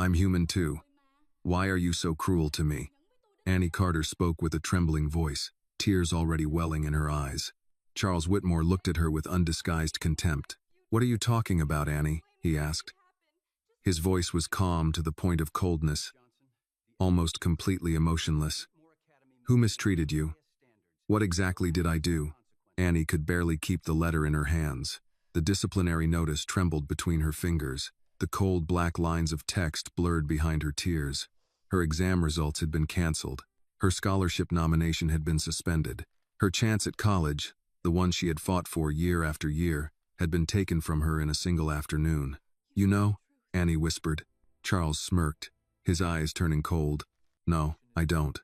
I'm human too. Why are you so cruel to me? Annie Carter spoke with a trembling voice, tears already welling in her eyes. Charles Whitmore looked at her with undisguised contempt. What are you talking about, Annie? He asked. His voice was calm to the point of coldness, almost completely emotionless. Who mistreated you? What exactly did I do? Annie could barely keep the letter in her hands. The disciplinary notice trembled between her fingers. The cold black lines of text blurred behind her tears. Her exam results had been canceled. Her scholarship nomination had been suspended. Her chance at college, the one she had fought for year after year, had been taken from her in a single afternoon. You know, Annie whispered. Charles smirked, his eyes turning cold. No, I don't.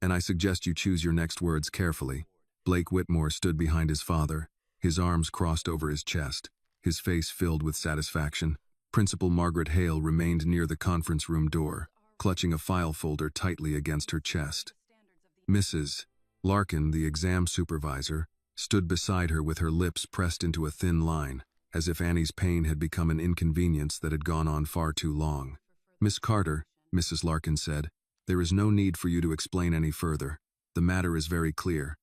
And I suggest you choose your next words carefully. Blake Whitmore stood behind his father, his arms crossed over his chest, his face filled with satisfaction. Principal Margaret Hale remained near the conference room door, clutching a file folder tightly against her chest. Mrs. Larkin, the exam supervisor, stood beside her with her lips pressed into a thin line, as if Annie's pain had become an inconvenience that had gone on far too long. Miss Carter, Mrs. Larkin said, there is no need for you to explain any further. The matter is very clear.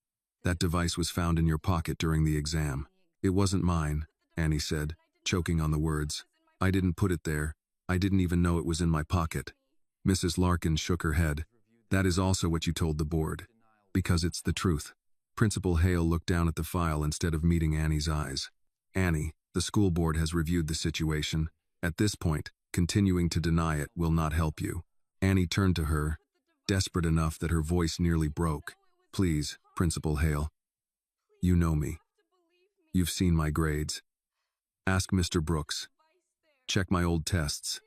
That device was found in your pocket during the exam. It wasn't mine, Annie said, choking on the words. I didn't put it there. I didn't even know it was in my pocket. Mrs. Larkin shook her head. That is also what you told the board. Because it's the truth. Principal Hale looked down at the file instead of meeting Annie's eyes. Annie, the school board has reviewed the situation. At this point, continuing to deny it will not help you. Annie turned to her, desperate enough that her voice nearly broke. Please, Principal Hale. You know me. You've seen my grades. Ask Mr. Brooks. Check my old tests.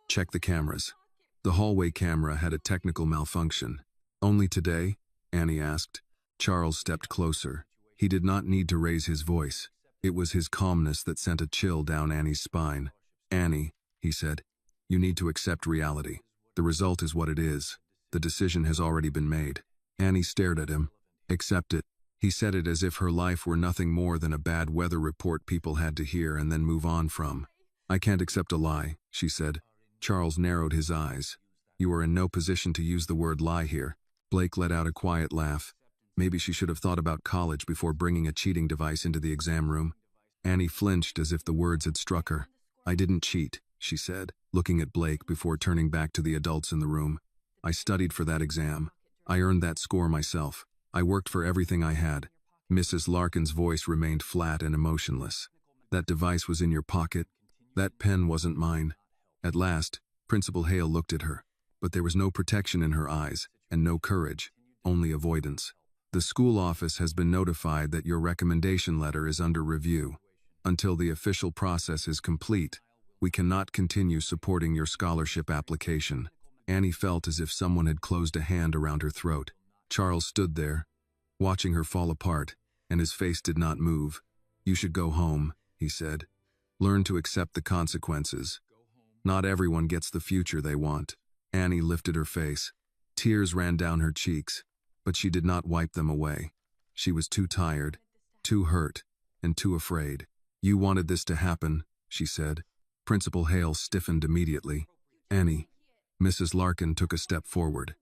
Check the cameras. The hallway camera had a technical malfunction. Only today? Annie asked. Charles stepped closer. He did not need to raise his voice. It was his calmness that sent a chill down Annie's spine. Annie, he said, you need to accept reality. The result is what it is. The decision has already been made. Annie stared at him. Accept it. He said it as if her life were nothing more than a bad weather report people had to hear and then move on from. I can't accept a lie, she said. Charles narrowed his eyes. You are in no position to use the word lie here. Blake let out a quiet laugh. Maybe she should have thought about college before bringing a cheating device into the exam room. Annie flinched as if the words had struck her. I didn't cheat, she said, looking at Blake before turning back to the adults in the room. I studied for that exam. I earned that score myself. I worked for everything I had. Mrs. Larkin's voice remained flat and emotionless. That device was in your pocket. That pen wasn't mine. At last, Principal Hale looked at her, but there was no protection in her eyes, and no courage, only avoidance. The school office has been notified that your recommendation letter is under review. Until the official process is complete, we cannot continue supporting your scholarship application. Annie felt as if someone had closed a hand around her throat. Charles stood there, watching her fall apart, and his face did not move. You should go home, he said. Learn to accept the consequences. Not everyone gets the future they want. Annie lifted her face. Tears ran down her cheeks, but she did not wipe them away. She was too tired, too hurt, and too afraid. You wanted this to happen, she said. Principal Hale stiffened immediately. Annie. Mrs. Larkin took a step forward.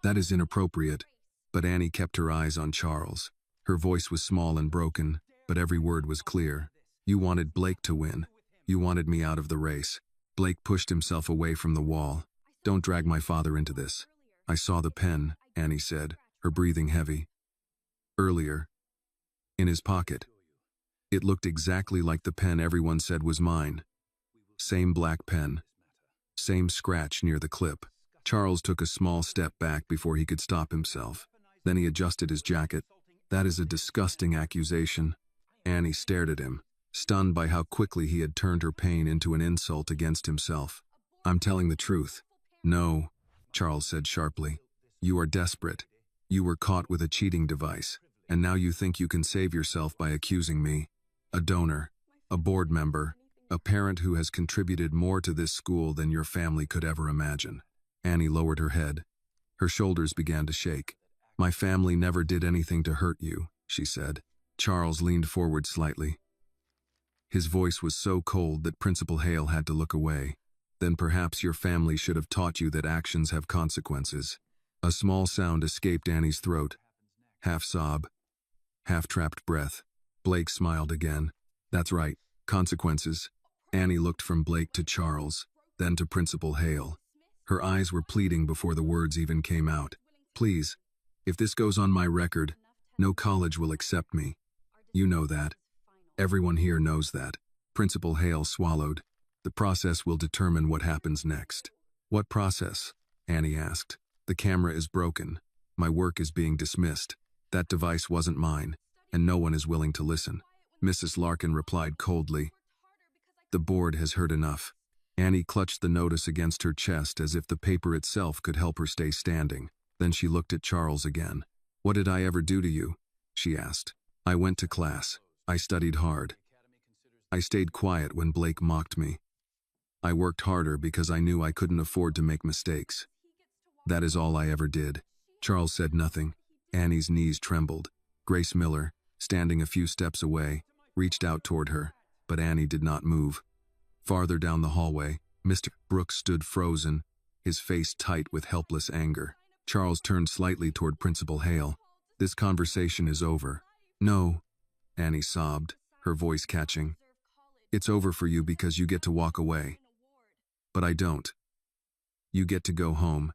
That is inappropriate. But Annie kept her eyes on Charles. Her voice was small and broken, but every word was clear. You wanted Blake to win. You wanted me out of the race. Blake pushed himself away from the wall. Don't drag my father into this. I saw the pen, Annie said, her breathing heavy. Earlier. In his pocket. It looked exactly like the pen everyone said was mine. Same black pen. Same scratch near the clip. Charles took a small step back before he could stop himself. Then he adjusted his jacket. That is a disgusting accusation. Annie stared at him, stunned by how quickly he had turned her pain into an insult against himself. I'm telling the truth. No, Charles said sharply. You are desperate. You were caught with a cheating device, and now you think you can save yourself by accusing me. A donor, a board member, a parent who has contributed more to this school than your family could ever imagine. Annie lowered her head. Her shoulders began to shake. My family never did anything to hurt you, she said. Charles leaned forward slightly. His voice was so cold that Principal Hale had to look away. Then perhaps your family should have taught you that actions have consequences. A small sound escaped Annie's throat. Half sob, half trapped breath. Blake smiled again. That's right, consequences. Annie looked from Blake to Charles, then to Principal Hale. Her eyes were pleading before the words even came out. Please, if this goes on my record, no college will accept me. You know that. Everyone here knows that. Principal Hale swallowed. The process will determine what happens next. What process? Annie asked. The camera is broken. My work is being dismissed. That device wasn't mine, and no one is willing to listen. Mrs. Larkin replied coldly. The board has heard enough. Annie clutched the notice against her chest as if the paper itself could help her stay standing. Then she looked at Charles again. What did I ever do to you? She asked. I went to class. I studied hard. I stayed quiet when Blake mocked me. I worked harder because I knew I couldn't afford to make mistakes. That is all I ever did. Charles said nothing. Annie's knees trembled. Grace Miller, standing a few steps away, reached out toward her, but Annie did not move. Farther down the hallway, Mr. Brooks stood frozen, his face tight with helpless anger. Charles turned slightly toward Principal Hale. This conversation is over. No, Annie sobbed, her voice catching. It's over for you because you get to walk away. But I don't. You get to go home.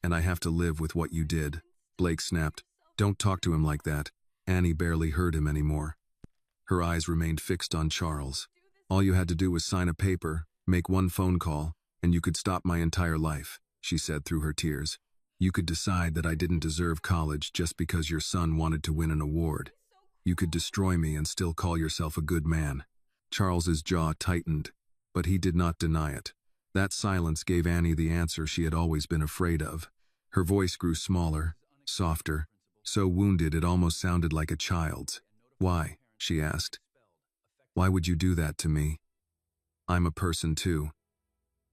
And I have to live with what you did. Blake snapped. Don't talk to him like that. Annie barely heard him anymore. Her eyes remained fixed on Charles. All you had to do was sign a paper, make one phone call, and you could stop my entire life, she said through her tears. You could decide that I didn't deserve college just because your son wanted to win an award. You could destroy me and still call yourself a good man. Charles's jaw tightened, but he did not deny it. That silence gave Annie the answer she had always been afraid of. Her voice grew smaller, softer, so wounded it almost sounded like a child's. Why? She asked. Why would you do that to me? I'm a person too.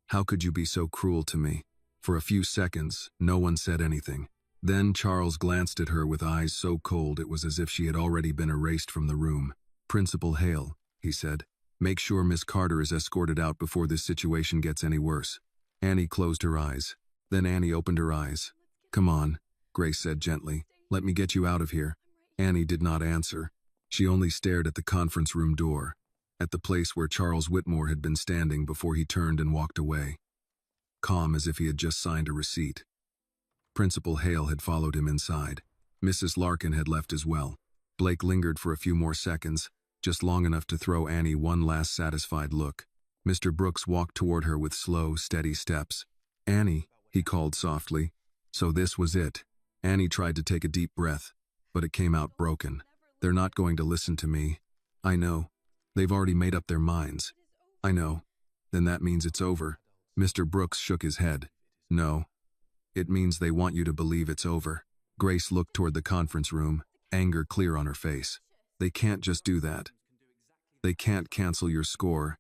How could you be so cruel to me? For a few seconds, no one said anything. Then Charles glanced at her with eyes so cold it was as if she had already been erased from the room. Principal Hale, he said, make sure Miss Carter is escorted out before this situation gets any worse. Annie closed her eyes. Then Annie opened her eyes. Come on, Grace said gently. Let me get you out of here. Annie did not answer. She only stared at the conference room door, at the place where Charles Whitmore had been standing before he turned and walked away, calm as if he had just signed a receipt. Principal Hale had followed him inside. Mrs. Larkin had left as well. Blake lingered for a few more seconds, just long enough to throw Annie one last satisfied look. Mr. Brooks walked toward her with slow, steady steps. Annie, he called softly. So this was it. Annie tried to take a deep breath, but it came out broken. They're not going to listen to me. I know. They've already made up their minds. I know. Then that means it's over. Mr. Brooks shook his head. No. It means they want you to believe it's over. Grace looked toward the conference room, anger clear on her face. They can't just do that. They can't cancel your score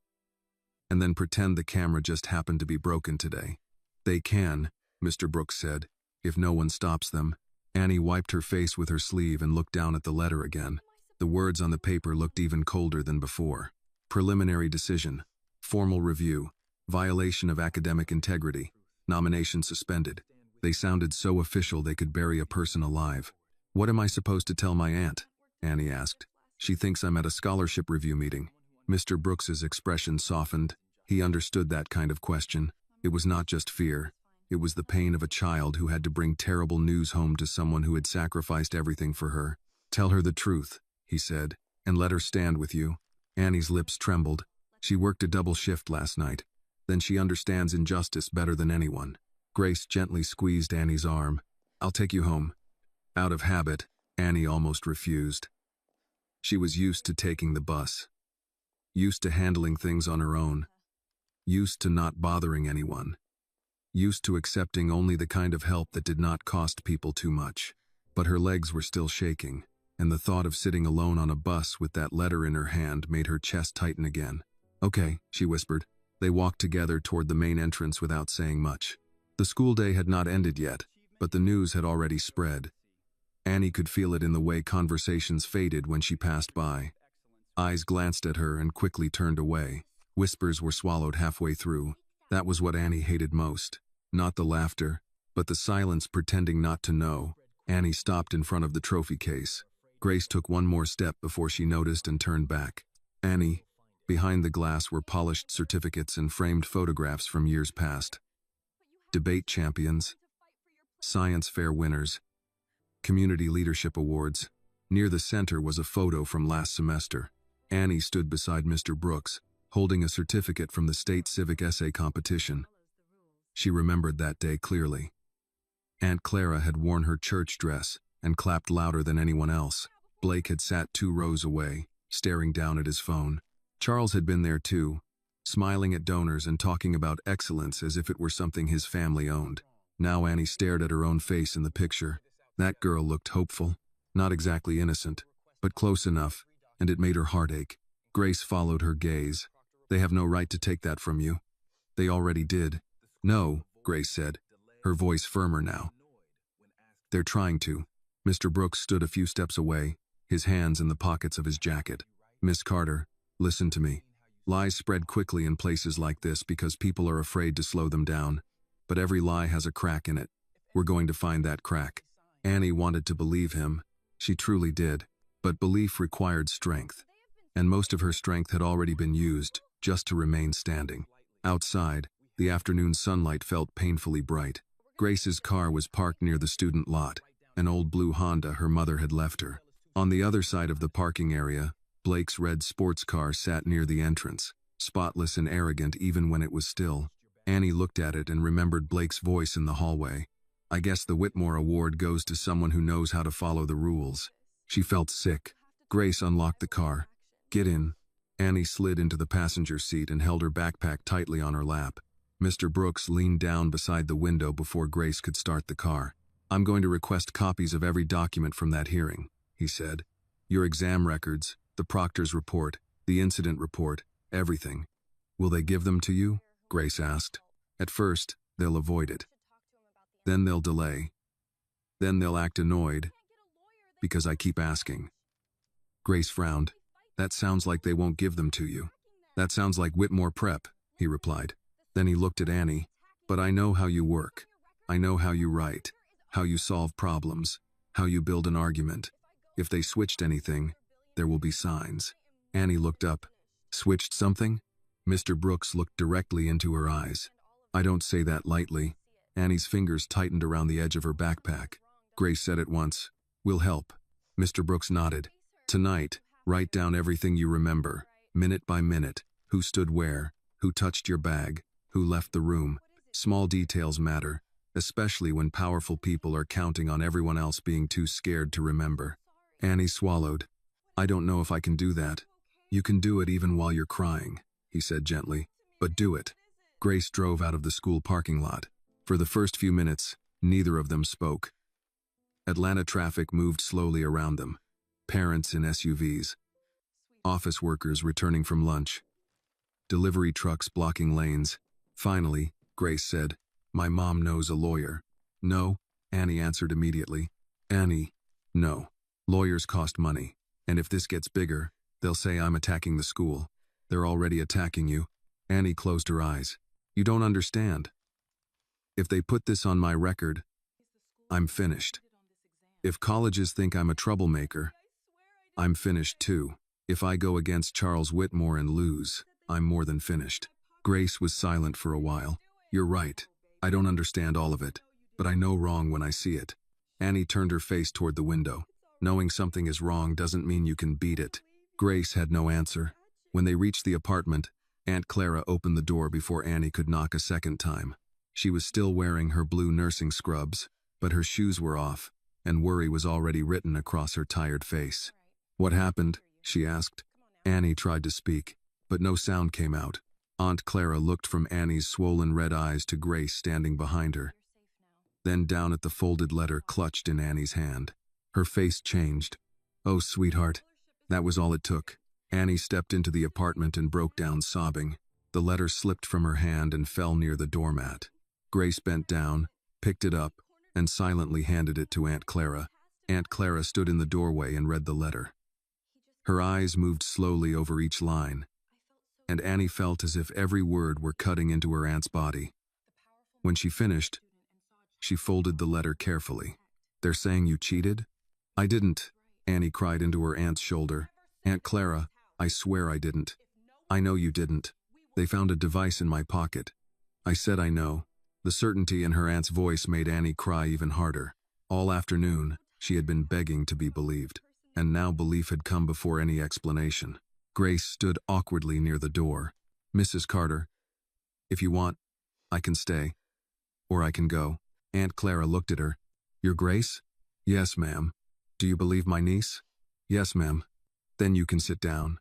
and then pretend the camera just happened to be broken today. They can, Mr. Brooks said, if no one stops them. Annie wiped her face with her sleeve and looked down at the letter again. The words on the paper looked even colder than before. Preliminary decision. Formal review. Violation of academic integrity. Nomination suspended. They sounded so official they could bury a person alive. What am I supposed to tell my aunt? Annie asked. She thinks I'm at a scholarship review meeting. Mr. Brooks's expression softened. He understood that kind of question. It was not just fear. It was the pain of a child who had to bring terrible news home to someone who had sacrificed everything for her. Tell her the truth, he said, and let her stand with you. Annie's lips trembled. She worked a double shift last night. Then she understands injustice better than anyone. Grace gently squeezed Annie's arm. I'll take you home. Out of habit, Annie almost refused. She was used to taking the bus. Used to handling things on her own. Used to not bothering anyone. Used to accepting only the kind of help that did not cost people too much. But her legs were still shaking, and the thought of sitting alone on a bus with that letter in her hand made her chest tighten again. Okay, she whispered. They walked together toward the main entrance without saying much. The school day had not ended yet, but the news had already spread. Annie could feel it in the way conversations faded when she passed by. Eyes glanced at her and quickly turned away. Whispers were swallowed halfway through. That was what Annie hated most. Not the laughter, but the silence pretending not to know. Annie stopped in front of the trophy case. Grace took one more step before she noticed and turned back. Annie. Behind the glass were polished certificates and framed photographs from years past. Debate champions, science fair winners, community leadership awards. Near the center was a photo from last semester. Annie stood beside Mr. Brooks, holding a certificate from the state civic essay competition. She remembered that day clearly. Aunt Clara had worn her church dress and clapped louder than anyone else. Blake had sat 2 rows away, staring down at his phone. Charles had been there too, smiling at donors and talking about excellence as if it were something his family owned. Now Annie stared at her own face in the picture. That girl looked hopeful, not exactly innocent, but close enough, and it made her heart ache. Grace followed her gaze. They have no right to take that from you. They already did. No, Grace said, her voice firmer now. They're trying to. Mr. Brooks stood a few steps away, his hands in the pockets of his jacket. Miss Carter, listen to me. Lies spread quickly in places like this because people are afraid to slow them down. But every lie has a crack in it. We're going to find that crack. Annie wanted to believe him. She truly did. But belief required strength. And most of her strength had already been used, just to remain standing. Outside, the afternoon sunlight felt painfully bright. Grace's car was parked near the student lot, an old blue Honda her mother had left her. On the other side of the parking area, Blake's red sports car sat near the entrance, spotless and arrogant even when it was still. Annie looked at it and remembered Blake's voice in the hallway. I guess the Whitmore Award goes to someone who knows how to follow the rules. She felt sick. Grace unlocked the car. Get in. Annie slid into the passenger seat and held her backpack tightly on her lap. Mr. Brooks leaned down beside the window before Grace could start the car. I'm going to request copies of every document from that hearing, he said. Your exam records, the proctor's report, the incident report, everything. Will they give them to you? Grace asked. At first, they'll avoid it. Then they'll delay. Then they'll act annoyed, because I keep asking. Grace frowned. That sounds like they won't give them to you. That sounds like Whitmore Prep, he replied. Then he looked at Annie. But I know how you work. I know how you write, how you solve problems, how you build an argument. If they switched anything, there will be signs. Annie looked up. Switched something? Mr. Brooks looked directly into her eyes. I don't say that lightly. Annie's fingers tightened around the edge of her backpack. Grace said at once, We'll help. Mr. Brooks nodded. Tonight, write down everything you remember, minute by minute, who stood where, who touched your bag, who left the room. Small details matter, especially when powerful people are counting on everyone else being too scared to remember. Annie swallowed. I don't know if I can do that. You can do it even while you're crying, he said gently. But do it. Grace drove out of the school parking lot. For the first few minutes, neither of them spoke. Atlanta traffic moved slowly around them. Parents in SUVs. Office workers returning from lunch. Delivery trucks blocking lanes. Finally, Grace said, My mom knows a lawyer. No, Annie answered immediately. Annie, no. Lawyers cost money. And if this gets bigger, they'll say I'm attacking the school. They're already attacking you. Annie closed her eyes. You don't understand. If they put this on my record, I'm finished. If colleges think I'm a troublemaker, I'm finished too. If I go against Charles Whitmore and lose, I'm more than finished. Grace was silent for a while. You're right. I don't understand all of it, but I know wrong when I see it. Annie turned her face toward the window. Knowing something is wrong doesn't mean you can beat it. Grace had no answer. When they reached the apartment, Aunt Clara opened the door before Annie could knock a second time. She was still wearing her blue nursing scrubs, but her shoes were off, and worry was already written across her tired face. What happened? She asked. Annie tried to speak, but no sound came out. Aunt Clara looked from Annie's swollen red eyes to Grace standing behind her, then down at the folded letter clutched in Annie's hand. Her face changed. Oh, sweetheart. That was all it took. Annie stepped into the apartment and broke down sobbing. The letter slipped from her hand and fell near the doormat. Grace bent down, picked it up, and silently handed it to Aunt Clara. Aunt Clara stood in the doorway and read the letter. Her eyes moved slowly over each line. and Annie felt as if every word were cutting into her aunt's body. When she finished, she folded the letter carefully. "They're saying you cheated?" "I didn't," Annie cried into her aunt's shoulder. "Aunt Clara, I swear I didn't." "I know you didn't. They found a device in my pocket." "I said I know." The certainty in her aunt's voice made Annie cry even harder. All afternoon, she had been begging to be believed, and now belief had come before any explanation. Grace stood awkwardly near the door. "Mrs. Carter, if you want, I can stay. Or I can go." Aunt Clara looked at her. "You're Grace?" "Yes, ma'am." "Do you believe my niece?" "Yes, ma'am." "Then you can sit down."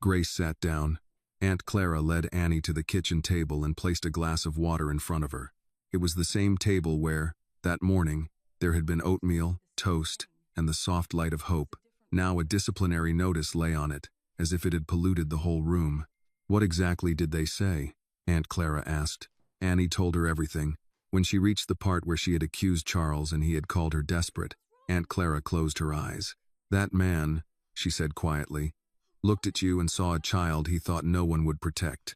Grace sat down. Aunt Clara led Annie to the kitchen table and placed a glass of water in front of her. It was the same table where, that morning, there had been oatmeal, toast, and the soft light of hope. Now a disciplinary notice lay on it, as if it had polluted the whole room. "What exactly did they say?" Aunt Clara asked. Annie told her everything. When she reached the part where she had accused Charles and he had called her desperate, Aunt Clara closed her eyes. "That man," she said quietly, "looked at you and saw a child he thought no one would protect."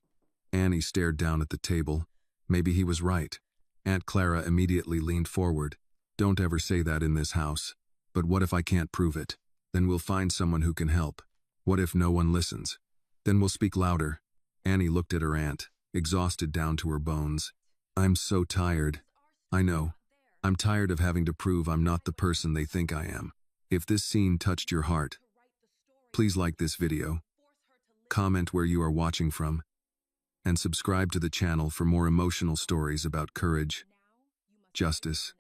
Annie stared down at the table. Maybe he was right. Aunt Clara immediately leaned forward. "Don't ever say that in this house. But what if I can't prove it? Then we'll find someone who can help. What if no one listens? Then we'll speak louder." Annie looked at her aunt, exhausted down to her bones. "I'm so tired." "I know. I'm tired of having to prove I'm not the person they think I am." If this scene touched your heart, please like this video, comment where you are watching from, and subscribe to the channel for more emotional stories about courage, justice,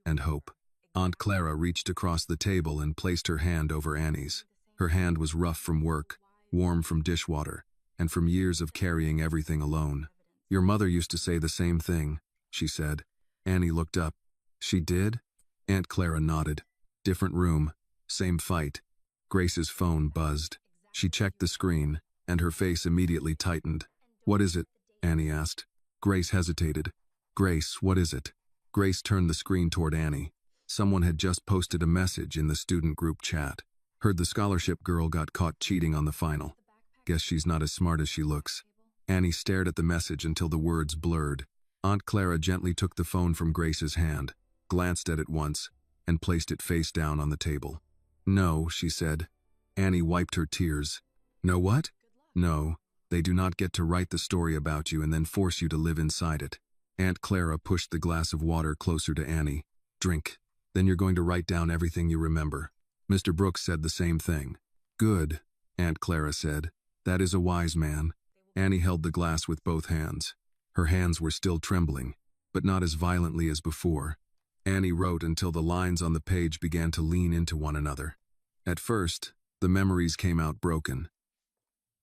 and hope. Aunt Clara reached across the table and placed her hand over Annie's. Her hand was rough from work, warm from dishwater, and from years of carrying everything alone. "Your mother used to say the same thing," she said. Annie looked up. "She did?" Aunt Clara nodded. Different room, same fight. Grace's phone buzzed. She checked the screen, and her face immediately tightened. "What is it?" Annie asked. Grace hesitated. "Grace, what is it?" Grace turned the screen toward Annie. Someone had just posted a message in the student group chat. "Heard the scholarship girl got caught cheating on the final. Guess she's not as smart as she looks." Annie stared at the message until the words blurred. Aunt Clara gently took the phone from Grace's hand, glanced at it once, and placed it face down on the table. "No," she said. Annie wiped her tears. "No what?" "No, they do not get to write the story about you and then force you to live inside it." Aunt Clara pushed the glass of water closer to Annie. "Drink. Then you're going to write down everything you remember." Mr. Brooks said the same thing. "Good," Aunt Clara said. "That is a wise man." Annie held the glass with both hands. Her hands were still trembling, but not as violently as before. Annie wrote until the lines on the page began to lean into one another. At first, the memories came out broken.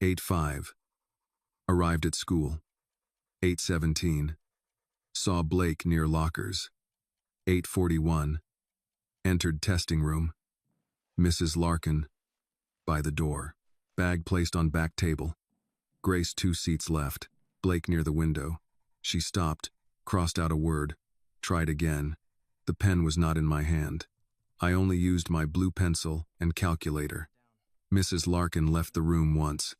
8:05. Arrived at school. 8:17. Saw Blake near lockers. 8:41. Entered testing room. Mrs. Larkin. By the door. Bag placed on back table. Grace 2 seats left. Blake near the window. She stopped, crossed out a word, tried again. The pen was not in my hand. I only used my blue pencil and calculator. Mrs. Larkin left the room once,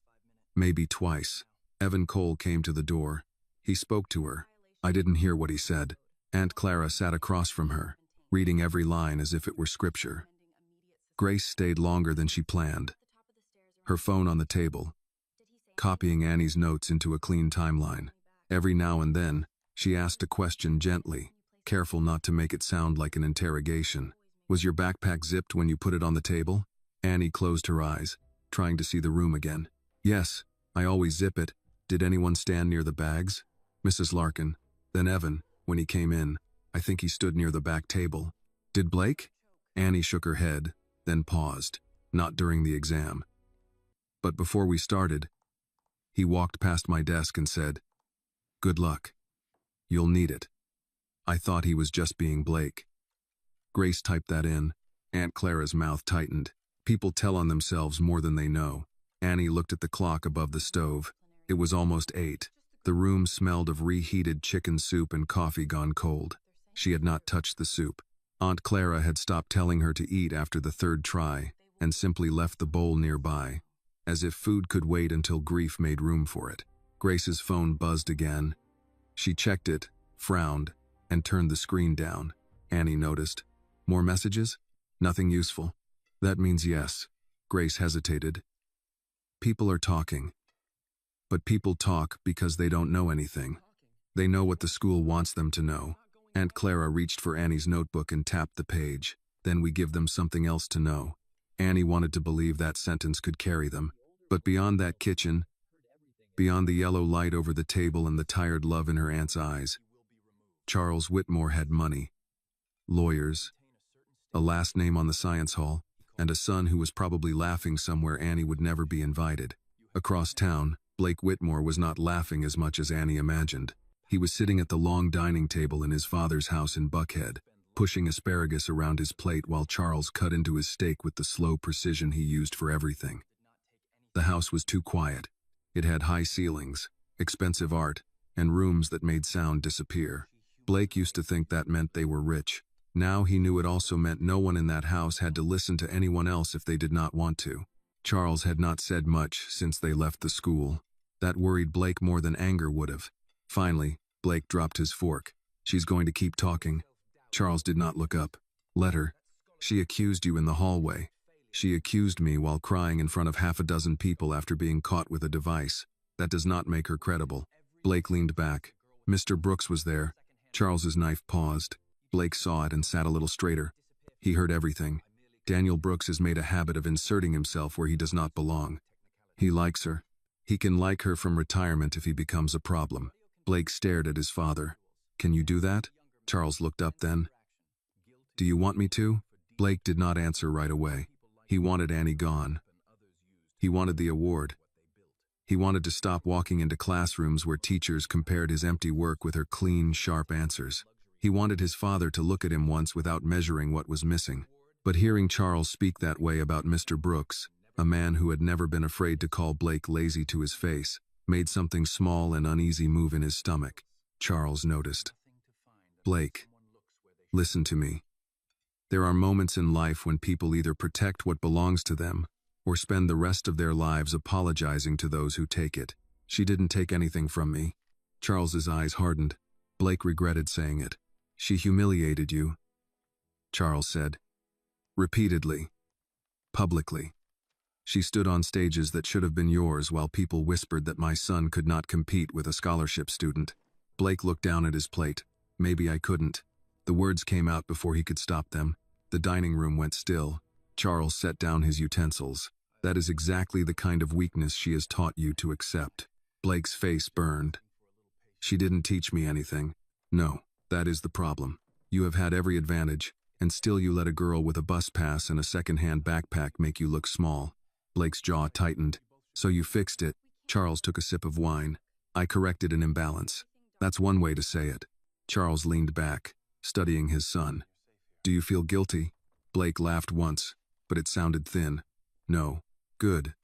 maybe twice. Evan Cole came to the door. He spoke to her. I didn't hear what he said. Aunt Clara sat across from her, reading every line as if it were scripture. Grace stayed longer than she planned. Her phone on the table, copying Annie's notes into a clean timeline. Every now and then, she asked a question gently, careful not to make it sound like an interrogation. "Was your backpack zipped when you put it on the table?" Annie closed her eyes, trying to see the room again. "Yes, I always zip it. Did anyone stand near the bags?" Mrs. Larkin. Then Evan, when he came in, I think he stood near the back table. "Did Blake?" Annie shook her head, then paused. "Not during the exam. But before we started, he walked past my desk and said, 'Good luck. You'll need it.' I thought he was just being Blake." Grace typed that in. Aunt Clara's mouth tightened. People tell on themselves more than they know. Annie looked at the clock above the stove. It was almost 8. The room smelled of reheated chicken soup and coffee gone cold. She had not touched the soup. Aunt Clara had stopped telling her to eat after the 3rd try and simply left the bowl nearby. as if food could wait until grief made room for it. Grace's phone buzzed again. She checked it, frowned, and turned the screen down. Annie noticed. More messages? Nothing useful. That means yes. Grace hesitated. People are talking. But people talk because they don't know anything. They know what the school wants them to know. Aunt Clara reached for Annie's notebook and tapped the page. Then we give them something else to know. Annie wanted to believe that sentence could carry them. But beyond that kitchen, beyond the yellow light over the table and the tired love in her aunt's eyes, Charles Whitmore had money, lawyers, a last name on the science hall, and a son who was probably laughing somewhere Annie would never be invited. Across town, Blake Whitmore was not laughing as much as Annie imagined. He was sitting at the long dining table in his father's house in Buckhead, pushing asparagus around his plate while Charles cut into his steak with the slow precision he used for everything. The house was too quiet. It had high ceilings, expensive art, and rooms that made sound disappear. Blake used to think that meant they were rich. Now he knew it also meant no one in that house had to listen to anyone else if they did not want to. Charles had not said much since they left the school. That worried Blake more than anger would have. Finally, Blake dropped his fork. She's going to keep talking. Charles did not look up. Let her. She accused you in the hallway. She accused me while crying in front of half a dozen people after being caught with a device. That does not make her credible. Blake leaned back. Mr. Brooks was there. Charles's knife paused. Blake saw it and sat a little straighter. He heard everything. Daniel Brooks has made a habit of inserting himself where he does not belong. He likes her. He can like her from retirement if he becomes a problem. Blake stared at his father. Can you do that? Charles looked up then. Do you want me to? Blake did not answer right away. He wanted Annie gone. He wanted the award. He wanted to stop walking into classrooms where teachers compared his empty work with her clean, sharp answers. He wanted his father to look at him once without measuring what was missing. But hearing Charles speak that way about Mr. Brooks, a man who had never been afraid to call Blake lazy to his face, made something small and uneasy move in his stomach. Charles noticed. Blake, listen to me. There are moments in life when people either protect what belongs to them or spend the rest of their lives apologizing to those who take it. She didn't take anything from me. Charles's eyes hardened. Blake regretted saying it. She humiliated you, Charles said. Repeatedly. Publicly. She stood on stages that should have been yours while people whispered that my son could not compete with a scholarship student. Blake looked down at his plate. Maybe I couldn't. The words came out before he could stop them. The dining room went still. Charles set down his utensils. That is exactly the kind of weakness she has taught you to accept. Blake's face burned. She didn't teach me anything. No, that is the problem. You have had every advantage, and still you let a girl with a bus pass and a second-hand backpack make you look small. Blake's jaw tightened. So you fixed it. Charles took a sip of wine. I corrected an imbalance. That's one way to say it. Charles leaned back, studying his son. Do you feel guilty? Blake laughed once, but it sounded thin. No. Good.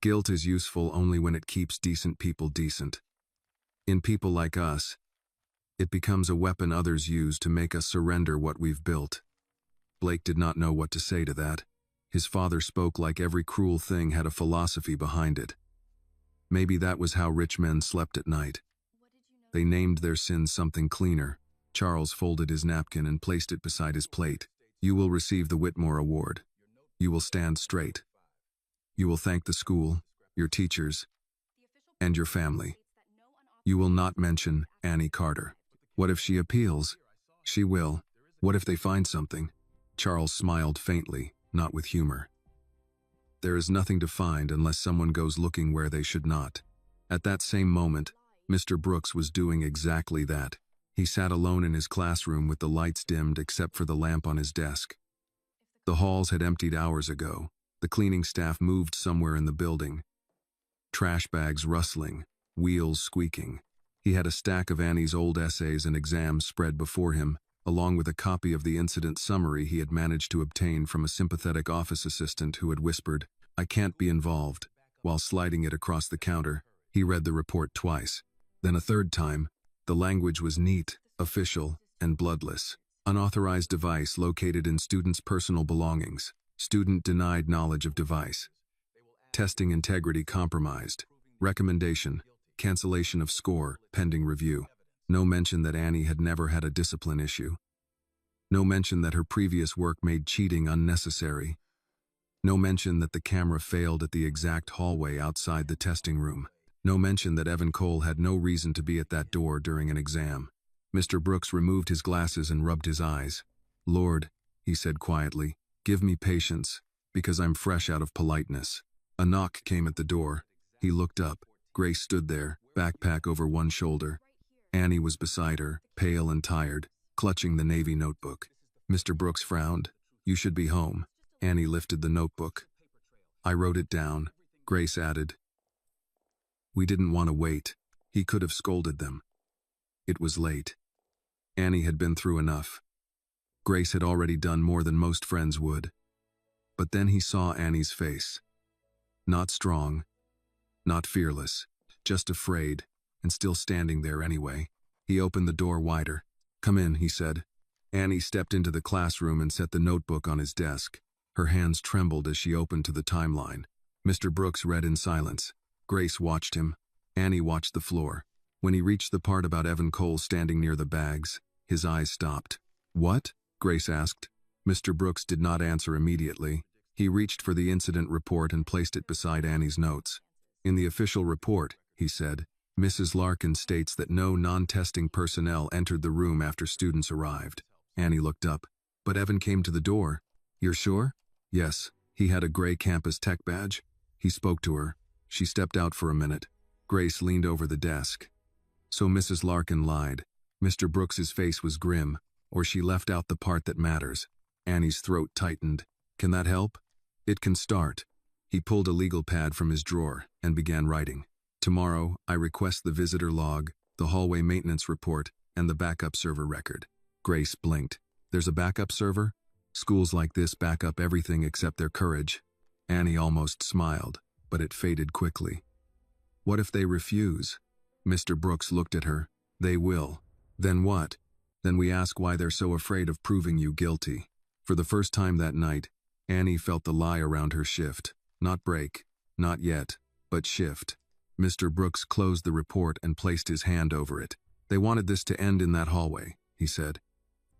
Guilt is useful only when it keeps decent people decent. In people like us, it becomes a weapon others use to make us surrender what we've built. Blake did not know what to say to that. His father spoke like every cruel thing had a philosophy behind it. Maybe that was how rich men slept at night. They named their sins something cleaner. Charles folded his napkin and placed it beside his plate. You will receive the Whitmore Award. You will stand straight. You will thank the school, your teachers, and your family. You will not mention Annie Carter. What if she appeals? She will. What if they find something? Charles smiled faintly, not with humor. There is nothing to find unless someone goes looking where they should not. At that same moment, Mr. Brooks was doing exactly that. He sat alone in his classroom with the lights dimmed except for the lamp on his desk. The halls had emptied hours ago. The cleaning staff moved somewhere in the building. Trash bags rustling, wheels squeaking. He had a stack of Annie's old essays and exams spread before him, along with a copy of the incident summary he had managed to obtain from a sympathetic office assistant who had whispered, "I can't be involved." While sliding it across the counter, he read the report twice. Then a third time. The language was neat, official, and bloodless. Unauthorized device located in student's personal belongings. Student denied knowledge of device. Testing integrity compromised. Recommendation: cancellation of score, pending review. No mention that Annie had never had a discipline issue. No mention that her previous work made cheating unnecessary. No mention that the camera failed at the exact hallway outside the testing room. No mention that Evan Cole had no reason to be at that door during an exam. Mr. Brooks removed his glasses and rubbed his eyes. "Lord," he said quietly, "give me patience, because I'm fresh out of politeness." A knock came at the door. He looked up. Grace stood there, backpack over one shoulder. Annie was beside her, pale and tired, clutching the Navy notebook. Mr. Brooks frowned. "You should be home." Annie lifted the notebook. "I wrote it down," Grace added. "We didn't want to wait." He could have scolded them. It was late. Annie had been through enough. Grace had already done more than most friends would. But then he saw Annie's face. Not strong, not fearless, just afraid, and still standing there anyway. He opened the door wider. "Come in," he said. Annie stepped into the classroom and set the notebook on his desk. Her hands trembled as she opened to the timeline. Mr. Brooks read in silence. Grace watched him. Annie watched the floor. When he reached the part about Evan Cole standing near the bags, his eyes stopped. "What?" Grace asked. Mr. Brooks did not answer immediately. He reached for the incident report and placed it beside Annie's notes. "In the official report," he said, "Mrs. Larkin states that no non-testing personnel entered the room after students arrived." Annie looked up. "But Evan came to the door." "You're sure?" "Yes. He had a gray campus tech badge." He spoke to her. She stepped out for a minute. Grace leaned over the desk. So Mrs. Larkin lied. Mr. Brooks's face was grim, or she left out the part that matters. Annie's throat tightened. "Can that help?" "It can start." He pulled a legal pad from his drawer and began writing. "Tomorrow, I request the visitor log, the hallway maintenance report, and the backup server record." Grace blinked. "There's a backup server?" "Schools like this back up everything except their courage." Annie almost smiled, but it faded quickly. "What if they refuse?" Mr. Brooks looked at her. "They will." "Then what?" "Then we ask why they're so afraid of proving you guilty." For the first time that night, Annie felt the lie around her shift. Not break, not yet, but shift. Mr. Brooks closed the report and placed his hand over it. "They wanted this to end in that hallway," he said.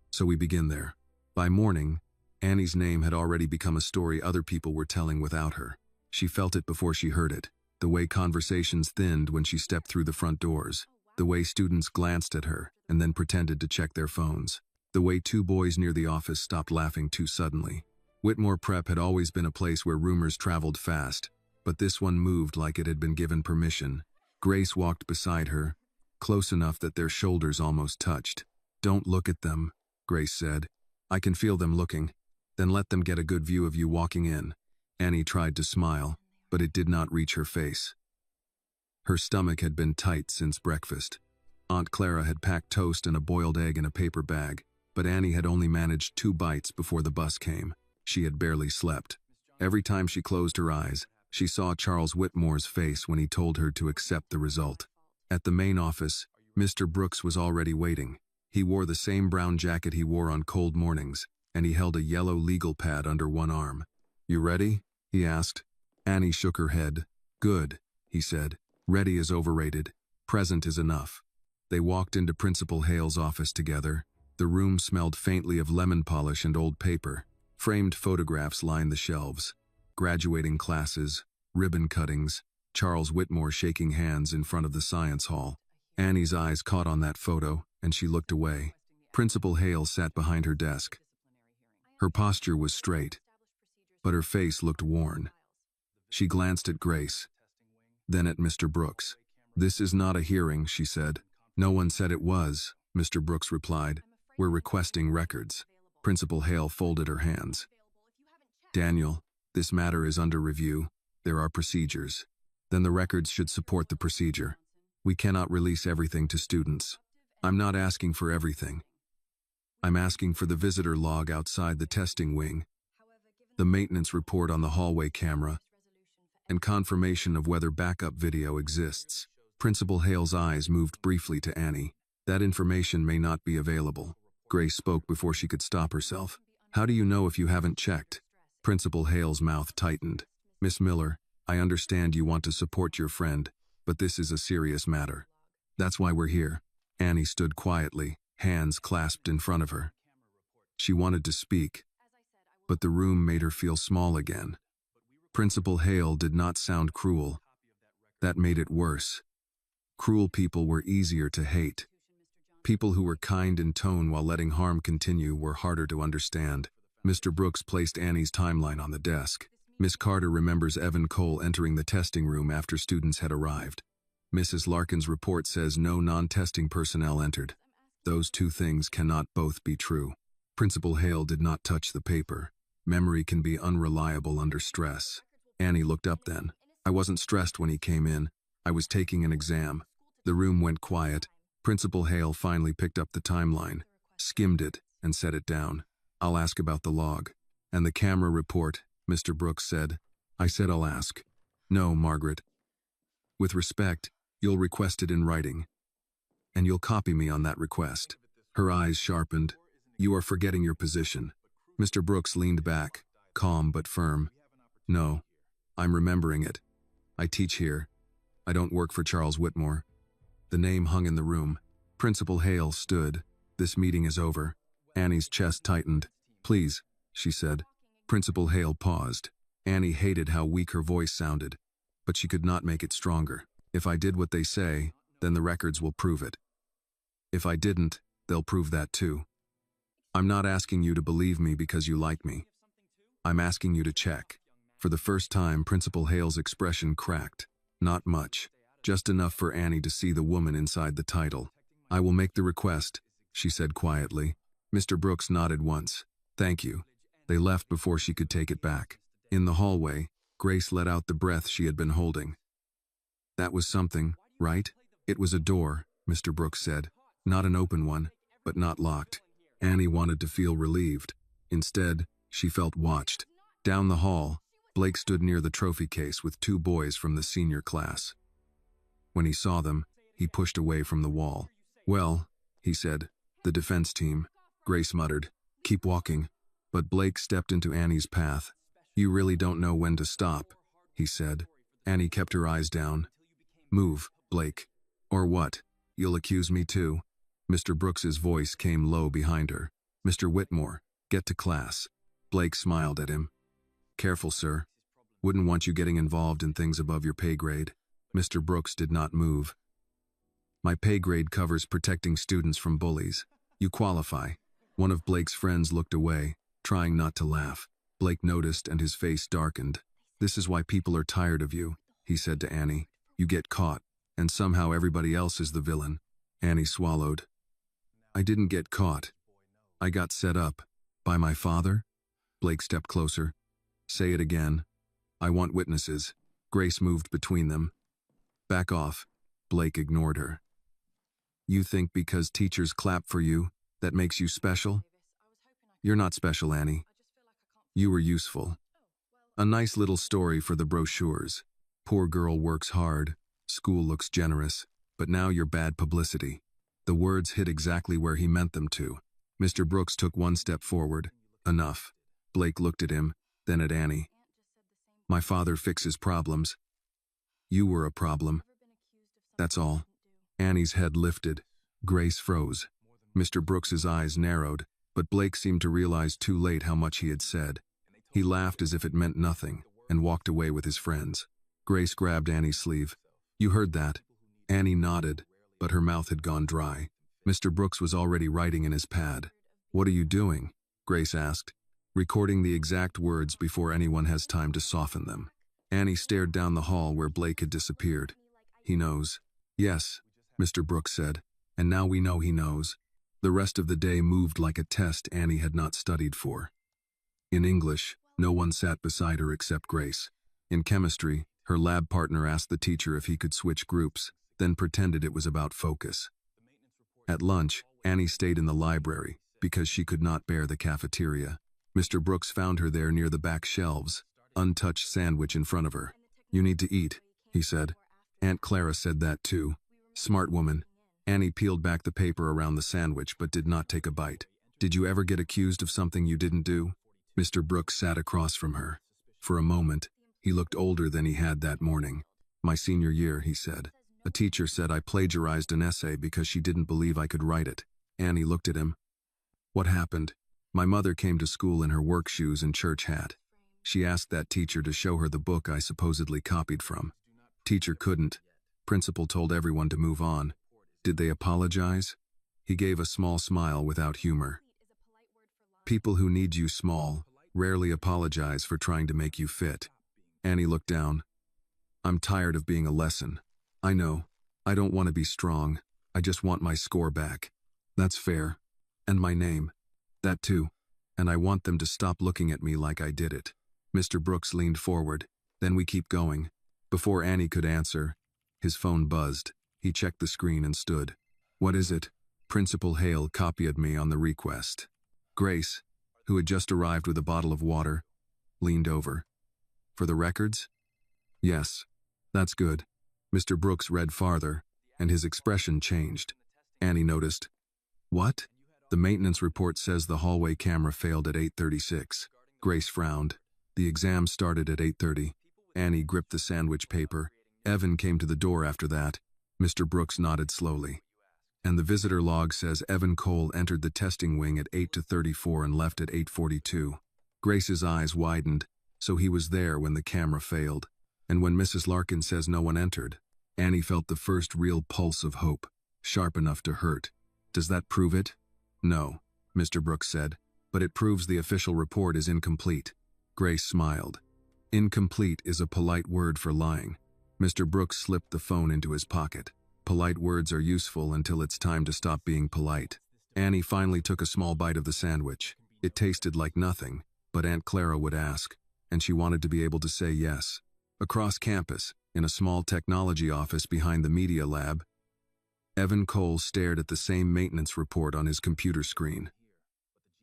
"So we begin there." By morning, Annie's name had already become a story other people were telling without her. She felt it before she heard it. The way conversations thinned when she stepped through the front doors. The way students glanced at her and then pretended to check their phones. The way two boys near the office stopped laughing too suddenly. Whitmore Prep had always been a place where rumors traveled fast, but this one moved like it had been given permission. Grace walked beside her, close enough that their shoulders almost touched. "Don't look at them," Grace said. "I can feel them looking. Then let them get a good view of you walking in." Annie tried to smile, but it did not reach her face. Her stomach had been tight since breakfast. Aunt Clara had packed toast and a boiled egg in a paper bag, but Annie had only managed 2 bites before the bus came. She had barely slept. Every time she closed her eyes, she saw Charles Whitmore's face when he told her to accept the result. At the main office, Mr. Brooks was already waiting. He wore the same brown jacket he wore on cold mornings, and he held a yellow legal pad under one arm. "You ready?" he asked. Annie shook her head. "Good," he said. "Ready is overrated. Present is enough." They walked into Principal Hale's office together. The room smelled faintly of lemon polish and old paper. Framed photographs lined the shelves. Graduating classes, ribbon cuttings, Charles Whitmore shaking hands in front of the science hall. Annie's eyes caught on that photo, and she looked away. Principal Hale sat behind her desk. Her posture was straight, but her face looked worn. She glanced at Grace, then at Mr. Brooks. "This is not a hearing," she said. "No one said it was," Mr. Brooks replied. "We're requesting records." Principal Hale folded her hands. "Daniel, this matter is under review. There are procedures. Then the records should support the procedure. We cannot release everything to students. I'm not asking for everything. I'm asking for the visitor log outside the testing wing, the maintenance report on the hallway camera, and confirmation of whether backup video exists." Principal Hale's eyes moved briefly to Annie. "That information may not be available." Grace spoke before she could stop herself. "How do you know if you haven't checked?" Principal Hale's mouth tightened. "Miss Miller, I understand you want to support your friend, but this is a serious matter. That's why we're here. Annie stood quietly, hands clasped in front of her. She wanted to speak, but the room made her feel small again. Principal Hale did not sound cruel. That made it worse. Cruel people were easier to hate. People who were kind in tone while letting harm continue were harder to understand. Mr. Brooks placed Annie's timeline on the desk. Miss Carter remembers Evan Cole entering the testing room after students had arrived. Mrs. Larkin's report says no non-testing personnel entered. Those two things cannot both be true. Principal Hale did not touch the paper. Memory can be unreliable under stress. Annie looked up then. I wasn't stressed when he came in. I was taking an exam. The room went quiet. Principal Hale finally picked up the timeline, skimmed it, and set it down. I'll ask about the log. And the camera report, Mr. Brooks said. I said I'll ask. No, Margaret. With respect, you'll request it in writing. And you'll copy me on that request. Her eyes sharpened. You are forgetting your position. Mr. Brooks leaned back, calm but firm. No, I'm remembering it. I teach here. I don't work for Charles Whitmore. The name hung in the room. Principal Hale stood. This meeting is over. Annie's chest tightened. Please, she said. Principal Hale paused. Annie hated how weak her voice sounded, but she could not make it stronger. If I did what they say, then the records will prove it. If I didn't, they'll prove that too. I'm not asking you to believe me because you like me. I'm asking you to check. For the first time, Principal Hale's expression cracked. Not much. Just enough for Annie to see the woman inside the title. I will make the request, she said quietly. Mr. Brooks nodded once. Thank you. They left before she could take it back. In the hallway, Grace let out the breath she had been holding. That was something, right? It was a door, Mr. Brooks said. Not an open one, but not locked. Annie wanted to feel relieved. Instead, she felt watched. Down the hall, Blake stood near the trophy case with two boys from the senior class. When he saw them, he pushed away from the wall. Well, he said, the defense team. Grace muttered, keep walking. But Blake stepped into Annie's path. You really don't know when to stop, he said. Annie kept her eyes down. Move, Blake. Or what? You'll accuse me too? Mr. Brooks's voice came low behind her. Mr. Whitmore, get to class. Blake smiled at him. Careful, sir. Wouldn't want you getting involved in things above your pay grade. Mr. Brooks did not move. My pay grade covers protecting students from bullies. You qualify. One of Blake's friends looked away, trying not to laugh. Blake noticed and his face darkened. This is why people are tired of you, he said to Annie. You get caught, and somehow everybody else is the villain. Annie swallowed. I didn't get caught. I got set up. By my father? Blake stepped closer. Say it again. I want witnesses. Grace moved between them. Back off. Blake ignored her. You think because teachers clap for you, that makes you special? You're not special, Annie. You were useful. A nice little story for the brochures. Poor girl works hard. School looks generous. But now you're bad publicity. The words hit exactly where he meant them to. Mr. Brooks took one step forward. Enough. Blake looked at him, then at Annie. My father fixes problems. You were a problem. That's all. Annie's head lifted. Grace froze. Mr. Brooks's eyes narrowed, but Blake seemed to realize too late how much he had said. He laughed as if it meant nothing, and walked away with his friends. Grace grabbed Annie's sleeve. You heard that? Annie nodded, but her mouth had gone dry. Mr. Brooks was already writing in his pad. What are you doing? Grace asked, recording the exact words before anyone has time to soften them. Annie stared down the hall where Blake had disappeared. He knows. Yes, Mr. Brooks said, and now we know he knows. The rest of the day moved like a test Annie had not studied for. In English, no one sat beside her except Grace. In chemistry, her lab partner asked the teacher if he could switch groups, then pretended it was about focus. At lunch, Annie stayed in the library because she could not bear the cafeteria. Mr. Brooks found her there near the back shelves, untouched sandwich in front of her. You need to eat, he said. Aunt Clara said that too. Smart woman. Annie peeled back the paper around the sandwich but did not take a bite. Did you ever get accused of something you didn't do? Mr. Brooks sat across from her. For a moment, He looked older than he had that morning. My senior year, he said. A teacher said I plagiarized an essay because she didn't believe I could write it. Annie looked at him. What happened? My mother came to school in her work shoes and church hat. She asked that teacher to show her the book I supposedly copied from. Teacher couldn't. Principal told everyone to move on. Did they apologize? He gave a small smile without humor. People who need you small rarely apologize for trying to make you fit. Annie looked down. I'm tired of being a lesson. I know. I don't want to be strong. I just want my score back. That's fair. And my name. That too. And I want them to stop looking at me like I did it. Mr. Brooks leaned forward. Then we keep going. Before Annie could answer, his phone buzzed. He checked the screen and stood. What is it? Principal Hale copied me on the request. Grace, who had just arrived with a bottle of water, leaned over. For the records? Yes. That's good. Mr. Brooks read farther, and his expression changed. Annie noticed. What? The maintenance report says the hallway camera failed at 8:36. Grace frowned. The exam started at 8:30. Annie gripped the sandwich paper. Evan came to the door after that. Mr. Brooks nodded slowly. And the visitor log says Evan Cole entered the testing wing at 8:34 and left at 8:42. Grace's eyes widened, so he was there when the camera failed. And when Mrs. Larkin says no one entered, Annie felt the first real pulse of hope, sharp enough to hurt. Does that prove it? No, Mr. Brooks said, but it proves the official report is incomplete. Grace smiled. Incomplete is a polite word for lying. Mr. Brooks slipped the phone into his pocket. Polite words are useful until it's time to stop being polite. Annie finally took a small bite of the sandwich. It tasted like nothing, but Aunt Clara would ask, and she wanted to be able to say yes. Across campus, in a small technology office behind the media lab, Evan Cole stared at the same maintenance report on his computer screen.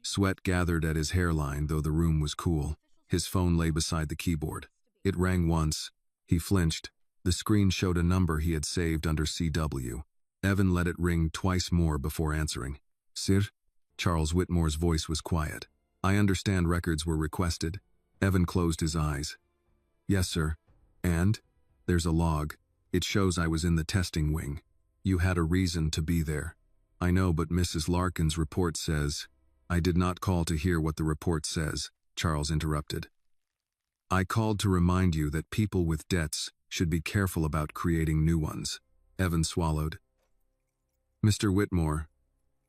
Sweat gathered at his hairline, though the room was cool. His phone lay beside the keyboard. It rang once. He flinched. The screen showed a number he had saved under CW. Evan let it ring twice more before answering. Sir? Charles Whitmore's voice was quiet. I understand records were requested. Evan closed his eyes. Yes, sir. And? There's a log. It shows I was in the testing wing. You had a reason to be there. I know, but Mrs. Larkin's report says... I did not call to hear what the report says, Charles interrupted. I called to remind you that people with debts should be careful about creating new ones. Evan swallowed. Mr. Whitmore,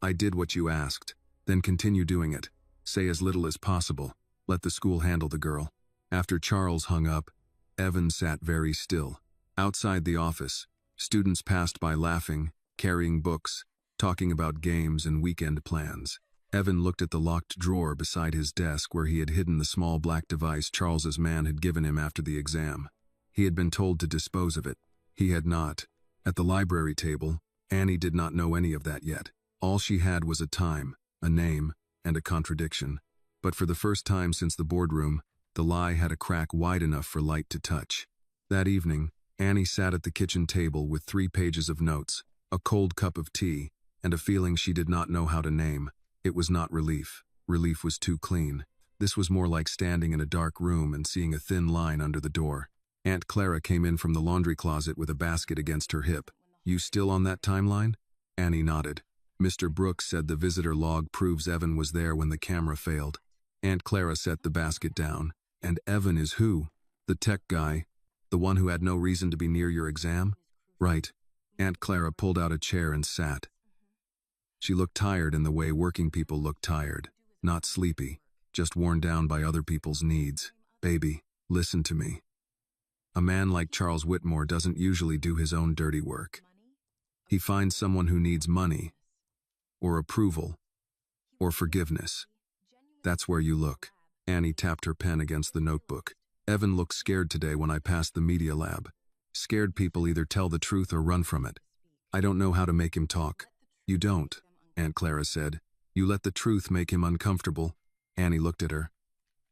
I did what you asked. Then continue doing it. Say as little as possible. Let the school handle the girl. After Charles hung up, Evan sat very still. Outside the office, students passed by laughing, carrying books, talking about games and weekend plans. Evan looked at the locked drawer beside his desk where he had hidden the small black device Charles's man had given him after the exam. He had been told to dispose of it. He had not. At the library table, Annie did not know any of that yet. All she had was a time, a name, and a contradiction. But for the first time since the boardroom, the lie had a crack wide enough for light to touch. That evening, Annie sat at the kitchen table with 3 pages of notes, a cold cup of tea, and a feeling she did not know how to name. It was not relief. Relief was too clean. This was more like standing in a dark room and seeing a thin line under the door. Aunt Clara came in from the laundry closet with a basket against her hip. You still on that timeline? Annie nodded. Mr. Brooks said the visitor log proves Evan was there when the camera failed. Aunt Clara set the basket down. And Evan is who? The tech guy? The one who had no reason to be near your exam? Right. Aunt Clara pulled out a chair and sat. She looked tired in the way working people look tired. Not sleepy, just worn down by other people's needs. Baby, listen to me. A man like Charles Whitmore doesn't usually do his own dirty work. He finds someone who needs money, or approval, or forgiveness. That's where you look. Annie tapped her pen against the notebook. Evan looked scared today when I passed the media lab. Scared people either tell the truth or run from it. I don't know how to make him talk. You don't, Aunt Clara said. You let the truth make him uncomfortable. Annie looked at her.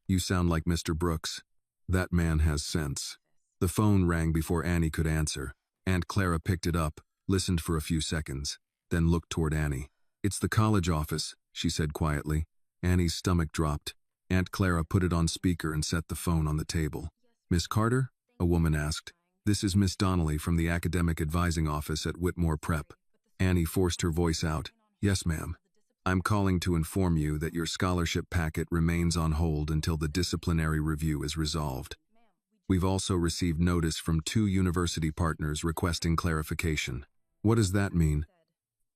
You sound like Mr. Brooks. That man has sense. The phone rang before Annie could answer. Aunt Clara picked it up, listened for a few seconds, then looked toward Annie. It's the college office, she said quietly. Annie's stomach dropped. Aunt Clara put it on speaker and set the phone on the table. Miss Carter? A woman asked. This is Miss Donnelly from the Academic Advising Office at Whitmore Prep. Annie forced her voice out. Yes, ma'am. I'm calling to inform you that your scholarship packet remains on hold until the disciplinary review is resolved. We've also received notice from 2 university partners requesting clarification. What does that mean?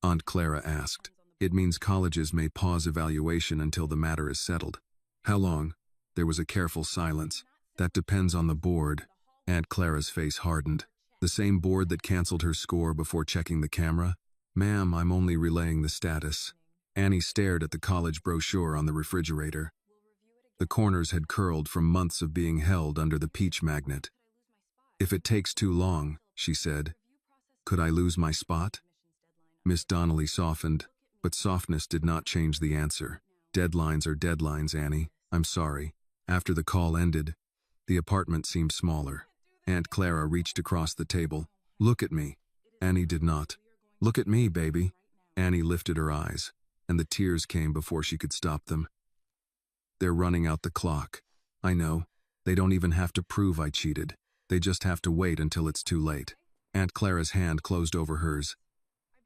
Aunt Clara asked. It means colleges may pause evaluation until the matter is settled. How long? There was a careful silence. That depends on the board. Aunt Clara's face hardened. The same board that canceled her score before checking the camera? Ma'am, I'm only relaying the status. Annie stared at the college brochure on the refrigerator. The corners had curled from months of being held under the peach magnet. If it takes too long, she said. Could I lose my spot? Miss Donnelly softened, but softness did not change the answer. Deadlines are deadlines, Annie. I'm sorry. After the call ended, the apartment seemed smaller. Aunt Clara reached across the table. Look at me. Annie did not. Look at me, baby. Annie lifted her eyes, and the tears came before she could stop them. They're running out the clock. I know. They don't even have to prove I cheated. They just have to wait until it's too late. Aunt Clara's hand closed over hers.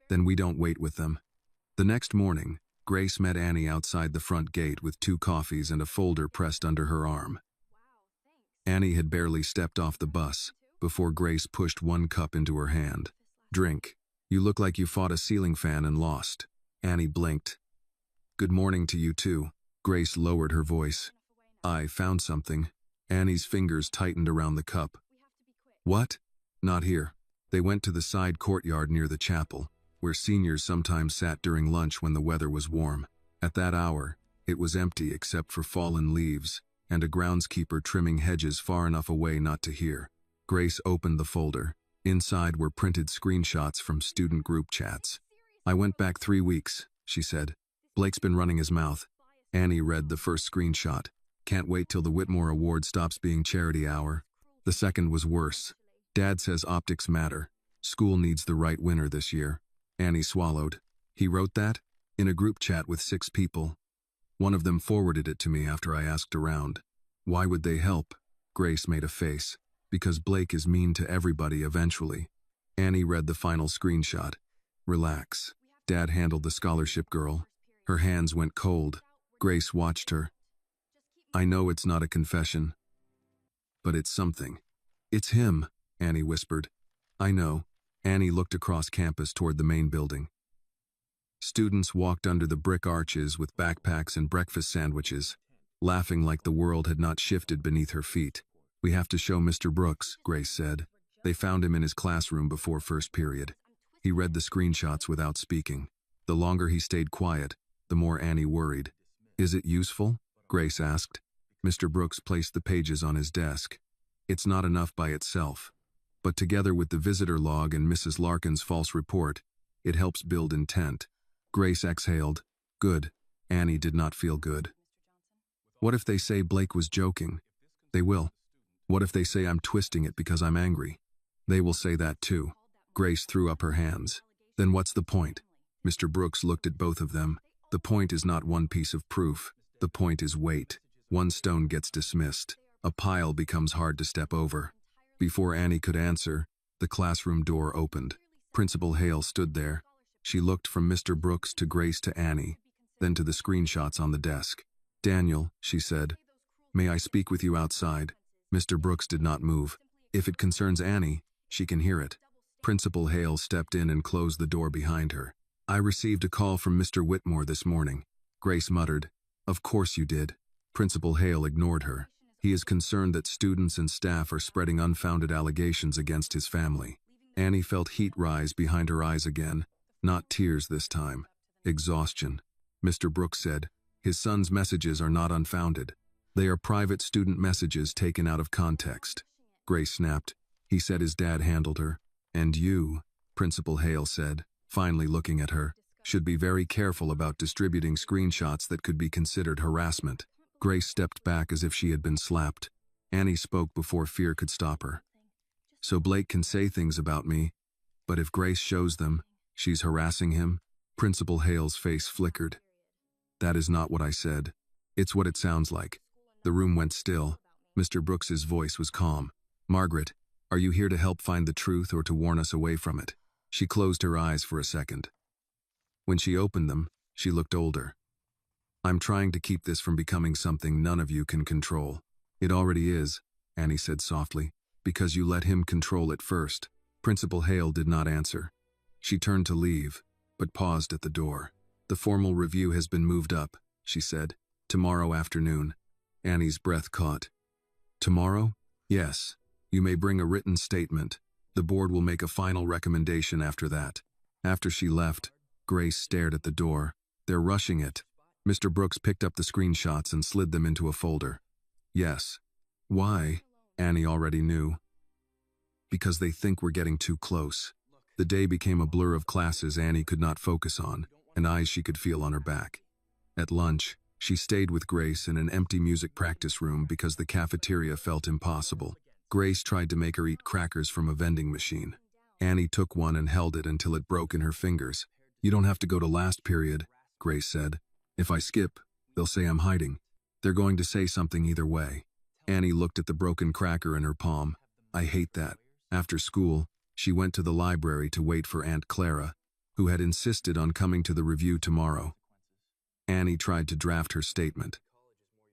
Then we don't wait with them. The next morning, Grace met Annie outside the front gate with 2 coffees and a folder pressed under her arm. Annie had barely stepped off the bus before Grace pushed 1 cup into her hand. Drink. You look like you fought a ceiling fan and lost. Annie blinked. Good morning to you too. Grace lowered her voice. I found something. Annie's fingers tightened around the cup. What? Not here. They went to the side courtyard near the chapel, where seniors sometimes sat during lunch when the weather was warm. At that hour, it was empty except for fallen leaves, and a groundskeeper trimming hedges far enough away not to hear. Grace opened the folder. Inside were printed screenshots from student group chats. I went back 3 weeks, she said. Blake's been running his mouth. Annie read the first screenshot. Can't wait till the Whitmore Award stops being charity hour. The second was worse. Dad says optics matter. School needs the right winner this year. Annie swallowed. He wrote that? In a group chat with 6 people. One of them forwarded it to me after I asked around. Why would they help? Grace made a face. Because Blake is mean to everybody eventually. Annie read the final screenshot. Relax. Dad handled the scholarship girl. Her hands went cold. Grace watched her. I know it's not a confession, but it's something. It's him, Annie whispered. I know. Annie looked across campus toward the main building. Students walked under the brick arches with backpacks and breakfast sandwiches, laughing like the world had not shifted beneath her feet. We have to show Mr. Brooks, Grace said. They found him in his classroom before first period. He read the screenshots without speaking. The longer he stayed quiet, the more Annie worried. Is it useful? Grace asked. Mr. Brooks placed the pages on his desk. It's not enough by itself, but together with the visitor log and Mrs. Larkin's false report, it helps build intent. Grace exhaled. Good. Annie did not feel good. What if they say Blake was joking? They will. What if they say I'm twisting it because I'm angry? They will say that too. Grace threw up her hands. Then what's the point? Mr. Brooks looked at both of them. The point is not one piece of proof. The point is weight. One stone gets dismissed. A pile becomes hard to step over. Before Annie could answer, the classroom door opened. Principal Hale stood there. She looked from Mr. Brooks to Grace to Annie, then to the screenshots on the desk. Daniel, she said, may I speak with you outside? Mr. Brooks did not move. If it concerns Annie, she can hear it. Principal Hale stepped in and closed the door behind her. I received a call from Mr. Whitmore this morning. Grace muttered. Of course you did. Principal Hale ignored her. He is concerned that students and staff are spreading unfounded allegations against his family. Annie felt heat rise behind her eyes again. Not tears this time. Exhaustion. Mr. Brooks said, his son's messages are not unfounded. They are private student messages taken out of context. Grace snapped. He said his dad handled her. And you, Principal Hale said, finally looking at her, should be very careful about distributing screenshots that could be considered harassment. Grace stepped back as if she had been slapped. Annie spoke before fear could stop her. So Blake can say things about me, but if Grace shows them, she's harassing him? Principal Hale's face flickered. That is not what I said. It's what it sounds like. The room went still. Mr. Brooks's voice was calm. "Margaret, are you here to help find the truth or to warn us away from it?" She closed her eyes for a second. When she opened them, she looked older. "I'm trying to keep this from becoming something none of you can control." "It already is," Annie said softly, "because you let him control it first." Principal Hale did not answer. She turned to leave, but paused at the door. "The formal review has been moved up," she said. "Tomorrow afternoon." Annie's breath caught. "Tomorrow?" "Yes. You may bring a written statement. The board will make a final recommendation after that." After she left, Grace stared at the door. "They're rushing it." Mr. Brooks picked up the screenshots and slid them into a folder. "Yes." "Why?" Annie already knew. "Because they think we're getting too close." The day became a blur of classes Annie could not focus on, and eyes she could feel on her back. At lunch, she stayed with Grace in an empty music practice room because the cafeteria felt impossible. Grace tried to make her eat crackers from a vending machine. Annie took one and held it until it broke in her fingers. "You don't have to go to last period," Grace said. "If I skip, they'll say I'm hiding. They're going to say something either way." Annie looked at the broken cracker in her palm. "I hate that." After school, she went to the library to wait for Aunt Clara, who had insisted on coming to the review tomorrow. Annie tried to draft her statement,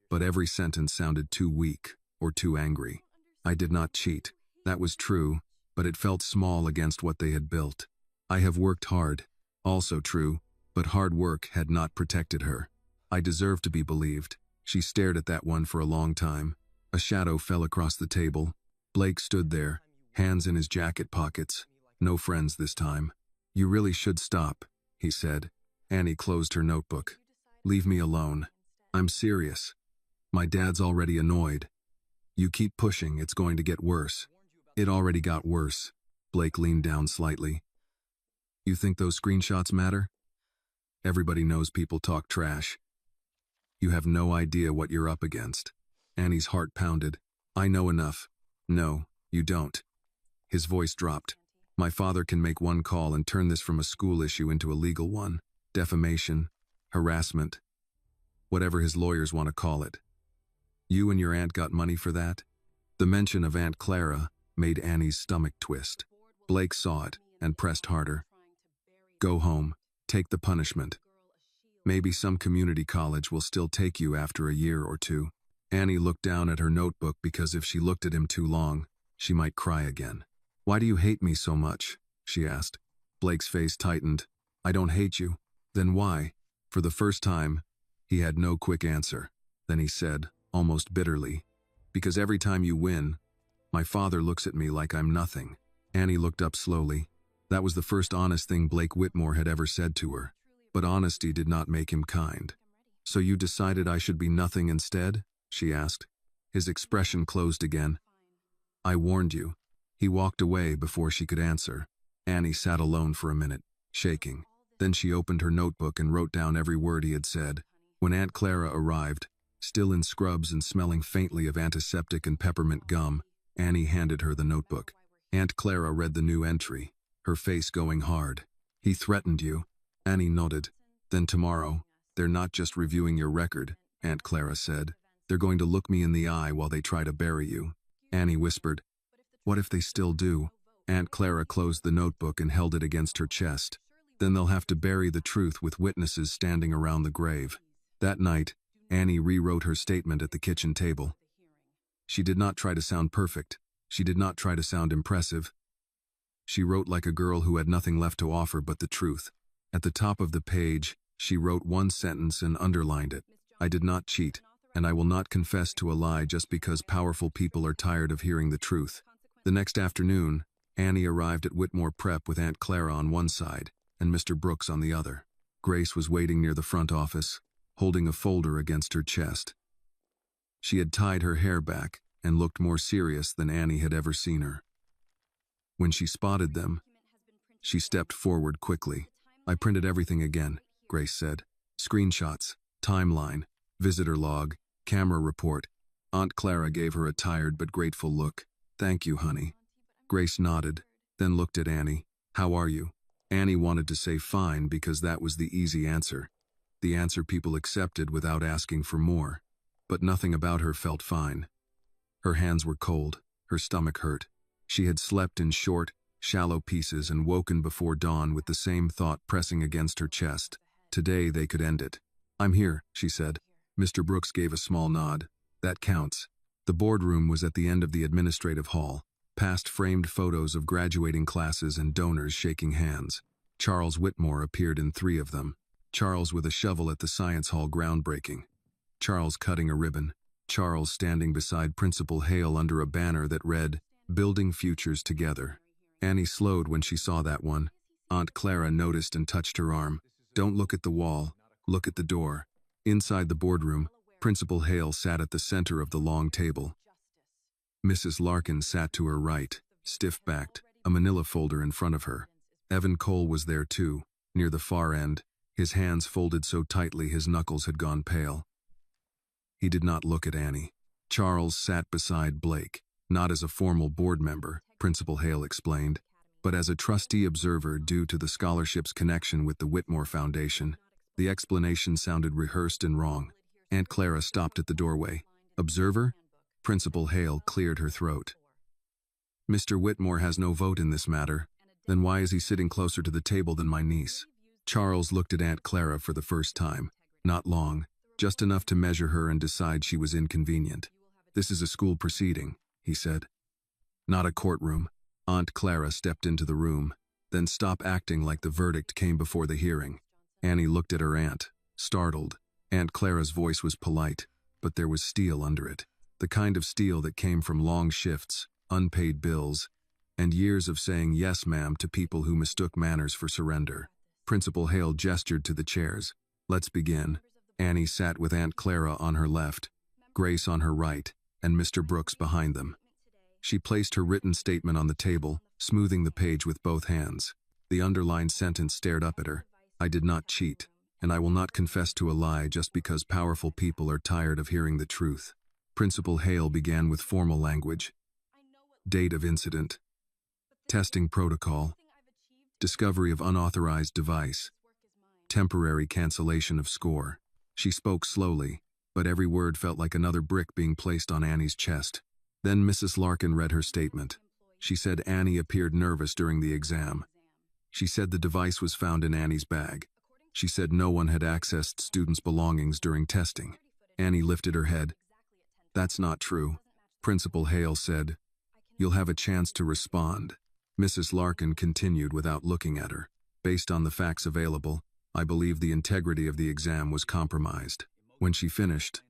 but every sentence sounded too weak or too angry. "I did not cheat." That was true, but it felt small against what they had built. "I have worked hard." Also true, but hard work had not protected her. "I deserve to be believed." She stared at that one for a long time. A shadow fell across the table. Blake stood there, hands in his jacket pockets. No friends this time. "You really should stop," he said. Annie closed her notebook. "Leave me alone. I'm serious. My dad's already annoyed. You keep pushing, it's going to get worse." "It already got worse." Blake leaned down slightly. "You think those screenshots matter? Everybody knows people talk trash. You have no idea what you're up against." Annie's heart pounded. "I know enough." "No, you don't." His voice dropped. "My father can make one call and turn this from a school issue into a legal one. Defamation, harassment, whatever his lawyers want to call it. You and your aunt got money for that?" The mention of Aunt Clara made Annie's stomach twist. Blake saw it and pressed harder. "Go home. Take the punishment. Maybe some community college will still take you after a year or two." Annie looked down at her notebook because if she looked at him too long, she might cry again. "Why do you hate me so much?" she asked. Blake's face tightened. "I don't hate you." "Then why?" For the first time, he had no quick answer. Then he said, almost bitterly, "Because every time you win, my father looks at me like I'm nothing." Annie looked up slowly. That was the first honest thing Blake Whitmore had ever said to her. But honesty did not make him kind. "So you decided I should be nothing instead?" she asked. His expression closed again. "I warned you." He walked away before she could answer. Annie sat alone for a minute, shaking. Then she opened her notebook and wrote down every word he had said. When Aunt Clara arrived, still in scrubs and smelling faintly of antiseptic and peppermint gum, Annie handed her the notebook. Aunt Clara read the new entry, her face going hard. "He threatened you." Annie nodded. "Then tomorrow, they're not just reviewing your record," Aunt Clara said. "They're going to look me in the eye while they try to bury you." Annie whispered, "What if they still do?" Aunt Clara closed the notebook and held it against her chest. "Then they'll have to bury the truth with witnesses standing around the grave." That night, Annie rewrote her statement at the kitchen table. She did not try to sound perfect. She did not try to sound impressive. She wrote like a girl who had nothing left to offer but the truth. At the top of the page, she wrote one sentence and underlined it. "I did not cheat, and I will not confess to a lie just because powerful people are tired of hearing the truth." The next afternoon, Annie arrived at Whitmore Prep with Aunt Clara on one side and Mr. Brooks on the other. Grace was waiting near the front office, holding a folder against her chest. She had tied her hair back and looked more serious than Annie had ever seen her. When she spotted them, she stepped forward quickly. "I printed everything again," Grace said. "Screenshots, timeline, visitor log, camera report." Aunt Clara gave her a tired but grateful look. "Thank you, honey." Grace nodded, then looked at Annie. "How are you?" Annie wanted to say fine because that was the easy answer. The answer people accepted without asking for more. But nothing about her felt fine. Her hands were cold, her stomach hurt. She had slept in short, shallow pieces and woken before dawn with the same thought pressing against her chest. Today they could end it. "I'm here," she said. Mr. Brooks gave a small nod. "That counts." The boardroom was at the end of the administrative hall, past framed photos of graduating classes and donors shaking hands. Charles Whitmore appeared in 3 of them. Charles with a shovel at the science hall groundbreaking. Charles cutting a ribbon. Charles standing beside Principal Hale under a banner that read, "Building Futures Together." Annie slowed when she saw that one. Aunt Clara noticed and touched her arm. "Don't look at the wall, look at the door." Inside the boardroom, Principal Hale sat at the center of the long table. Mrs. Larkin sat to her right, stiff-backed, a manila folder in front of her. Evan Cole was there too, near the far end, his hands folded so tightly his knuckles had gone pale. He did not look at Annie. Charles sat beside Blake, not as a formal board member, Principal Hale explained, but as a trustee observer due to the scholarship's connection with the Whitmore Foundation. The explanation sounded rehearsed and wrong. Aunt Clara stopped at the doorway. "Observer?" Principal Hale cleared her throat. "Mr. Whitmore has no vote in this matter. Then why is he sitting closer to the table than my niece?" Charles looked at Aunt Clara for the first time. Not long, just enough to measure her and decide she was inconvenient. "This is a school proceeding," he said. "Not a courtroom." Aunt Clara stepped into the room, then stopped acting like the verdict came before the hearing. Annie looked at her aunt, startled. Aunt Clara's voice was polite, but there was steel under it. The kind of steel that came from long shifts, unpaid bills, and years of saying yes ma'am to people who mistook manners for surrender. Principal Hale gestured to the chairs. "Let's begin." Annie sat with Aunt Clara on her left, Grace on her right, and Mr. Brooks behind them. She placed her written statement on the table, smoothing the page with both hands. The underlined sentence stared up at her. "I did not cheat, and I will not confess to a lie just because powerful people are tired of hearing the truth." Principal Hale began with formal language. Date of incident. Testing protocol. Discovery of unauthorized device. Temporary cancellation of score. She spoke slowly, but every word felt like another brick being placed on Annie's chest. Then Mrs. Larkin read her statement. She said Annie appeared nervous during the exam. She said the device was found in Annie's bag. She said no one had accessed students' belongings during testing. Annie lifted her head. "That's not true," Principal Hale said. "You'll have a chance to respond." Mrs. Larkin continued without looking at her. "Based on the facts available, I believe the integrity of the exam was compromised." When she finished,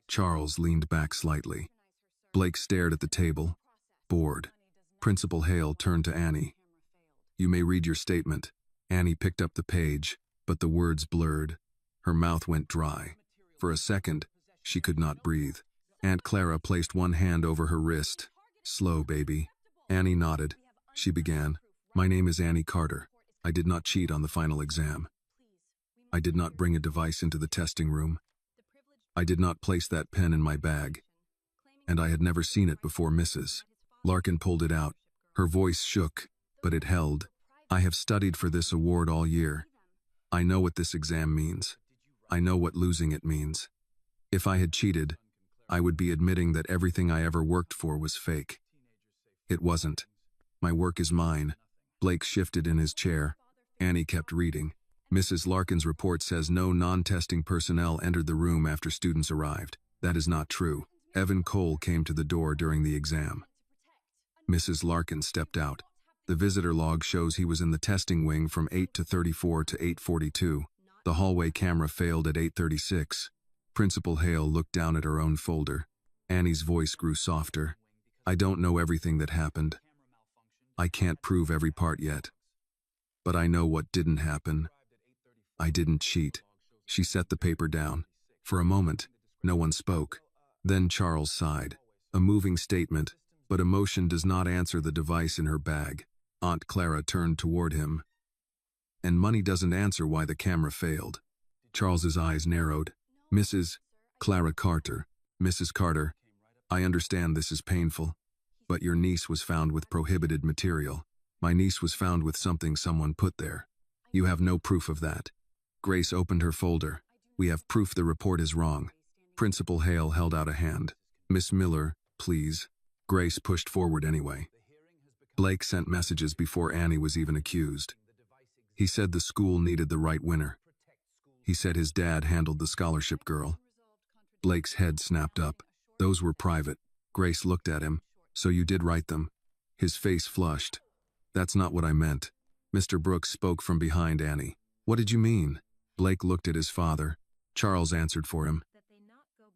Charles leaned back slightly. Blake stared at the table, bored. Principal Hale turned to Annie. "You may read your statement." Annie picked up the page, but the words blurred. Her mouth went dry. For a second, she could not breathe. Aunt Clara placed one hand over her wrist. "Slow, baby." Annie nodded. She began. "My name is Annie Carter. I did not cheat on the final exam. I did not bring a device into the testing room. I did not place that pen in my bag. And I had never seen it before Mrs. Larkin pulled it out. Her voice shook, but it held. "I have studied for this award all year. I know what this exam means. I know what losing it means. If I had cheated, I would be admitting that everything I ever worked for was fake. It wasn't. My work is mine." Blake shifted in his chair. Annie kept reading. "Mrs. Larkin's report says no non-testing personnel entered the room after students arrived. That is not true. Evan Cole came to the door during the exam." Mrs. Larkin stepped out. "The visitor log shows he was in the testing wing from 8:34 to 8:42. The hallway camera failed at 8:36. Principal Hale looked down at her own folder. Annie's voice grew softer. "I don't know everything that happened. I can't prove every part yet. But I know what didn't happen. I didn't cheat." She set the paper down. For a moment, no one spoke. Then Charles sighed. A moving statement, but emotion does not answer the device in her bag. Aunt Clara turned toward him. "And money doesn't answer why the camera failed." Charles's eyes narrowed. "Mrs. Clara Carter, Mrs. Carter, I understand this is painful, but your niece was found with prohibited material. My niece was found with something someone put there. You have no proof of that." Grace opened her folder. "We have proof the report is wrong." Principal Hale held out a hand. "Miss Miller, please. Grace pushed forward anyway. Blake sent messages before Annie was even accused. He said the school needed the right winner. He said his dad handled the scholarship girl. Blake's head snapped up. Those were private. Grace looked at him. So you did write them? His face flushed. That's not what I meant. Mr. Brooks spoke from behind Annie. What did you mean? Blake looked at his father. Charles answered for him.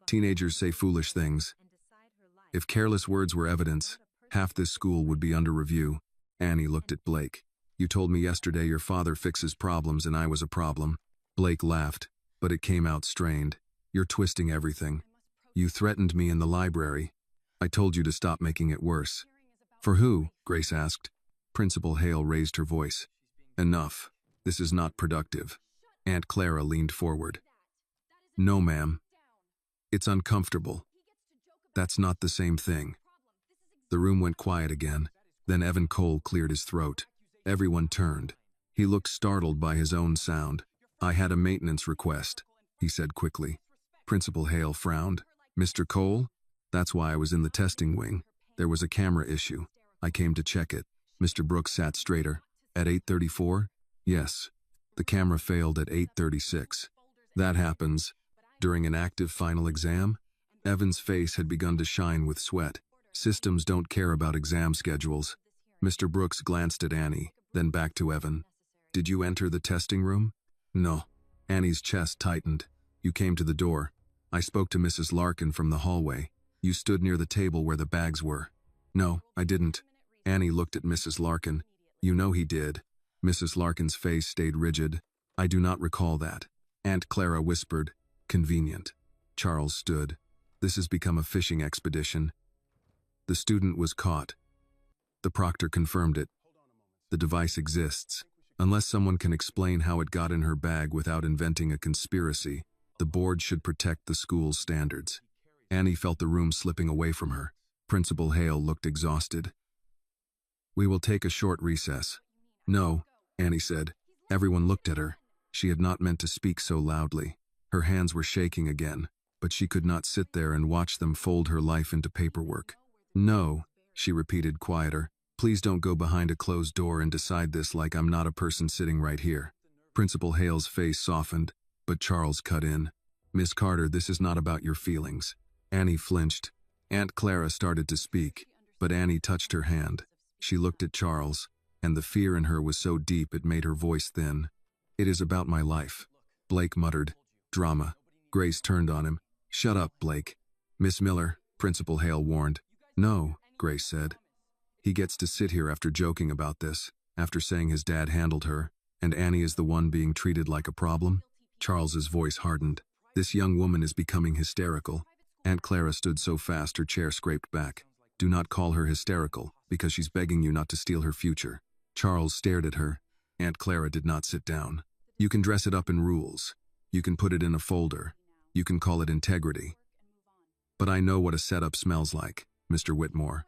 Teenagers say foolish things. If careless words were evidence, half this school would be under review. Annie looked at Blake. You told me yesterday your father fixes problems and I was a problem. Blake laughed, but it came out strained. You're twisting everything. You threatened me in the library. I told you to stop making it worse. For who? Grace asked. Principal Hale raised her voice. Enough. This is not productive. Aunt Clara leaned forward. No, ma'am. It's uncomfortable. That's not the same thing. The room went quiet again. Then Evan Cole cleared his throat. Everyone turned. He looked startled by his own sound. I had a maintenance request, he said quickly. Principal Hale frowned. Mr. Cole? That's why I was in the testing wing. There was a camera issue. I came to check it. Mr. Brooks sat straighter. At 8:34? Yes. The camera failed at 8:36. That happens. During an active final exam? Evan's face had begun to shine with sweat. Systems don't care about exam schedules. Mr. Brooks glanced at Annie, then back to Evan. Did you enter the testing room? No. Annie's chest tightened. You came to the door. I spoke to Mrs. Larkin from the hallway. You stood near the table where the bags were. No, I didn't. Annie looked at Mrs. Larkin. You know he did. Mrs. Larkin's face stayed rigid. I do not recall that. Aunt Clara whispered. Convenient. Charles stood. This has become a fishing expedition. The student was caught. The proctor confirmed it. The device exists. Unless someone can explain how it got in her bag without inventing a conspiracy, the board should protect the school's standards. Annie felt the room slipping away from her. Principal Hale looked exhausted. We will take a short recess. No, Annie said. Everyone looked at her. She had not meant to speak so loudly. Her hands were shaking again, but she could not sit there and watch them fold her life into paperwork. No, she repeated quieter. Please don't go behind a closed door and decide this like I'm not a person sitting right here. Principal Hale's face softened, but Charles cut in. Miss Carter, this is not about your feelings. Annie flinched. Aunt Clara started to speak, but Annie touched her hand. She looked at Charles, and the fear in her was so deep it made her voice thin. It is about my life. Blake muttered. Drama. Grace turned on him. Shut up, Blake. Miss Miller, Principal Hale warned. No, Grace said. He gets to sit here after joking about this, after saying his dad handled her, and Annie is the one being treated like a problem. Charles's voice hardened. This young woman is becoming hysterical. Aunt Clara stood so fast her chair scraped back. Do not call her hysterical, because she's begging you not to steal her future. Charles stared at her. Aunt Clara did not sit down. You can dress it up in rules. You can put it in a folder. You can call it integrity. But I know what a setup smells like, Mr. Whitmore.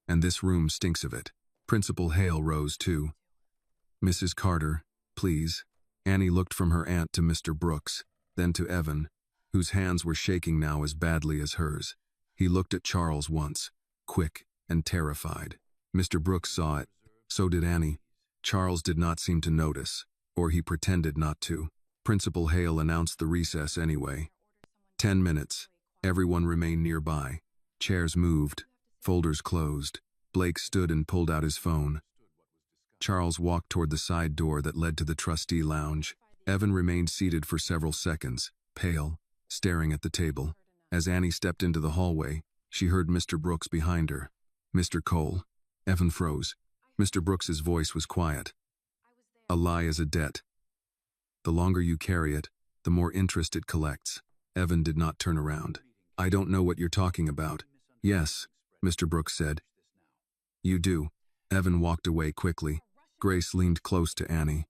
And this room stinks of it. Principal Hale rose too. Mrs. Carter, please. Annie looked from her aunt to Mr. Brooks, then to Evan, whose hands were shaking now as badly as hers. He looked at Charles once, quick and terrified. Mr. Brooks saw it. So did Annie. Charles did not seem to notice, or he pretended not to. Principal Hale announced the recess anyway. 10 minutes. Everyone remained nearby. Chairs moved. Folders closed. Blake stood and pulled out his phone. Charles walked toward the side door that led to the trustee lounge. Evan remained seated for several seconds, pale, staring at the table. As Annie stepped into the hallway, she heard Mr. Brooks behind her. Mr. Cole. Evan froze. Mr. Brooks's voice was quiet. A lie is a debt. The longer you carry it, the more interest it collects. Evan did not turn around. I don't know what you're talking about. Yes, Mr. Brooks said. You do. Evan walked away quickly. Grace leaned close to Annie.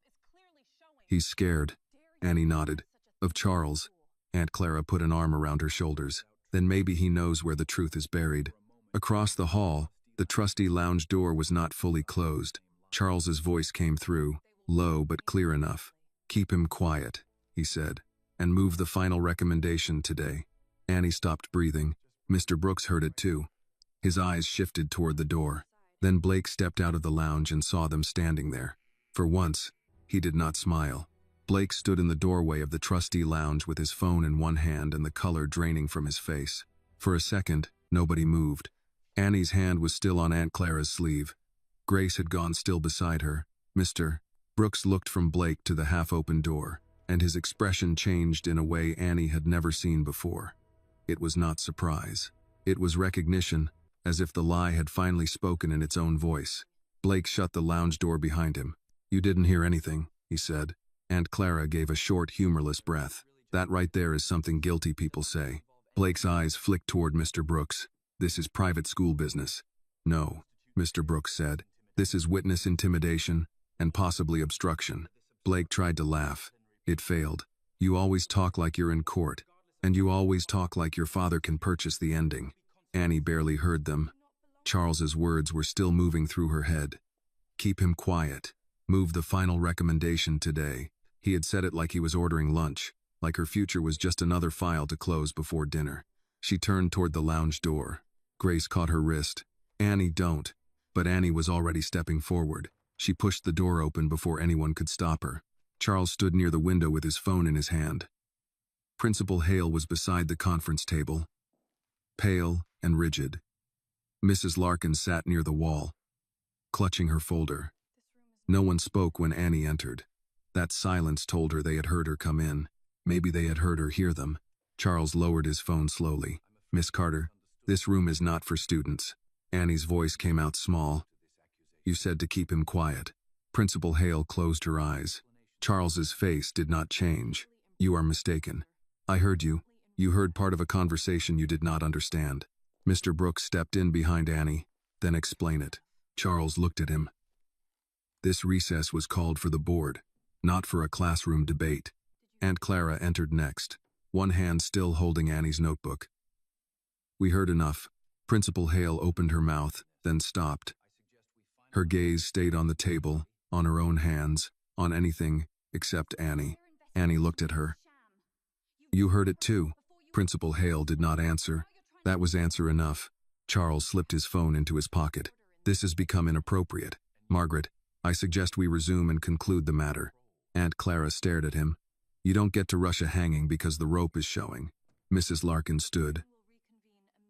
He's scared. Annie nodded. Of Charles. Aunt Clara put an arm around her shoulders. Then maybe he knows where the truth is buried. Across the hall, the trustee lounge door was not fully closed. Charles's voice came through, low but clear enough. Keep him quiet, he said, and move the final recommendation today. Annie stopped breathing. Mr. Brooks heard it too. His eyes shifted toward the door. Then Blake stepped out of the lounge and saw them standing there. For once, he did not smile. Blake stood in the doorway of the trustee lounge with his phone in one hand and the color draining from his face. For a second, nobody moved. Annie's hand was still on Aunt Clara's sleeve. Grace had gone still beside her. Mr. Brooks looked from Blake to the half-open door, and his expression changed in a way Annie had never seen before. It was not surprise. It was recognition, as if the lie had finally spoken in its own voice. Blake shut the lounge door behind him. "You didn't hear anything," he said. Aunt Clara gave a short, humorless breath. "That right there is something guilty people say." Blake's eyes flicked toward Mr. Brooks. "This is private school business." "No," Mr. Brooks said. "This is witness intimidation and possibly obstruction." Blake tried to laugh. It failed. "You always talk like you're in court, and you always talk like your father can purchase the ending." Annie barely heard them. Charles's words were still moving through her head. "Keep him quiet. Move the final recommendation today." He had said it like he was ordering lunch, like her future was just another file to close before dinner. She turned toward the lounge door. Grace caught her wrist. "Annie, don't." But Annie was already stepping forward. She pushed the door open before anyone could stop her. Charles stood near the window with his phone in his hand. Principal Hale was beside the conference table, pale and rigid. Mrs. Larkin sat near the wall, clutching her folder. No one spoke when Annie entered. That silence told her they had heard her come in. Maybe they had heard her hear them. Charles lowered his phone slowly. "Miss Carter, this room is not for students." Annie's voice came out small. "You said to keep him quiet." Principal Hale closed her eyes. Charles's face did not change. "You are mistaken. I heard you. You heard part of a conversation you did not understand." Mr. Brooks stepped in behind Annie. "Then explain it." Charles looked at him. "This recess was called for the board, not for a classroom debate." Aunt Clara entered next, one hand still holding Annie's notebook. "We heard enough." Principal Hale opened her mouth, then stopped. Her gaze stayed on the table, on her own hands, on anything except Annie. Annie looked at her. "You heard it too." Principal Hale did not answer. That was answer enough. Charles slipped his phone into his pocket. "This has become inappropriate. Margaret, I suggest we resume and conclude the matter." Aunt Clara stared at him. "You don't get to rush a hanging because the rope is showing." Mrs. Larkin stood.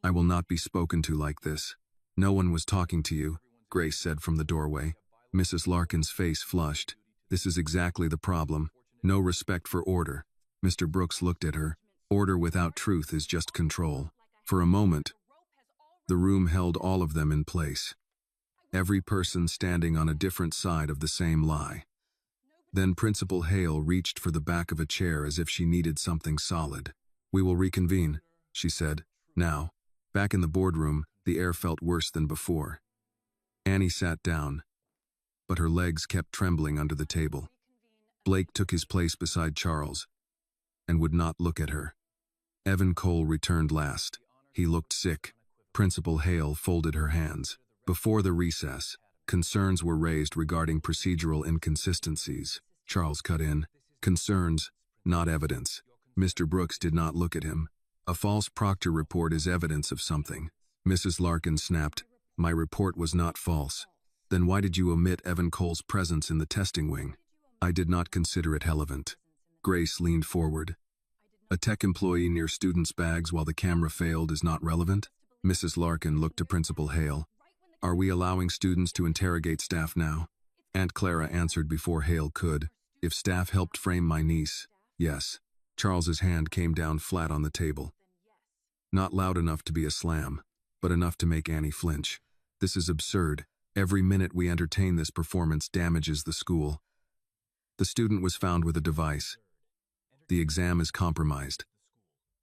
"I will not be spoken to like this." "No one was talking to you," Grace said from the doorway. Mrs. Larkin's face flushed. "This is exactly the problem. No respect for order." Mr. Brooks looked at her. "Order without truth is just control." For a moment, the room held all of them in place. Every person standing on a different side of the same lie. Then Principal Hale reached for the back of a chair as if she needed something solid. "We will reconvene," she said. Now, back in the boardroom, the air felt worse than before. Annie sat down, but her legs kept trembling under the table. Blake took his place beside Charles and would not look at her. Evan Cole returned last. He looked sick. Principal Hale folded her hands. Before the recess, concerns were raised regarding procedural inconsistencies. Charles cut in. "Concerns, not evidence." Mr. Brooks did not look at him. "A false Proctor report is evidence of something." Mrs. Larkin snapped. "My report was not false." "Then why did you omit Evan Cole's presence in the testing wing?" "I did not consider it relevant." Grace leaned forward. "A tech employee near students' bags while the camera failed is not relevant?" Mrs. Larkin looked to Principal Hale. "Are we allowing students to interrogate staff now?" Aunt Clara answered before Hale could. "If staff helped frame my niece, yes." Charles's hand came down flat on the table. Not loud enough to be a slam, but enough to make Annie flinch. "This is absurd. Every minute we entertain this performance damages the school." "The student was found with a device. The exam is compromised.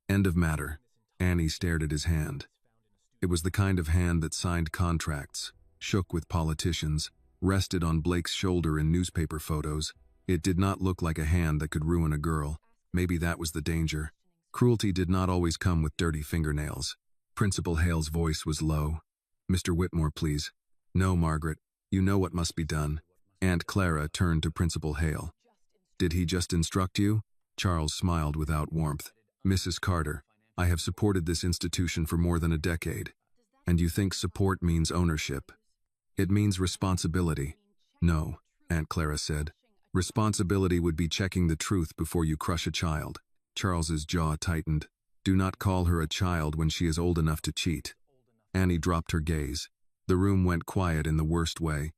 End of matter." Annie stared at his hand. It was the kind of hand that signed contracts, shook with politicians, rested on Blake's shoulder in newspaper photos. It did not look like a hand that could ruin a girl. Maybe that was the danger. Cruelty did not always come with dirty fingernails. Principal Hale's voice was low. "Mr. Whitmore, please." "No, Margaret. You know what must be done." Aunt Clara turned to Principal Hale. "Did he just instruct you?" Charles smiled without warmth. "Mrs. Carter, I have supported this institution for more than a decade. And you think support means ownership? It means responsibility. No, Aunt Clara said. Responsibility would be checking the truth before you crush a child. Charles's jaw tightened. Do not call her a child when she is old enough to cheat. Annie dropped her gaze. The room went quiet in the worst way.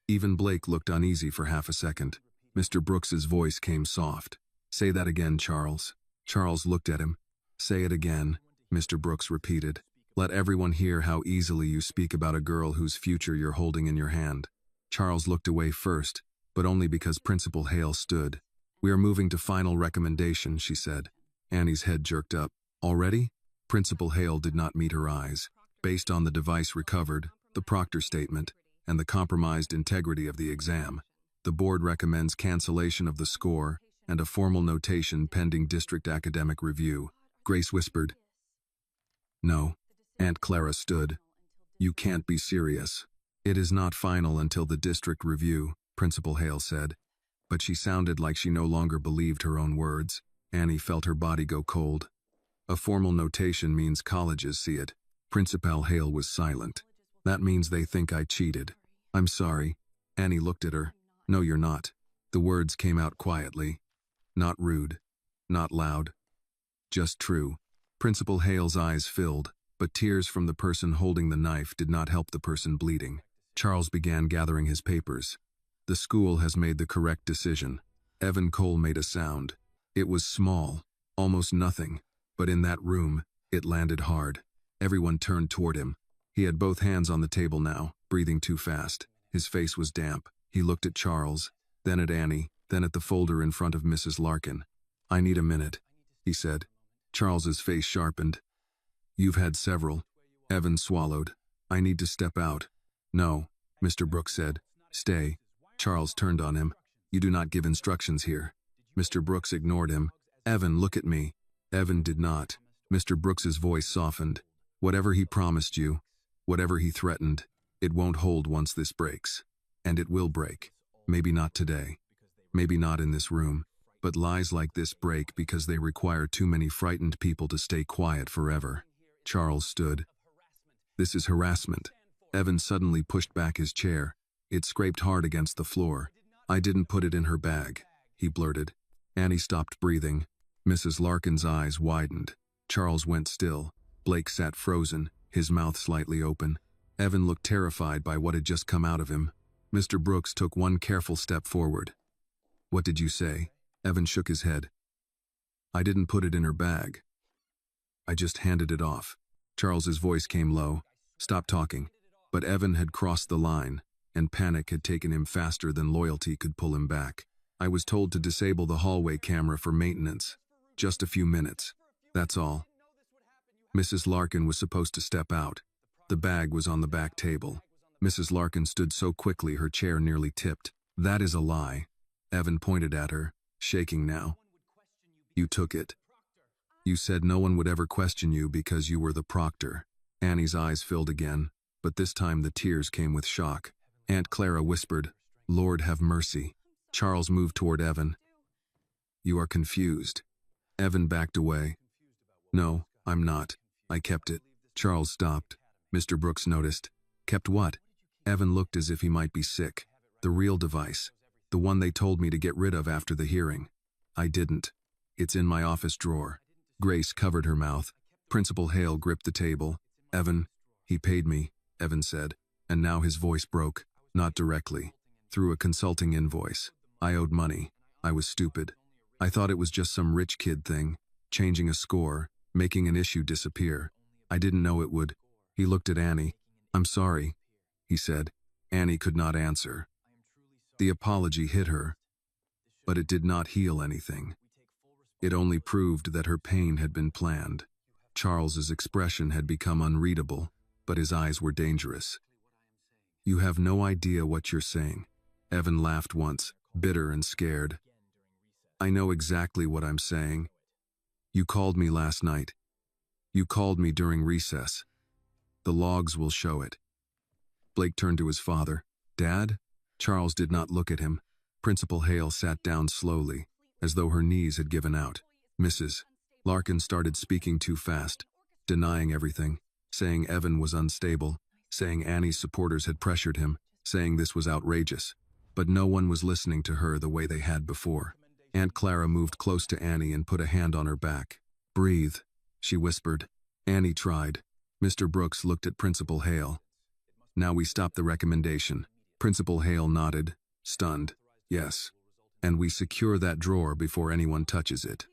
Even Blake looked uneasy for half a second. Mr. Brooks's voice came soft. Say that again, Charles. Charles looked at him. Say it again, Mr. Brooks repeated. Let everyone hear how easily you speak about a girl whose future you're holding in your hand. Charles looked away first, but only because Principal Hale stood. We are moving to final recommendation, she said. Annie's head jerked up. Already? Principal Hale did not meet her eyes. Based on the device recovered, the proctor statement, and the compromised integrity of the exam, the board recommends cancellation of the score and a formal notation pending district academic review. Grace whispered. No. Aunt Clara stood. You can't be serious. It is not final until the district review, Principal Hale said. But she sounded like she no longer believed her own words. Annie felt her body go cold. A formal notation means colleges see it. Principal Hale was silent. That means they think I cheated. I'm sorry. Annie looked at her. No, you're not. The words came out quietly. Not rude. Not loud. Just true. Principal Hale's eyes filled, but tears from the person holding the knife did not help the person bleeding. Charles began gathering his papers. The school has made the correct decision. Evan Cole made a sound. It was small, almost nothing, but in that room, it landed hard. Everyone turned toward him. He had both hands on the table now, breathing too fast. His face was damp. He looked at Charles, then at Annie, then at the folder in front of Mrs. Larkin. I need a minute, he said. Charles's face sharpened. You've had several. Evan swallowed. I need to step out. No, Mr. Brooks said. Stay. Charles turned on him. You do not give instructions here. Mr. Brooks ignored him. Evan, look at me. Evan did not. Mr. Brooks's voice softened. Whatever he promised you, whatever he threatened, it won't hold once this breaks. And it will break. Maybe not today. Maybe not in this room. But lies like this break because they require too many frightened people to stay quiet forever. Charles stood. This is harassment. Evan suddenly pushed back his chair. It scraped hard against the floor. I didn't put it in her bag, he blurted. Annie stopped breathing. Mrs. Larkin's eyes widened. Charles went still. Blake sat frozen, his mouth slightly open. Evan looked terrified by what had just come out of him. Mr. Brooks took one careful step forward. What did you say? Evan shook his head. I didn't put it in her bag. I just handed it off. Charles's voice came low. Stop talking. But Evan had crossed the line, and panic had taken him faster than loyalty could pull him back. I was told to disable the hallway camera for maintenance. Just a few minutes. That's all. Mrs. Larkin was supposed to step out. The bag was on the back table. Mrs. Larkin stood so quickly her chair nearly tipped. That is a lie. Evan pointed at her, shaking now. You took it. You said no one would ever question you because you were the proctor. Annie's eyes filled again, but this time the tears came with shock. Aunt Clara whispered, Lord have mercy. Charles moved toward Evan. You are confused. Evan backed away. No, I'm not. I kept it. Charles stopped. Mr. Brooks noticed. Kept what? Evan looked as if he might be sick. The real device. The one they told me to get rid of after the hearing. I didn't. It's in my office drawer. Grace covered her mouth. Principal Hale gripped the table. Evan, he paid me, Evan said, and now his voice broke, not directly, through a consulting invoice. I owed money. I was stupid. I thought it was just some rich kid thing, changing a score, making an issue disappear. I didn't know it would. He looked at Annie. I'm sorry, he said. Annie could not answer. The apology hit her, but it did not heal anything. It only proved that her pain had been planned. Charles's expression had become unreadable, but his eyes were dangerous. You have no idea what you're saying. Evan laughed once, bitter and scared. I know exactly what I'm saying. You called me last night. You called me during recess. The logs will show it. Blake turned to his father. Dad? Charles did not look at him. Principal Hale sat down slowly, as though her knees had given out. Mrs. Larkin started speaking too fast, denying everything, saying Evan was unstable, saying Annie's supporters had pressured him, saying this was outrageous. But no one was listening to her the way they had before. Aunt Clara moved close to Annie and put a hand on her back. "Breathe," she whispered. Annie tried. Mr. Brooks looked at Principal Hale. "Now we stop the recommendation." Principal Hale nodded, stunned. "Yes. And we secure that drawer before anyone touches it."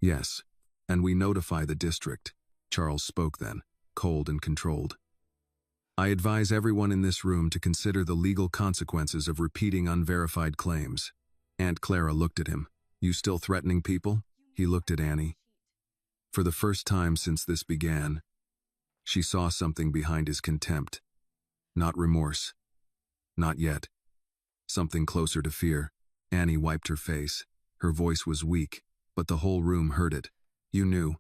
"Yes. And we notify the district." Charles spoke then, cold and controlled. "I advise everyone in this room to consider the legal consequences of repeating unverified claims." Aunt Clara looked at him. "You still threatening people?" He looked at Annie. For the first time since this began, she saw something behind his contempt. Not remorse. Not yet. Something closer to fear. Annie wiped her face. Her voice was weak, but the whole room heard it. "You knew."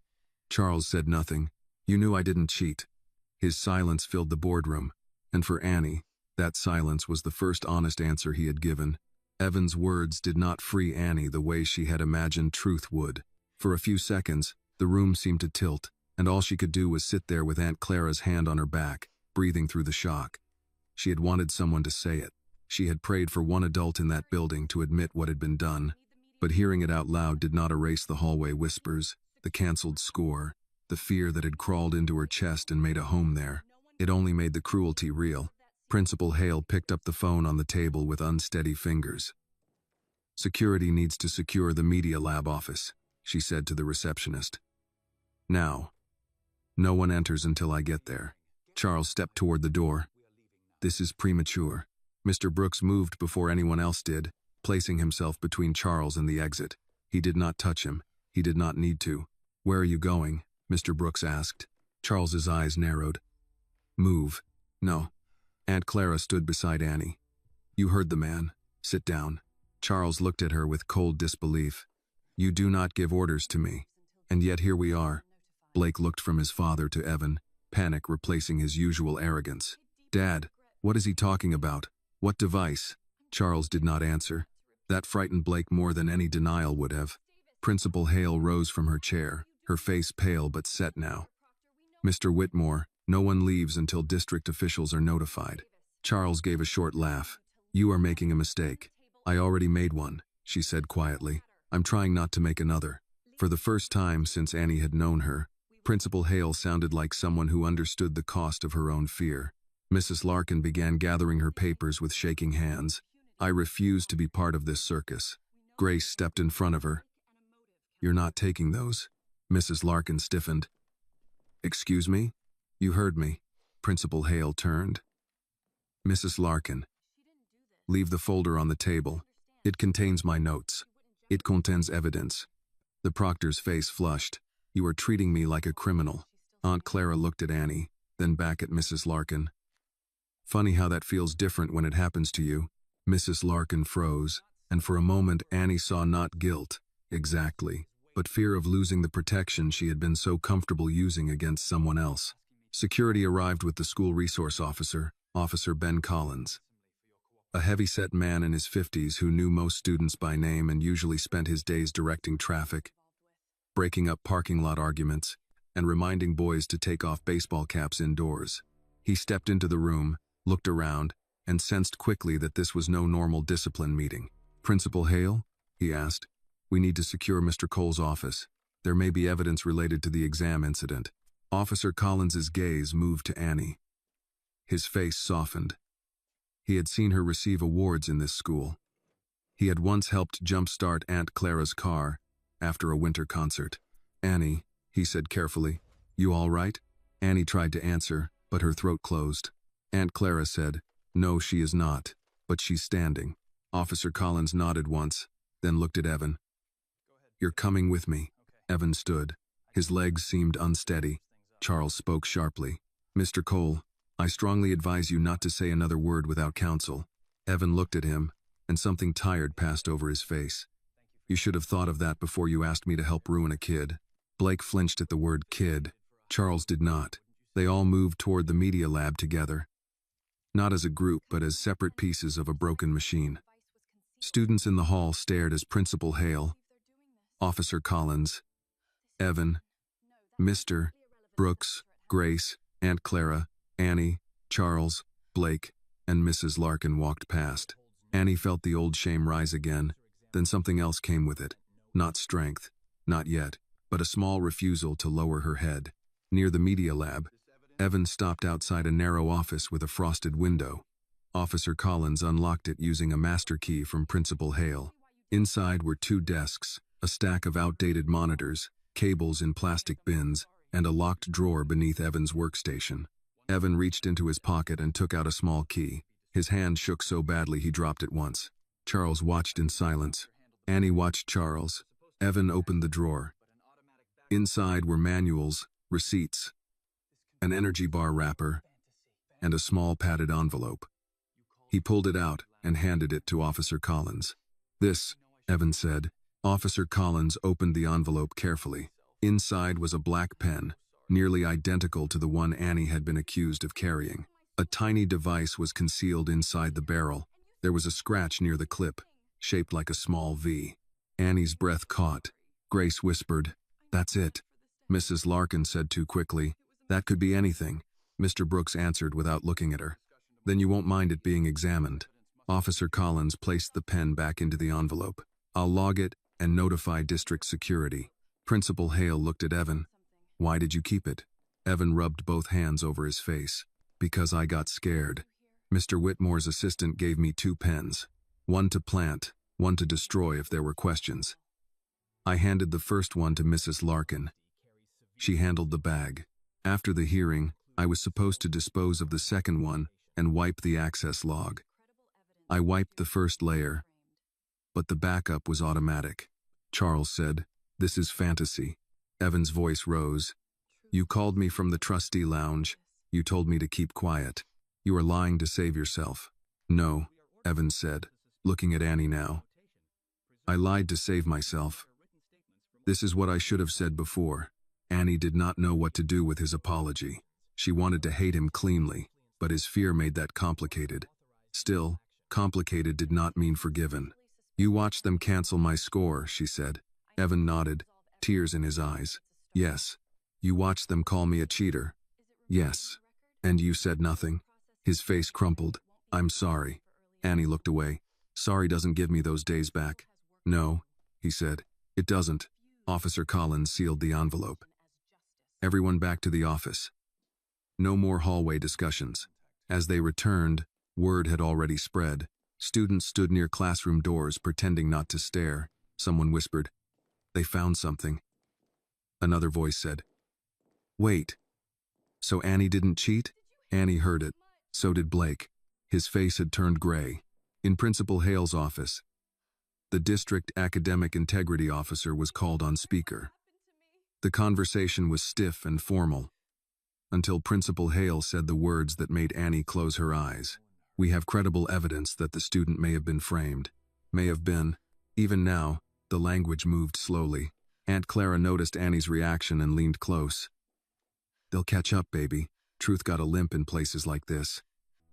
Charles said nothing. "You knew I didn't cheat." His silence filled the boardroom, and for Annie, that silence was the first honest answer he had given. Evan's words did not free Annie the way she had imagined truth would. For a few seconds, the room seemed to tilt, and all she could do was sit there with Aunt Clara's hand on her back, breathing through the shock. She had wanted someone to say it. She had prayed for one adult in that building to admit what had been done, but hearing it out loud did not erase the hallway whispers, the canceled score, the fear that had crawled into her chest and made a home there. It only made the cruelty real. Principal Hale picked up the phone on the table with unsteady fingers. "Security needs to secure the Media Lab office," she said to the receptionist. "Now. No one enters until I get there." Charles stepped toward the door. "This is premature." Mr. Brooks moved before anyone else did, placing himself between Charles and the exit. He did not touch him. He did not need to. "Where are you going?" Mr. Brooks asked. Charles's eyes narrowed. "Move." "No." Aunt Clara stood beside Annie. "You heard the man. Sit down." Charles looked at her with cold disbelief. "You do not give orders to me. And yet here we are." Blake looked from his father to Evan, panic replacing his usual arrogance. "Dad, what is he talking about? What device?" Charles did not answer. That frightened Blake more than any denial would have. Principal Hale rose from her chair, her face pale but set now. "Mr. Whitmore, no one leaves until district officials are notified." Charles gave a short laugh. "You are making a mistake." "I already made one," she said quietly. "I'm trying not to make another." For the first time since Annie had known her, Principal Hale sounded like someone who understood the cost of her own fear. Mrs. Larkin began gathering her papers with shaking hands. "I refuse to be part of this circus." Grace stepped in front of her. "You're not taking those?" Mrs. Larkin stiffened. "Excuse me? You heard me." Principal Hale turned. "Mrs. Larkin, leave the folder on the table. It contains my notes. It contains evidence." The proctor's face flushed. "You are treating me like a criminal." Aunt Clara looked at Annie, then back at Mrs. Larkin. "Funny how that feels different when it happens to you." Mrs. Larkin froze, and for a moment Annie saw not guilt, exactly, but fear of losing the protection she had been so comfortable using against someone else. Security arrived with the school resource officer, Officer Ben Collins. A heavy-set man in his 50s who knew most students by name and usually spent his days directing traffic, breaking up parking lot arguments, and reminding boys to take off baseball caps indoors. He stepped into the room, looked around, and sensed quickly that this was no normal discipline meeting. "Principal Hale?" he asked. "We need to secure Mr. Cole's office. There may be evidence related to the exam incident." Officer Collins's gaze moved to Annie. His face softened. He had seen her receive awards in this school. He had once helped jumpstart Aunt Clara's car after a winter concert. "Annie," he said carefully, "you all right?" Annie tried to answer, but her throat closed. Aunt Clara said, "No, she is not, but she's standing." Officer Collins nodded once, then looked at Evan. "You're coming with me." Evan stood. His legs seemed unsteady. Charles spoke sharply. "Mr. Cole, I strongly advise you not to say another word without counsel." Evan looked at him, and something tired passed over his face. "You should have thought of that before you asked me to help ruin a kid." Blake flinched at the word kid. Charles did not. They all moved toward the Media Lab together. Not as a group, but as separate pieces of a broken machine. Students in the hall stared as Principal Hale, Officer Collins, Evan, Mr. Brooks, Grace, Aunt Clara, Annie, Charles, Blake, and Mrs. Larkin walked past. Annie felt the old shame rise again, then something else came with it. Not strength, not yet, but a small refusal to lower her head. Near the media lab, Evan stopped outside a narrow office with a frosted window. Officer Collins unlocked it using a master key from Principal Hale. Inside were 2 desks, a stack of outdated monitors, cables in plastic bins, and a locked drawer beneath Evan's workstation. Evan reached into his pocket and took out a small key. His hand shook so badly he dropped it once. Charles watched in silence. Annie watched Charles. Evan opened the drawer. Inside were manuals, receipts, an energy bar wrapper, and a small padded envelope. He pulled it out and handed it to Officer Collins. "This," Evan said. Officer Collins opened the envelope carefully. Inside was a black pen, nearly identical to the one Annie had been accused of carrying. A tiny device was concealed inside the barrel. There was a scratch near the clip, shaped like a small V. Annie's breath caught. Grace whispered, "That's it." Mrs. Larkin said too quickly, "That could be anything." Mr. Brooks answered without looking at her. "Then you won't mind it being examined." Officer Collins placed the pen back into the envelope. "I'll log it and notify district security." Principal Hale looked at Evan. "Why did you keep it?" Evan rubbed both hands over his face. "Because I got scared. Mr. Whitmore's assistant gave me 2 pens. One to plant, one to destroy if there were questions. I handed the first one to Mrs. Larkin. She handled the bag. After the hearing, I was supposed to dispose of the second one and wipe the access log. I wiped the first layer, but the backup was automatic." Charles said, "This is fantasy." Evan's voice rose. "You called me from the trustee lounge. You told me to keep quiet. You are lying to save yourself." "No," Evan said, looking at Annie now. "I lied to save myself. This is what I should have said before." Annie did not know what to do with his apology. She wanted to hate him cleanly, but his fear made that complicated. Still, complicated did not mean forgiven. "You watched them cancel my score," she said. Evan nodded, tears in his eyes. "Yes. You watched them call me a cheater." "Yes. And you said nothing?" His face crumpled. "I'm sorry." Annie looked away. "Sorry doesn't give me those days back." "No," he said. "It doesn't." Officer Collins sealed the envelope. Everyone back to the office. No more hallway discussions. As they returned, word had already spread. Students stood near classroom doors pretending not to stare. Someone whispered, "They found something." Another voice said, "Wait. So Annie didn't cheat?" Annie heard it. So did Blake. His face had turned gray. In Principal Hale's office, the district academic integrity officer was called on speaker. The conversation was stiff and formal, until Principal Hale said the words that made Annie close her eyes. "We have credible evidence that the student may have been framed." May have been. Even now, the language moved slowly. Aunt Clara noticed Annie's reaction and leaned close. "They'll catch up, baby. Truth got a limp in places like this."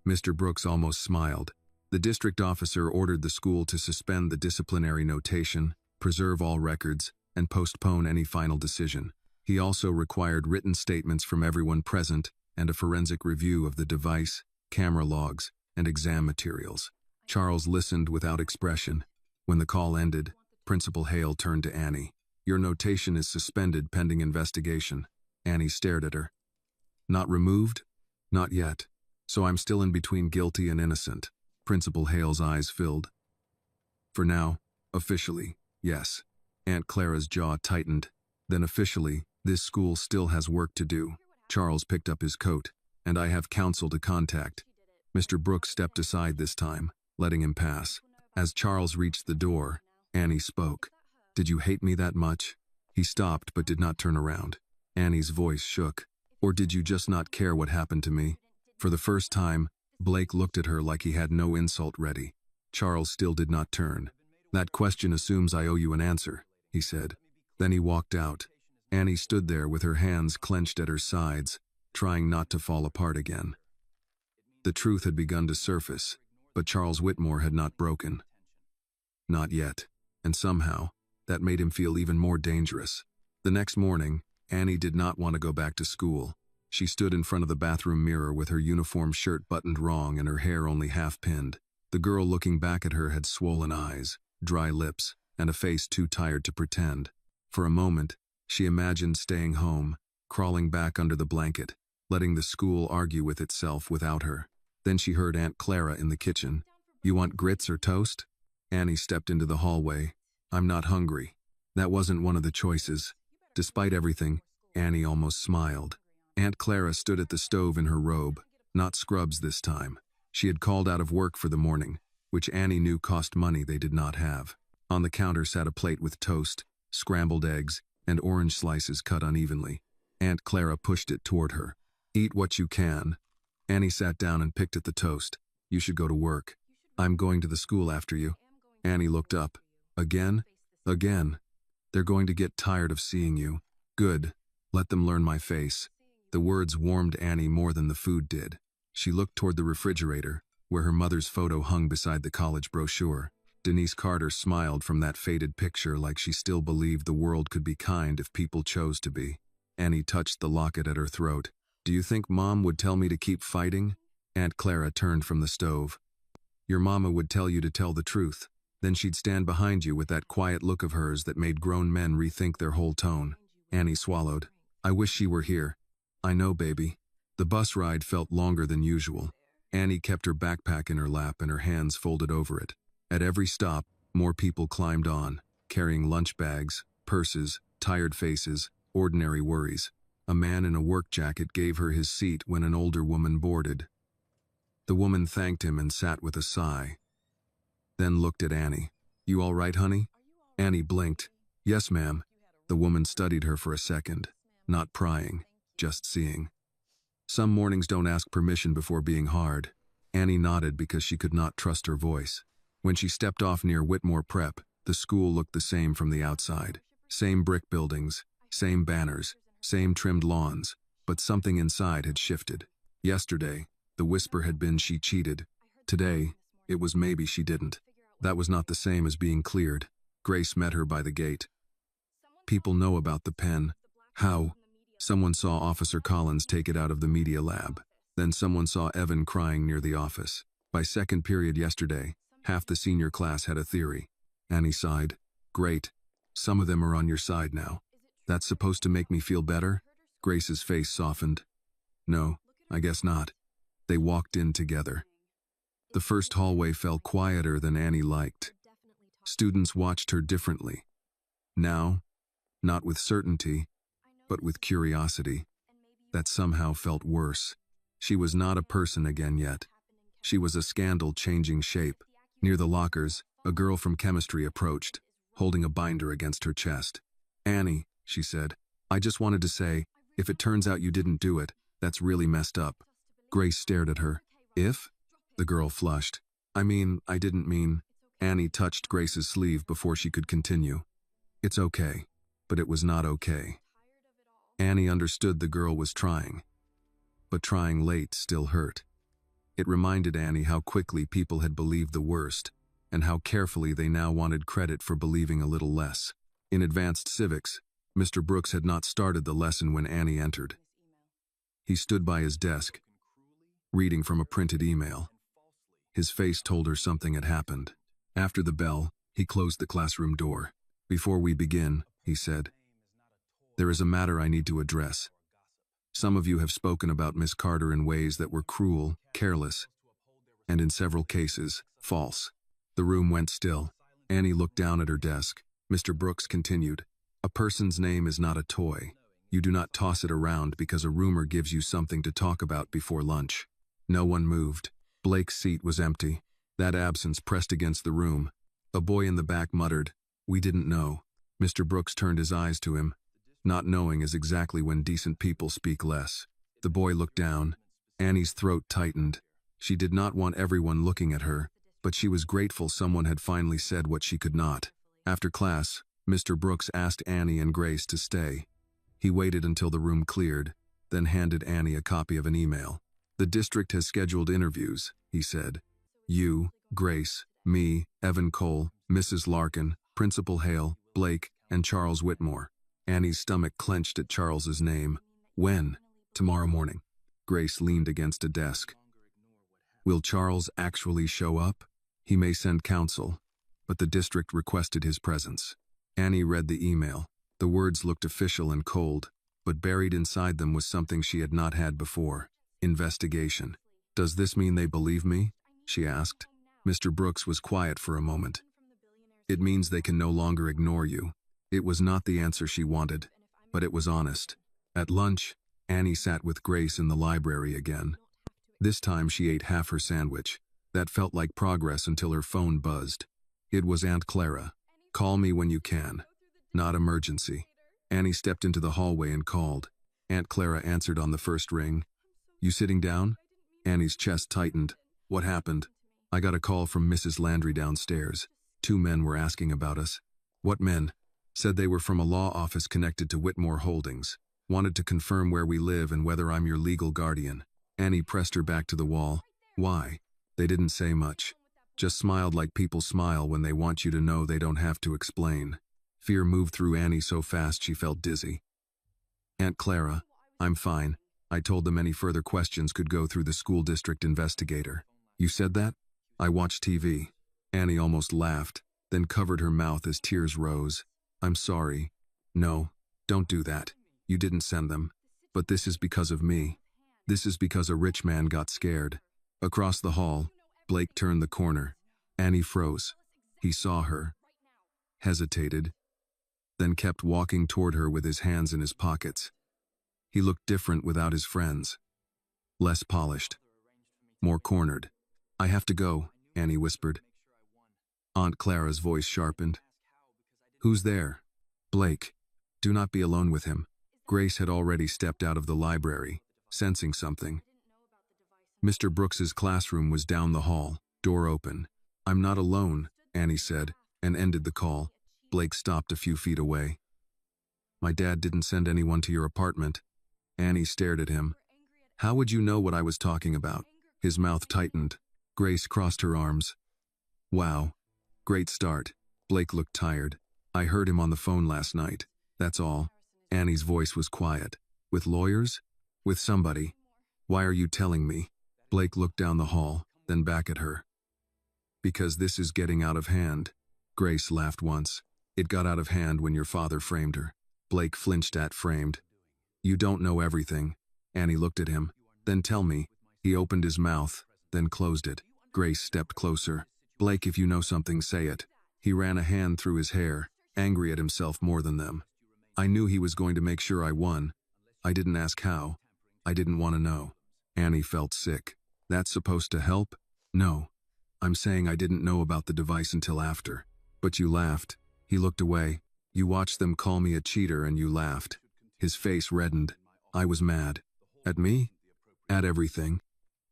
Mr. Brooks almost smiled. The district officer ordered the school to suspend the disciplinary notation, preserve all records, and postpone any final decision. He also required written statements from everyone present and a forensic review of the device, camera logs, and exam materials. Charles listened without expression. When the call ended, Principal Hale turned to Annie. "Your notation is suspended pending investigation." Annie stared at her. "Not removed?" "Not yet. So I'm still in between guilty and innocent." Principal Hale's eyes filled. "For now, officially, yes." Aunt Clara's jaw tightened. "Then officially, this school still has work to do." Charles picked up his coat. "And I have counsel to contact." Mr. Brooks stepped aside this time, letting him pass. As Charles reached the door, Annie spoke. "Did you hate me that much?" He stopped but did not turn around. Annie's voice shook. "Or did you just not care what happened to me?" For the first time, Blake looked at her like he had no insult ready. Charles still did not turn. "That question assumes I owe you an answer," he said. Then he walked out. Annie stood there with her hands clenched at her sides, trying not to fall apart again. The truth had begun to surface, but Charles Whitmore had not broken. Not yet, and somehow, that made him feel even more dangerous. The next morning, Annie did not want to go back to school. She stood in front of the bathroom mirror with her uniform shirt buttoned wrong and her hair only half pinned. The girl looking back at her had swollen eyes, dry lips, and a face too tired to pretend. For a moment, she imagined staying home, crawling back under the blanket, letting the school argue with itself without her. Then she heard Aunt Clara in the kitchen. "You want grits or toast?" Annie stepped into the hallway. "I'm not hungry." That wasn't one of the choices. Despite everything, Annie almost smiled. Aunt Clara stood at the stove in her robe, not scrubs this time. She had called out of work for the morning, which Annie knew cost money they did not have. On the counter sat a plate with toast, scrambled eggs, and orange slices cut unevenly. Aunt Clara pushed it toward her. "Eat what you can." Annie sat down and picked at the toast. "You should go to work. I'm going to the school after you." Annie looked up. "Again? Again. They're going to get tired of seeing you." "Good. Let them learn my face." The words warmed Annie more than the food did. She looked toward the refrigerator, where her mother's photo hung beside the college brochure. Denise Carter smiled from that faded picture like she still believed the world could be kind if people chose to be. Annie touched the locket at her throat. "Do you think Mom would tell me to keep fighting?" Aunt Clara turned from the stove. "Your mama would tell you to tell the truth. Then she'd stand behind you with that quiet look of hers that made grown men rethink their whole tone." Annie swallowed. "I wish she were here." "I know, baby." The bus ride felt longer than usual. Annie kept her backpack in her lap and her hands folded over it. At every stop, more people climbed on, carrying lunch bags, purses, tired faces, ordinary worries. A man in a work jacket gave her his seat when an older woman boarded. The woman thanked him and sat with a sigh, then looked at Annie. "You all right, honey?" Annie blinked. "Yes, ma'am." The woman studied her for a second, not prying, just seeing. "Some mornings don't ask permission before being hard." Annie nodded because she could not trust her voice. When she stepped off near Whitmore Prep, the school looked the same from the outside. Same brick buildings, same banners, same trimmed lawns, but something inside had shifted. Yesterday, the whisper had been she cheated. Today, it was maybe she didn't. That was not the same as being cleared. Grace met her by the gate. "People know about the pen." "How?" "Someone saw Officer Collins take it out of the media lab. Then someone saw Evan crying near the office. By second period yesterday, half the senior class had a theory." Annie sighed. "Great. Some of them are on your side now." "That's supposed to make me feel better?" Grace's face softened. "No, I guess not." They walked in together. The first hallway felt quieter than Annie liked. Students watched her differently. Now, not with certainty, but with curiosity. That somehow felt worse. She was not a person again yet. She was a scandal changing shape. Near the lockers, a girl from chemistry approached, holding a binder against her chest. "Annie," she said, "I just wanted to say, if it turns out you didn't do it, that's really messed up." Grace stared at her. "If?" The girl flushed. I didn't mean." Annie touched Grace's sleeve before she could continue. "It's okay." But it was not okay. Annie understood the girl was trying. But trying late still hurt. It reminded Annie how quickly people had believed the worst, and how carefully they now wanted credit for believing a little less. In advanced civics, Mr. Brooks had not started the lesson when Annie entered. He stood by his desk, reading from a printed email. His face told her something had happened. After the bell, he closed the classroom door. "Before we begin," he said, "there is a matter I need to address. Some of you have spoken about Miss Carter in ways that were cruel, careless, and in several cases, false." The room went still. Annie looked down at her desk. Mr. Brooks continued, "A person's name is not a toy. You do not toss it around because a rumor gives you something to talk about before lunch." No one moved. Blake's seat was empty. That absence pressed against the room. A boy in the back muttered, "We didn't know." Mr. Brooks turned his eyes to him. Not knowing is exactly when decent people speak less. The boy looked down. Annie's throat tightened. She did not want everyone looking at her, but she was grateful someone had finally said what she could not. After class, Mr. Brooks asked Annie and Grace to stay. He waited until the room cleared, then handed Annie a copy of an email. "The district has scheduled interviews," he said. "You, Grace, me, Evan Cole, Mrs. Larkin, Principal Hale, Blake, and Charles Whitmore. Annie's stomach clenched at Charles's name. When? Tomorrow morning. Grace leaned against a desk. Will Charles actually show up? He may send counsel, but the district requested his presence. Annie read the email. The words looked official and cold, but buried inside them was something she had not had before. Investigation. Does this mean they believe me? She asked. Mr. Brooks was quiet for a moment. It means they can no longer ignore you. It was not the answer she wanted, but it was honest. At lunch, Annie sat with Grace in the library again. This time she ate half her sandwich. That felt like progress until her phone buzzed. It was Aunt Clara. Call me when you can. Not emergency. Annie stepped into the hallway and called. Aunt Clara answered on the first ring. You sitting down? Annie's chest tightened. What happened? I got a call from Mrs. Landry downstairs. 2 men were asking about us. What men? Said they were from a law office connected to Whitmore Holdings. Wanted to confirm where we live and whether I'm your legal guardian. Annie pressed her back to the wall. Why? They didn't say much. Just smiled like people smile when they want you to know they don't have to explain. Fear moved through Annie so fast she felt dizzy. Aunt Clara, I'm fine. I told them any further questions could go through the school district investigator. You said that? I watched TV. Annie almost laughed, then covered her mouth as tears rose. I'm sorry. No, don't do that. You didn't send them. But this is because of me. This is because a rich man got scared. Across the hall, Blake turned the corner. Annie froze. He saw her, hesitated, then kept walking toward her with his hands in his pockets. He looked different without his friends. Less polished. More cornered. I have to go, Annie whispered. Aunt Clara's voice sharpened. Who's there? Blake. Do not be alone with him. Grace had already stepped out of the library, sensing something. Mr. Brooks's classroom was down the hall, door open. I'm not alone, Annie said, and ended the call. Blake stopped a few feet away. My dad didn't send anyone to your apartment. Annie stared at him. How would you know what I was talking about? His mouth tightened. Grace crossed her arms. Wow. Great start. Blake looked tired. I heard him on the phone last night. That's all. Annie's voice was quiet. With lawyers? With somebody. Why are you telling me? Blake looked down the hall, then back at her. Because this is getting out of hand. Grace laughed once. It got out of hand when your father framed her. Blake flinched at framed. You don't know everything. Annie looked at him. Then tell me. He opened his mouth, then closed it. Grace stepped closer. Blake, if you know something, say it. He ran a hand through his hair, angry at himself more than them. I knew he was going to make sure I won. I didn't ask how. I didn't want to know. Annie felt sick. That's supposed to help? No. I'm saying I didn't know about the device until after. But you laughed. He looked away. You watched them call me a cheater and you laughed. His face reddened. I was mad. At me? At everything.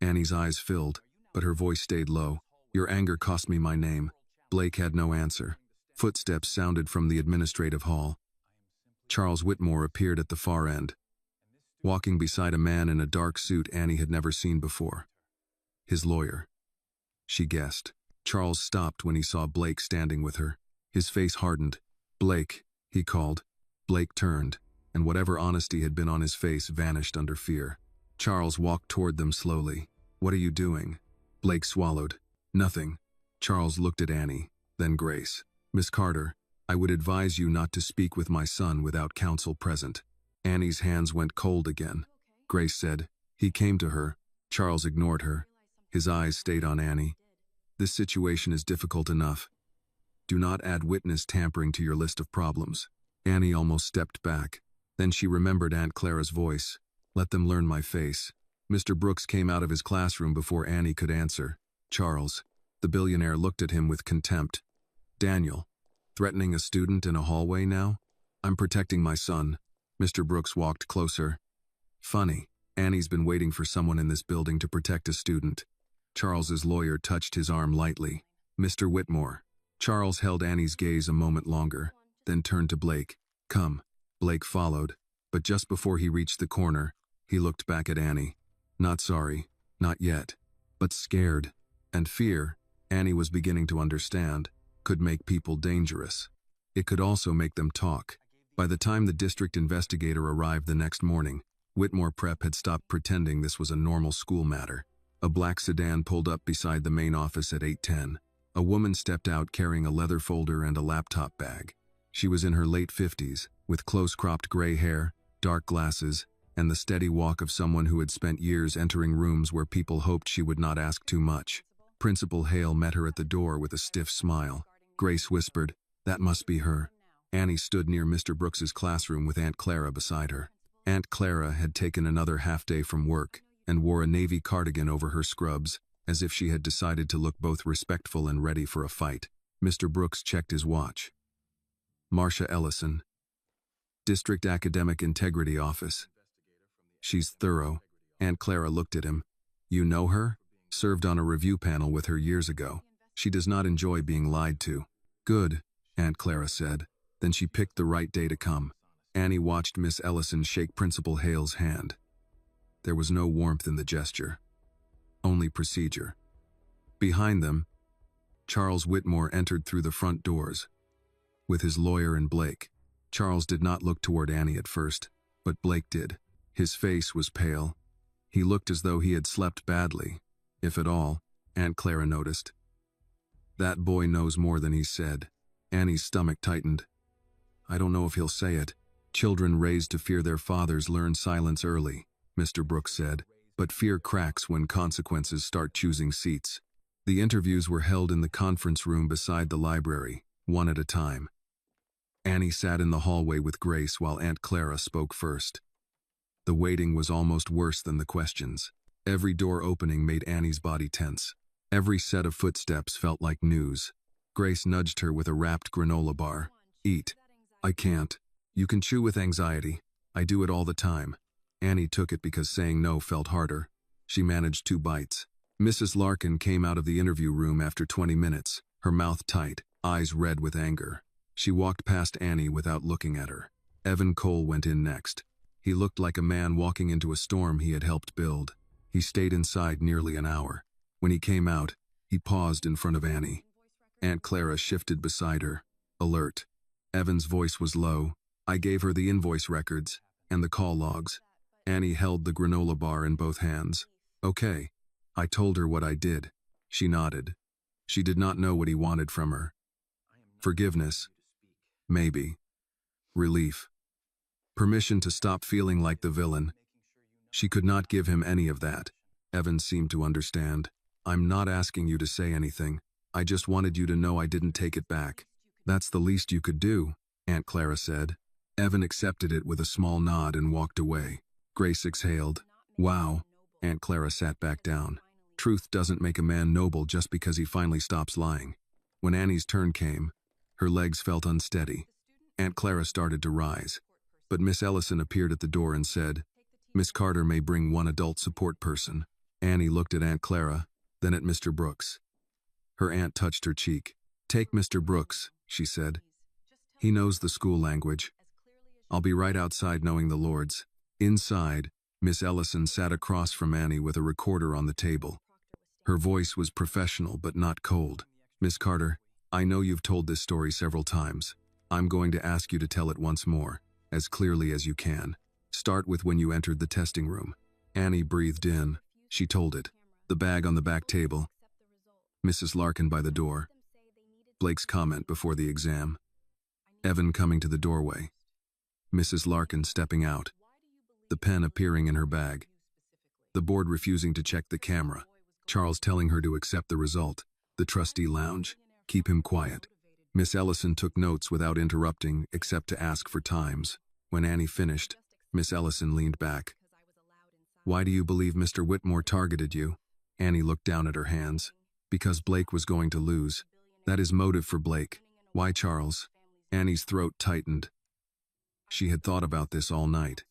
Annie's eyes filled, but her voice stayed low. Your anger cost me my name. Blake had no answer. Footsteps sounded from the administrative hall. Charles Whitmore appeared at the far end, walking beside a man in a dark suit Annie had never seen before. His lawyer. She guessed. Charles stopped when he saw Blake standing with her. His face hardened. Blake, he called. Blake turned, and whatever honesty had been on his face vanished under fear. Charles walked toward them slowly. What are you doing? Blake swallowed. Nothing. Charles looked at Annie, then Grace. Miss Carter, I would advise you not to speak with my son without counsel present. Annie's hands went cold again. Grace said. He came to her. Charles ignored her. His eyes stayed on Annie. This situation is difficult enough. Do not add witness tampering to your list of problems. Annie almost stepped back. Then she remembered Aunt Clara's voice. Let them learn my face. Mr. Brooks came out of his classroom before Annie could answer. Charles. The billionaire looked at him with contempt. Daniel. Threatening a student in a hallway now? I'm protecting my son. Mr. Brooks walked closer. Funny. Annie's been waiting for someone in this building to protect a student. Charles's lawyer touched his arm lightly. Mr. Whitmore. Charles held Annie's gaze a moment longer, then turned to Blake. Come. Blake followed, but just before he reached the corner, he looked back at Annie. Not sorry, not yet, but scared. And fear, Annie was beginning to understand, could make people dangerous. It could also make them talk. By the time the district investigator arrived the next morning, Whitmore Prep had stopped pretending this was a normal school matter. A black sedan pulled up beside the main office at 8:10. A woman stepped out carrying a leather folder and a laptop bag. She was in her late 50s, with close-cropped gray hair, dark glasses, and the steady walk of someone who had spent years entering rooms where people hoped she would not ask too much. Principal Hale met her at the door with a stiff smile. Grace whispered, "That must be her." Annie stood near Mr. Brooks's classroom with Aunt Clara beside her. Aunt Clara had taken another half-day from work and wore a navy cardigan over her scrubs, as if she had decided to look both respectful and ready for a fight. Mr. Brooks checked his watch. Marcia Ellison, District Academic Integrity Office. She's thorough. Aunt Clara looked at him. You know her? Served on a review panel with her years ago. She does not enjoy being lied to. Good, Aunt Clara said. Then she picked the right day to come. Annie watched Miss Ellison shake Principal Hale's hand. There was no warmth in the gesture. Only procedure. Behind them, Charles Whitmore entered through the front doors, with his lawyer and Blake. Charles did not look toward Annie at first, but Blake did. His face was pale. He looked as though he had slept badly, if at all, Aunt Clara noticed. That boy knows more than he said. Annie's stomach tightened. I don't know if he'll say it. Children raised to fear their fathers learn silence early, Mr. Brooks said, but fear cracks when consequences start choosing seats. The interviews were held in the conference room beside the library, one at a time. Annie sat in the hallway with Grace while Aunt Clara spoke first. The waiting was almost worse than the questions. Every door opening made Annie's body tense. Every set of footsteps felt like news. Grace nudged her with a wrapped granola bar. Eat. I can't. You can chew with anxiety. I do it all the time. Annie took it because saying no felt harder. She managed 2 bites. Mrs. Larkin came out of the interview room after 20 minutes, her mouth tight, eyes red with anger. She walked past Annie without looking at her. Evan Cole went in next. He looked like a man walking into a storm he had helped build. He stayed inside nearly an hour. When he came out, he paused in front of Annie. Aunt Clara shifted beside her, alert. Evan's voice was low. I gave her the invoice records and the call logs. Annie held the granola bar in both hands. Okay. I told her what I did. She nodded. She did not know what he wanted from her. Forgiveness. Maybe. Relief. Permission to stop feeling like the villain. She could not give him any of that. Evan seemed to understand. I'm not asking you to say anything. I just wanted you to know I didn't take it back. That's the least you could do, Aunt Clara said. Evan accepted it with a small nod and walked away. Grace exhaled. Wow. Aunt Clara sat back down. Truth doesn't make a man noble just because he finally stops lying. When Annie's turn came, her legs felt unsteady. Aunt Clara started to rise, but Miss Ellison appeared at the door and said, Miss Carter may bring one adult support person. Annie looked at Aunt Clara, then at Mr. Brooks. Her aunt touched her cheek. Take Mr. Brooks, she said. He knows the school language. I'll be right outside knowing the Lords. Inside, Miss Ellison sat across from Annie with a recorder on the table. Her voice was professional but not cold. Miss Carter, I know you've told this story several times. I'm going to ask you to tell it once more, as clearly as you can. Start with when you entered the testing room. Annie breathed in. She told it. The bag on the back table. Mrs. Larkin by the door. Blake's comment before the exam. Evan coming to the doorway. Mrs. Larkin stepping out. The pen appearing in her bag. The board refusing to check the camera. Charles telling her to accept the result. The trustee lounge. Keep him quiet. Miss Ellison took notes without interrupting except to ask for times. When Annie finished, Miss Ellison leaned back. Why do you believe Mr. Whitmore targeted you? Annie looked down at her hands. Because Blake was going to lose. That is motive for Blake. Why Charles? Annie's throat tightened. She had thought about this all night.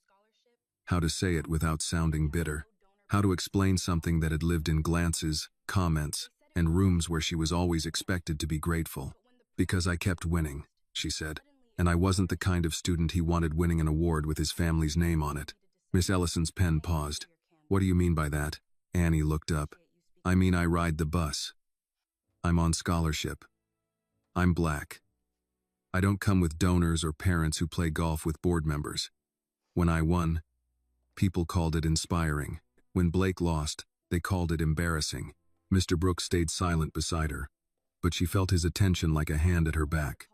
How to say it without sounding bitter. How to explain something that had lived in glances, comments, and rooms where she was always expected to be grateful. Because I kept winning, she said. And I wasn't the kind of student he wanted winning an award with his family's name on it. Miss Ellison's pen paused. What do you mean by that? Annie looked up. I mean I ride the bus. I'm on scholarship. I'm black. I don't come with donors or parents who play golf with board members. When I won, people called it inspiring. When Blake lost, they called it embarrassing. Mr. Brooks stayed silent beside her, but she felt his attention like a hand at her back.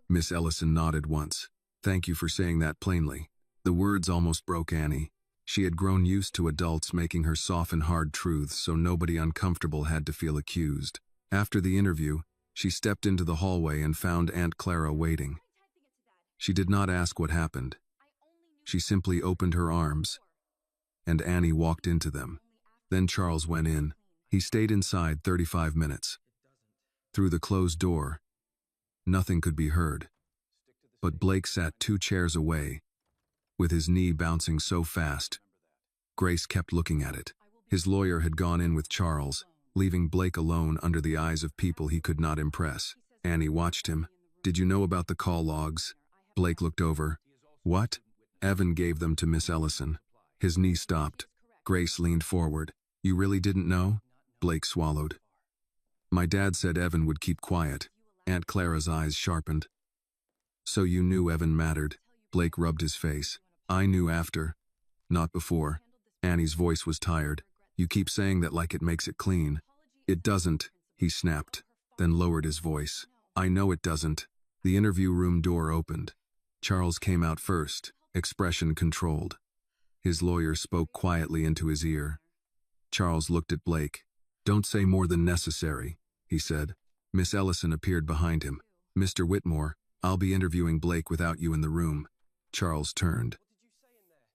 Miss Ellison nodded once. Thank you for saying that plainly. The words almost broke Annie. She had grown used to adults making her soften hard truths so nobody uncomfortable had to feel accused. After the interview, she stepped into the hallway and found Aunt Clara waiting. She did not ask what happened. She simply opened her arms, and Annie walked into them. Then Charles went in. He stayed inside 35 minutes. Through the closed door, nothing could be heard. But Blake sat 2 chairs away, with his knee bouncing so fast. Grace kept looking at it. His lawyer had gone in with Charles, leaving Blake alone under the eyes of people he could not impress. Annie watched him. Did you know about the call logs? Blake looked over. What? Evan gave them to Miss Ellison. His knee stopped. Grace leaned forward. You really didn't know? Blake swallowed. My dad said Evan would keep quiet. Aunt Clara's eyes sharpened. So you knew Evan mattered? Blake rubbed his face. I knew after, not before. Annie's voice was tired. You keep saying that like it makes it clean. It doesn't, he snapped, then lowered his voice. I know it doesn't. The interview room door opened. Charles came out first, expression controlled. His lawyer spoke quietly into his ear. Charles looked at Blake. Don't say more than necessary, he said. Miss Ellison appeared behind him. Mr. Whitmore, I'll be interviewing Blake without you in the room. Charles turned.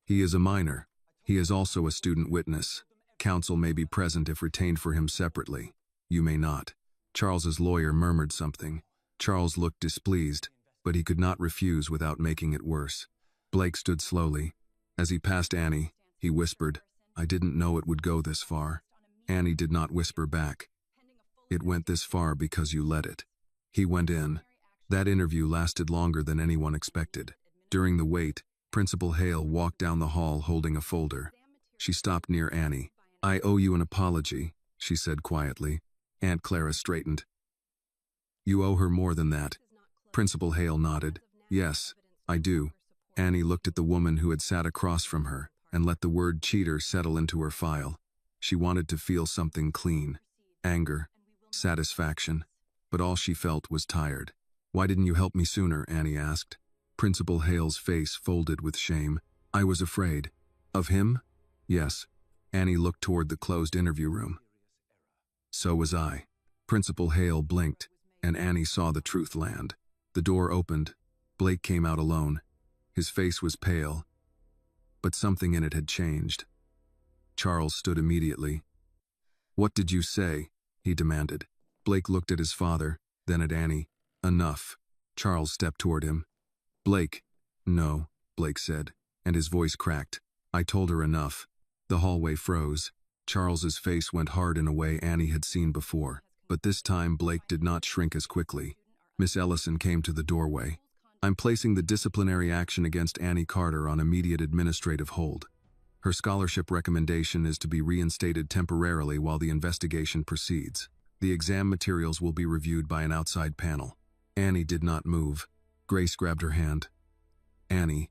He is a minor. He is also a student witness. Counsel may be present if retained for him separately. You may not. Charles's lawyer murmured something. Charles looked displeased, but he could not refuse without making it worse. Blake stood slowly. As he passed Annie, he whispered, I didn't know it would go this far. Annie did not whisper back. It went this far because you let it. He went in. That interview lasted longer than anyone expected. During the wait, Principal Hale walked down the hall holding a folder. She stopped near Annie. I owe you an apology, she said quietly. Aunt Clara straightened. You owe her more than that. Principal Hale nodded. Yes, I do. Annie looked at the woman who had sat across from her and let the word cheater settle into her file. She wanted to feel something clean. Anger, satisfaction, but all she felt was tired. Why didn't you help me sooner? Annie asked. Principal Hale's face folded with shame. I was afraid. Of him? Yes. Annie looked toward the closed interview room. So was I. Principal Hale blinked, and Annie saw the truth land. The door opened. Blake came out alone. His face was pale, but something in it had changed. Charles stood immediately. What did you say? He demanded. Blake looked at his father, then at Annie. Enough. Charles stepped toward him. Blake. No, Blake said, and his voice cracked. I told her enough. The hallway froze. Charles's face went hard in a way Annie had seen before, but this time Blake did not shrink as quickly. Miss Ellison came to the doorway. I'm placing the disciplinary action against Annie Carter on immediate administrative hold. Her scholarship recommendation is to be reinstated temporarily while the investigation proceeds. The exam materials will be reviewed by an outside panel. Annie did not move. Grace grabbed her hand. Annie,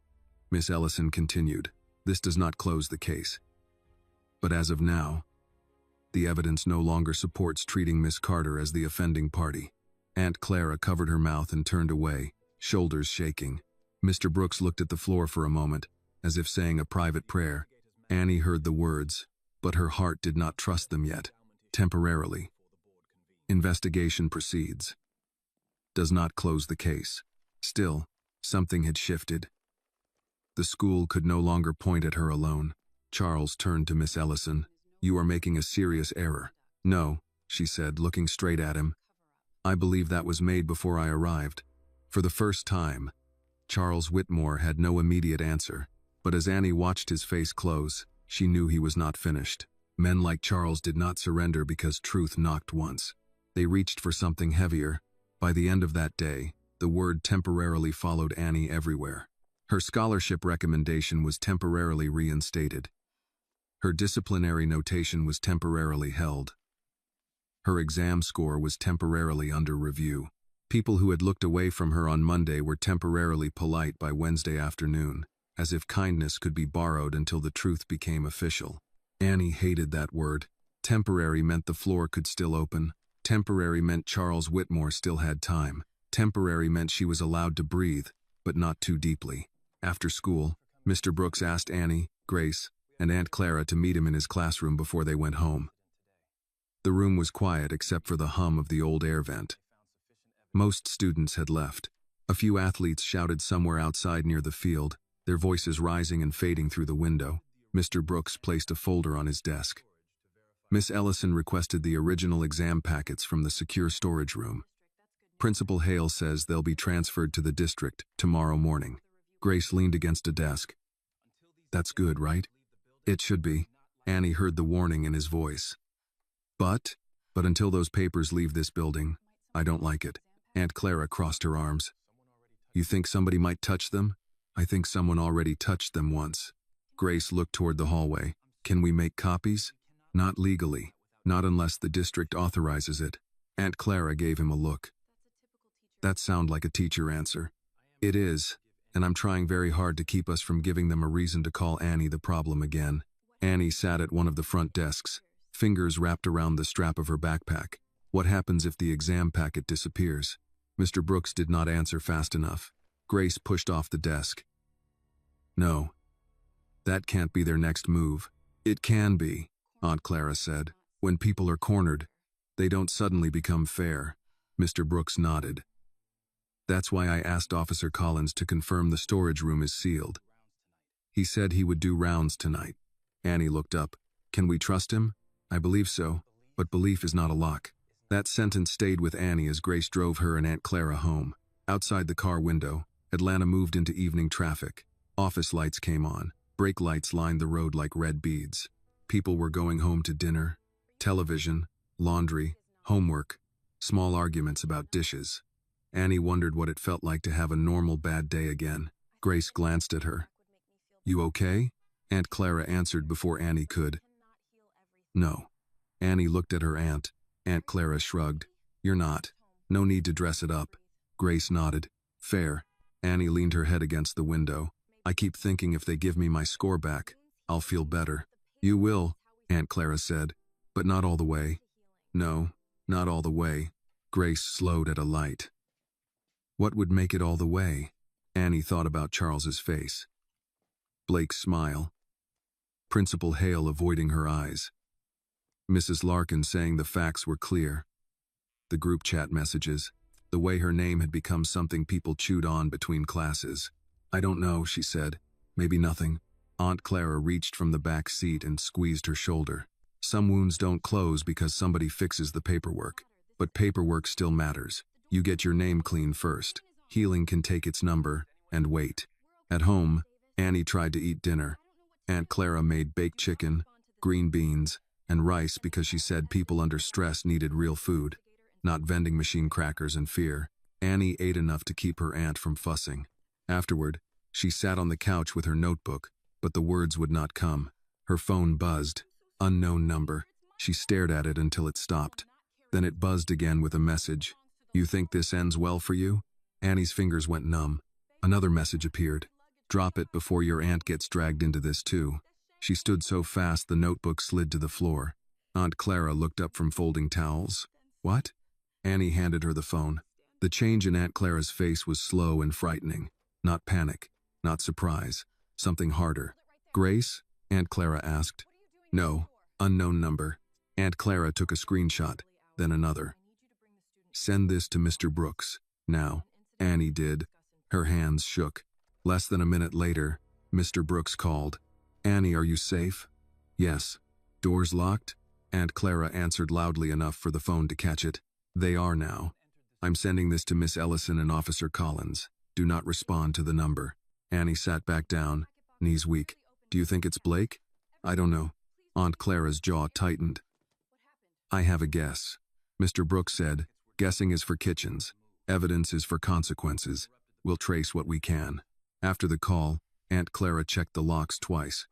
Miss Ellison continued, this does not close the case. But as of now, the evidence no longer supports treating Miss Carter as the offending party. Aunt Clara covered her mouth and turned away, shoulders shaking. Mr. Brooks looked at the floor for a moment, as if saying a private prayer. Annie heard the words, but her heart did not trust them yet. Temporarily. Investigation proceeds. Does not close the case. Still, something had shifted. The school could no longer point at her alone. Charles turned to Miss Ellison. You are making a serious error. No, she said, looking straight at him. I believe that was made before I arrived. For the first time, Charles Whitmore had no immediate answer, but as Annie watched his face close, she knew he was not finished. Men like Charles did not surrender because truth knocked once. They reached for something heavier. By the end of that day, the word temporarily followed Annie everywhere. Her scholarship recommendation was temporarily reinstated. Her disciplinary notation was temporarily held. Her exam score was temporarily under review. People who had looked away from her on Monday were temporarily polite by Wednesday afternoon, as if kindness could be borrowed until the truth became official. Annie hated that word. Temporary meant the floor could still open. Temporary meant Charles Whitmore still had time. Temporary meant she was allowed to breathe, but not too deeply. After school, Mr. Brooks asked Annie, Grace, and Aunt Clara to meet him in his classroom before they went home. The room was quiet except for the hum of the old air vent. Most students had left. A few athletes shouted somewhere outside near the field, their voices rising and fading through the window. Mr. Brooks placed a folder on his desk. Miss Ellison requested the original exam packets from the secure storage room. Principal Hale says they'll be transferred to the district tomorrow morning. Grace leaned against a desk. That's good, right? It should be. Annie heard the warning in his voice. But until those papers leave this building, I don't like it. Aunt Clara crossed her arms. You think somebody might touch them? I think someone already touched them once. Grace looked toward the hallway. Can we make copies? Not legally. Not unless the district authorizes it. Aunt Clara gave him a look. That sounds like a teacher answer. It is, and I'm trying very hard to keep us from giving them a reason to call Annie the problem again. Annie sat at one of the front desks, fingers wrapped around the strap of her backpack. What happens if the exam packet disappears? Mr. Brooks did not answer fast enough. Grace pushed off the desk. No. That can't be their next move. It can be, Aunt Clara said. When people are cornered, they don't suddenly become fair. Mr. Brooks nodded. That's why I asked Officer Collins to confirm the storage room is sealed. He said he would do rounds tonight. Annie looked up. Can we trust him? I believe so, but belief is not a lock. That sentence stayed with Annie as Grace drove her and Aunt Clara home. Outside the car window, Atlanta moved into evening traffic. Office lights came on. Brake lights lined the road like red beads. People were going home to dinner, television, laundry, homework, small arguments about dishes. Annie wondered what it felt like to have a normal bad day again. Grace glanced at her. You okay? Aunt Clara answered before Annie could. No. Annie looked at her aunt. Aunt Clara shrugged. You're not. No need to dress it up. Grace nodded. Fair. Annie leaned her head against the window. I keep thinking if they give me my score back, I'll feel better. You will, Aunt Clara said, but not all the way. No, not all the way. Grace slowed at a light. What would make it all the way? Annie thought about Charles's face. Blake's smile. Principal Hale avoiding her eyes. Mrs. Larkin saying the facts were clear. The group chat messages. The way her name had become something people chewed on between classes. I don't know, she said. Maybe nothing. Aunt Clara reached from the back seat and squeezed her shoulder. Some wounds don't close because somebody fixes the paperwork. But paperwork still matters. You get your name clean first. Healing can take its number, and wait. At home, Annie tried to eat dinner. Aunt Clara made baked chicken, green beans, and rice because she said people under stress needed real food, not vending machine crackers and fear. Annie ate enough to keep her aunt from fussing. Afterward, she sat on the couch with her notebook, but the words would not come. Her phone buzzed. Unknown number. She stared at it until it stopped. Then it buzzed again with a message. You think this ends well for you? Annie's fingers went numb. Another message appeared. Drop it before your aunt gets dragged into this too. She stood so fast the notebook slid to the floor. Aunt Clara looked up from folding towels. What? Annie handed her the phone. The change in Aunt Clara's face was slow and frightening. Not panic, not surprise, something harder. Grace? Aunt Clara asked. No, unknown number. Aunt Clara took a screenshot, then another. Send this to Mr. Brooks, now. Annie did. Her hands shook. Less than a minute later, Mr. Brooks called. Annie, are you safe? Yes. Doors locked? Aunt Clara answered loudly enough for the phone to catch it. They are now. I'm sending this to Miss Ellison and Officer Collins. Do not respond to the number. Annie sat back down, knees weak. Do you think it's Blake? I don't know. Aunt Clara's jaw tightened. I have a guess. Mr. Brooks said, guessing is for kitchens. Evidence is for consequences. We'll trace what we can. After the call, Aunt Clara checked the locks twice.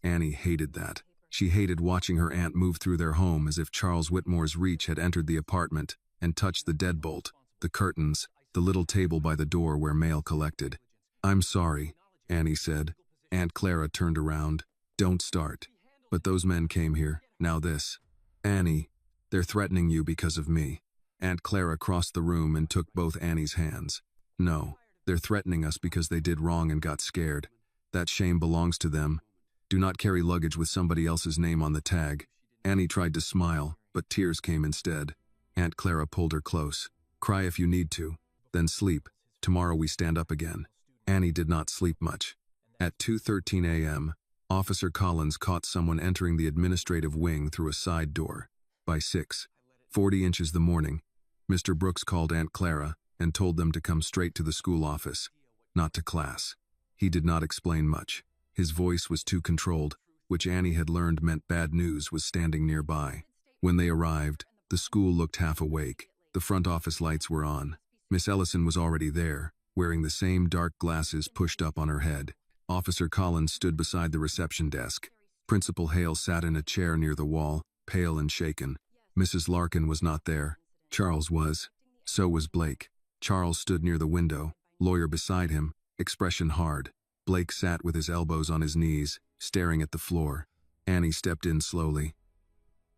Annie hated that. She hated watching her aunt move through their home as if Charles Whitmore's reach had entered the apartment and touched the deadbolt. the curtains, the little table by the door where mail collected. "I'm sorry," Annie said. Aunt Clara turned around. "Don't start. But those men came here, now this." "Annie, they're threatening you because of me." Aunt Clara crossed the room and took both Annie's hands. "No, they're threatening us because they did wrong and got scared. That shame belongs to them. Do not carry luggage with somebody else's name on the tag." Annie tried to smile, but tears came instead. Aunt Clara pulled her close. "Cry if you need to. Then sleep. Tomorrow we stand up again." Annie did not sleep much. At 2:13 a.m., Officer Collins caught someone entering the administrative wing through a side door. By 6:40 inches the morning, Mr. Brooks called Aunt Clara and told them to come straight to the school office, not to class. He did not explain much. His voice was too controlled, which Annie had learned meant bad news was standing nearby. When they arrived, the school looked half awake. The front office lights were on. Miss Ellison was already there, wearing the same dark glasses pushed up on her head. Officer Collins stood beside the reception desk. Principal Hale sat in a chair near the wall, pale and shaken. Mrs. Larkin was not there. Charles was. So was Blake. Charles stood near the window, lawyer beside him, expression hard. Blake sat with his elbows on his knees, staring at the floor. Annie stepped in slowly.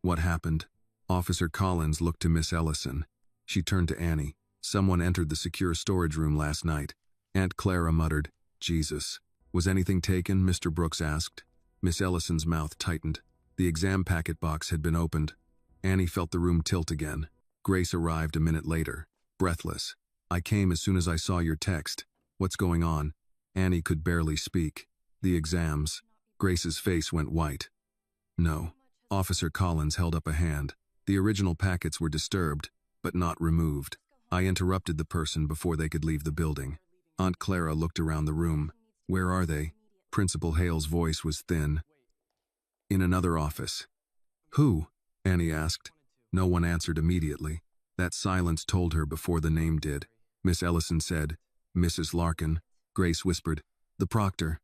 "What happened?" Officer Collins looked to Miss Ellison. She turned to Annie. "Someone entered the secure storage room last night." Aunt Clara muttered, "Jesus." "Was anything taken?" Mr. Brooks asked. Miss Ellison's mouth tightened. The exam packet box had been opened. Annie felt the room tilt again. Grace arrived a minute later, breathless. "I came as soon as I saw your text. What's going on?" Annie could barely speak. "The exams." Grace's face went white. "No." Officer Collins held up a hand. "The original packets were disturbed, but not removed. I interrupted the person before they could leave the building." Aunt Clara looked around the room. "Where are they?" Principal Hale's voice was thin. "In another office." "Who?" Annie asked. No one answered immediately. That silence told her before the name did. Miss Ellison said, "Mrs. Larkin." Grace whispered, "The proctor."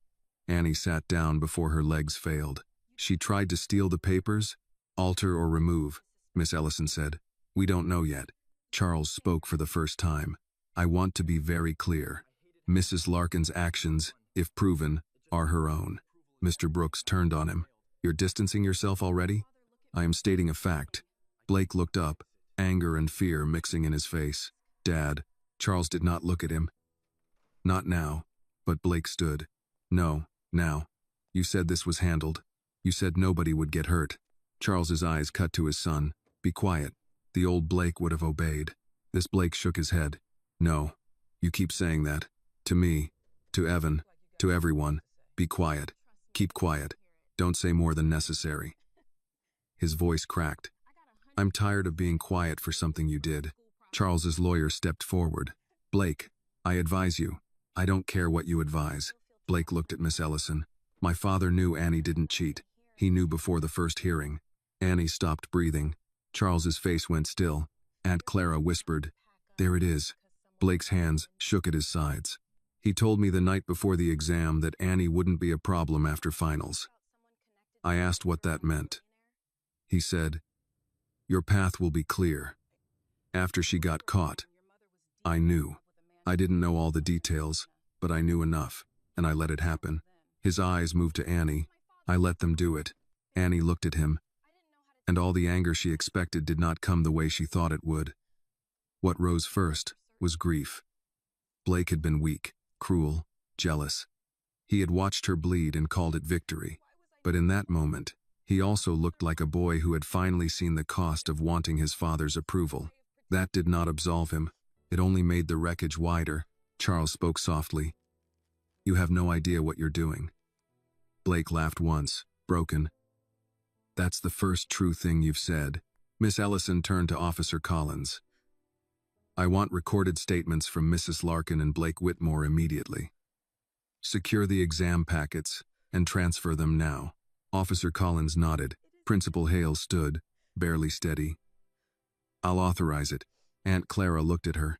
Annie sat down before her legs failed. "She tried to steal the papers? Alter or remove?" Miss Ellison said. "We don't know yet." Charles spoke for the first time. "I want to be very clear. Mrs. Larkin's actions, if proven, are her own." Mr. Brooks turned on him. "You're distancing yourself already?" "I am stating a fact." Blake looked up, anger and fear mixing in his face. "Dad." Charles did not look at him. "Not now." But Blake stood. "No, now. You said this was handled. You said nobody would get hurt." Charles's eyes cut to his son. "Be quiet." The old Blake would have obeyed. This Blake shook his head. "No. You keep saying that. To me. To Evan. To everyone. Be quiet. Keep quiet. Don't say more than necessary." His voice cracked. "I'm tired of being quiet for something you did." Charles's lawyer stepped forward. "Blake, I advise you. I don't care what you advise." Blake looked at Miss Ellison. "My father knew Annie didn't cheat. He knew before the first hearing." Annie stopped breathing. Charles's face went still. Aunt Clara whispered, "There it is." Blake's hands shook at his sides. "He told me the night before the exam that Annie wouldn't be a problem after finals." I asked what that meant. He said, "Your path will be clear." After she got caught, I knew. I didn't know all the details, but I knew enough, and I let it happen. His eyes moved to Annie. I let them do it. Annie looked at him, and all the anger she expected did not come the way she thought it would. What rose first was grief. Blake had been weak, cruel, jealous. He had watched her bleed and called it victory. But in that moment, he also looked like a boy who had finally seen the cost of wanting his father's approval. That did not absolve him. It only made the wreckage wider. Charles spoke softly. "You have no idea what you're doing." Blake laughed once, broken. "That's the first true thing you've said." Miss Ellison turned to Officer Collins. "I want recorded statements from Mrs. Larkin and Blake Whitmore immediately. Secure the exam packets and transfer them now." Officer Collins nodded. Principal Hale stood, barely steady. "I'll authorize it." Aunt Clara looked at her.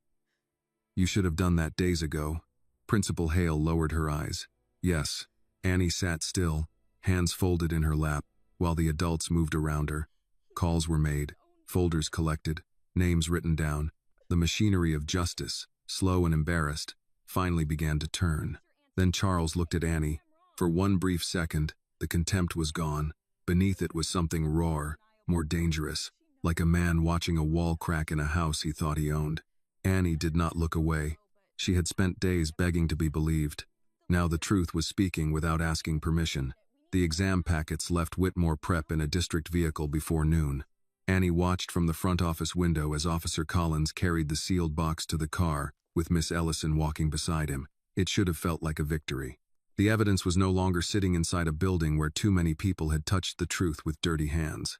"You should have done that days ago." Principal Hale lowered her eyes. "Yes." Annie sat still, hands folded in her lap, while the adults moved around her. Calls were made, folders collected, names written down. The machinery of justice, slow and embarrassed, finally began to turn. Then Charles looked at Annie. For one brief second, the contempt was gone. Beneath it was something rawer, more dangerous, like a man watching a wall crack in a house he thought he owned. Annie did not look away. She had spent days begging to be believed. Now the truth was speaking without asking permission. The exam packets left Whitmore Prep in a district vehicle before noon. Annie watched from the front office window as Officer Collins carried the sealed box to the car, with Miss Ellison walking beside him. It should have felt like a victory. The evidence was no longer sitting inside a building where too many people had touched the truth with dirty hands.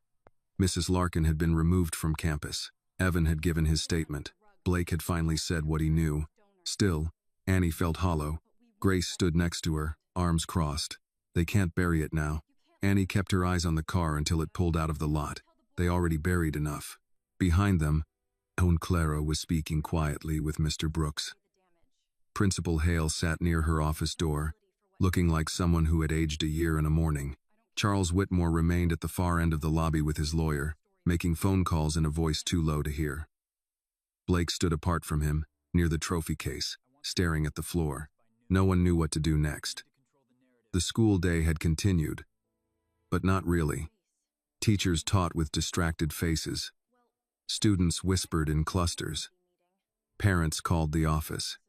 Mrs. Larkin had been removed from campus. Evan had given his statement. Blake had finally said what he knew. Still, Annie felt hollow. Grace stood next to her, arms crossed. They can't bury it now. Annie kept her eyes on the car until it pulled out of the lot. They already buried enough. Behind them, Aunt Clara was speaking quietly with Mr. Brooks. Principal Hale sat near her office door, looking like someone who had aged a year in a morning. Charles Whitmore remained at the far end of the lobby with his lawyer, making phone calls in a voice too low to hear. Blake stood apart from him, near the trophy case, staring at the floor. No one knew what to do next. The school day had continued, but not really. Teachers taught with distracted faces. Students whispered in clusters. Parents called the office.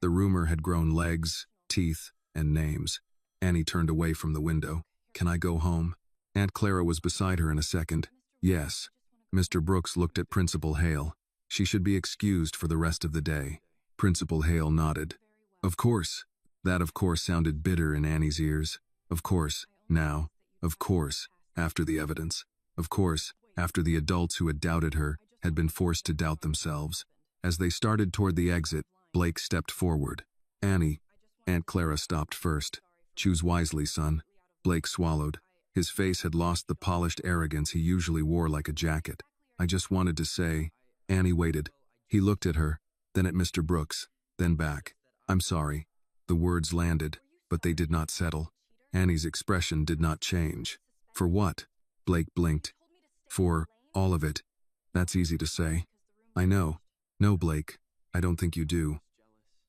The rumor had grown legs, teeth, and names. Annie turned away from the window. "Can I go home?" Aunt Clara was beside her in a second. "Yes." Mr. Brooks looked at Principal Hale. "She should be excused for the rest of the day." Principal Hale nodded. "Of course." That of course sounded bitter in Annie's ears. Of course, now. Of course, after the evidence. Of course, after the adults who had doubted her had been forced to doubt themselves. As they started toward the exit, Blake stepped forward. "Annie." Aunt Clara stopped first. "Choose wisely, son." Blake swallowed. His face had lost the polished arrogance he usually wore like a jacket. "I just wanted to say." Annie waited. He looked at her, then at Mr. Brooks, then back. "I'm sorry." The words landed, but they did not settle. Annie's expression did not change. "For what?" Blake blinked. "For all of it." "That's easy to say." "I know." "No, Blake, I don't think you do."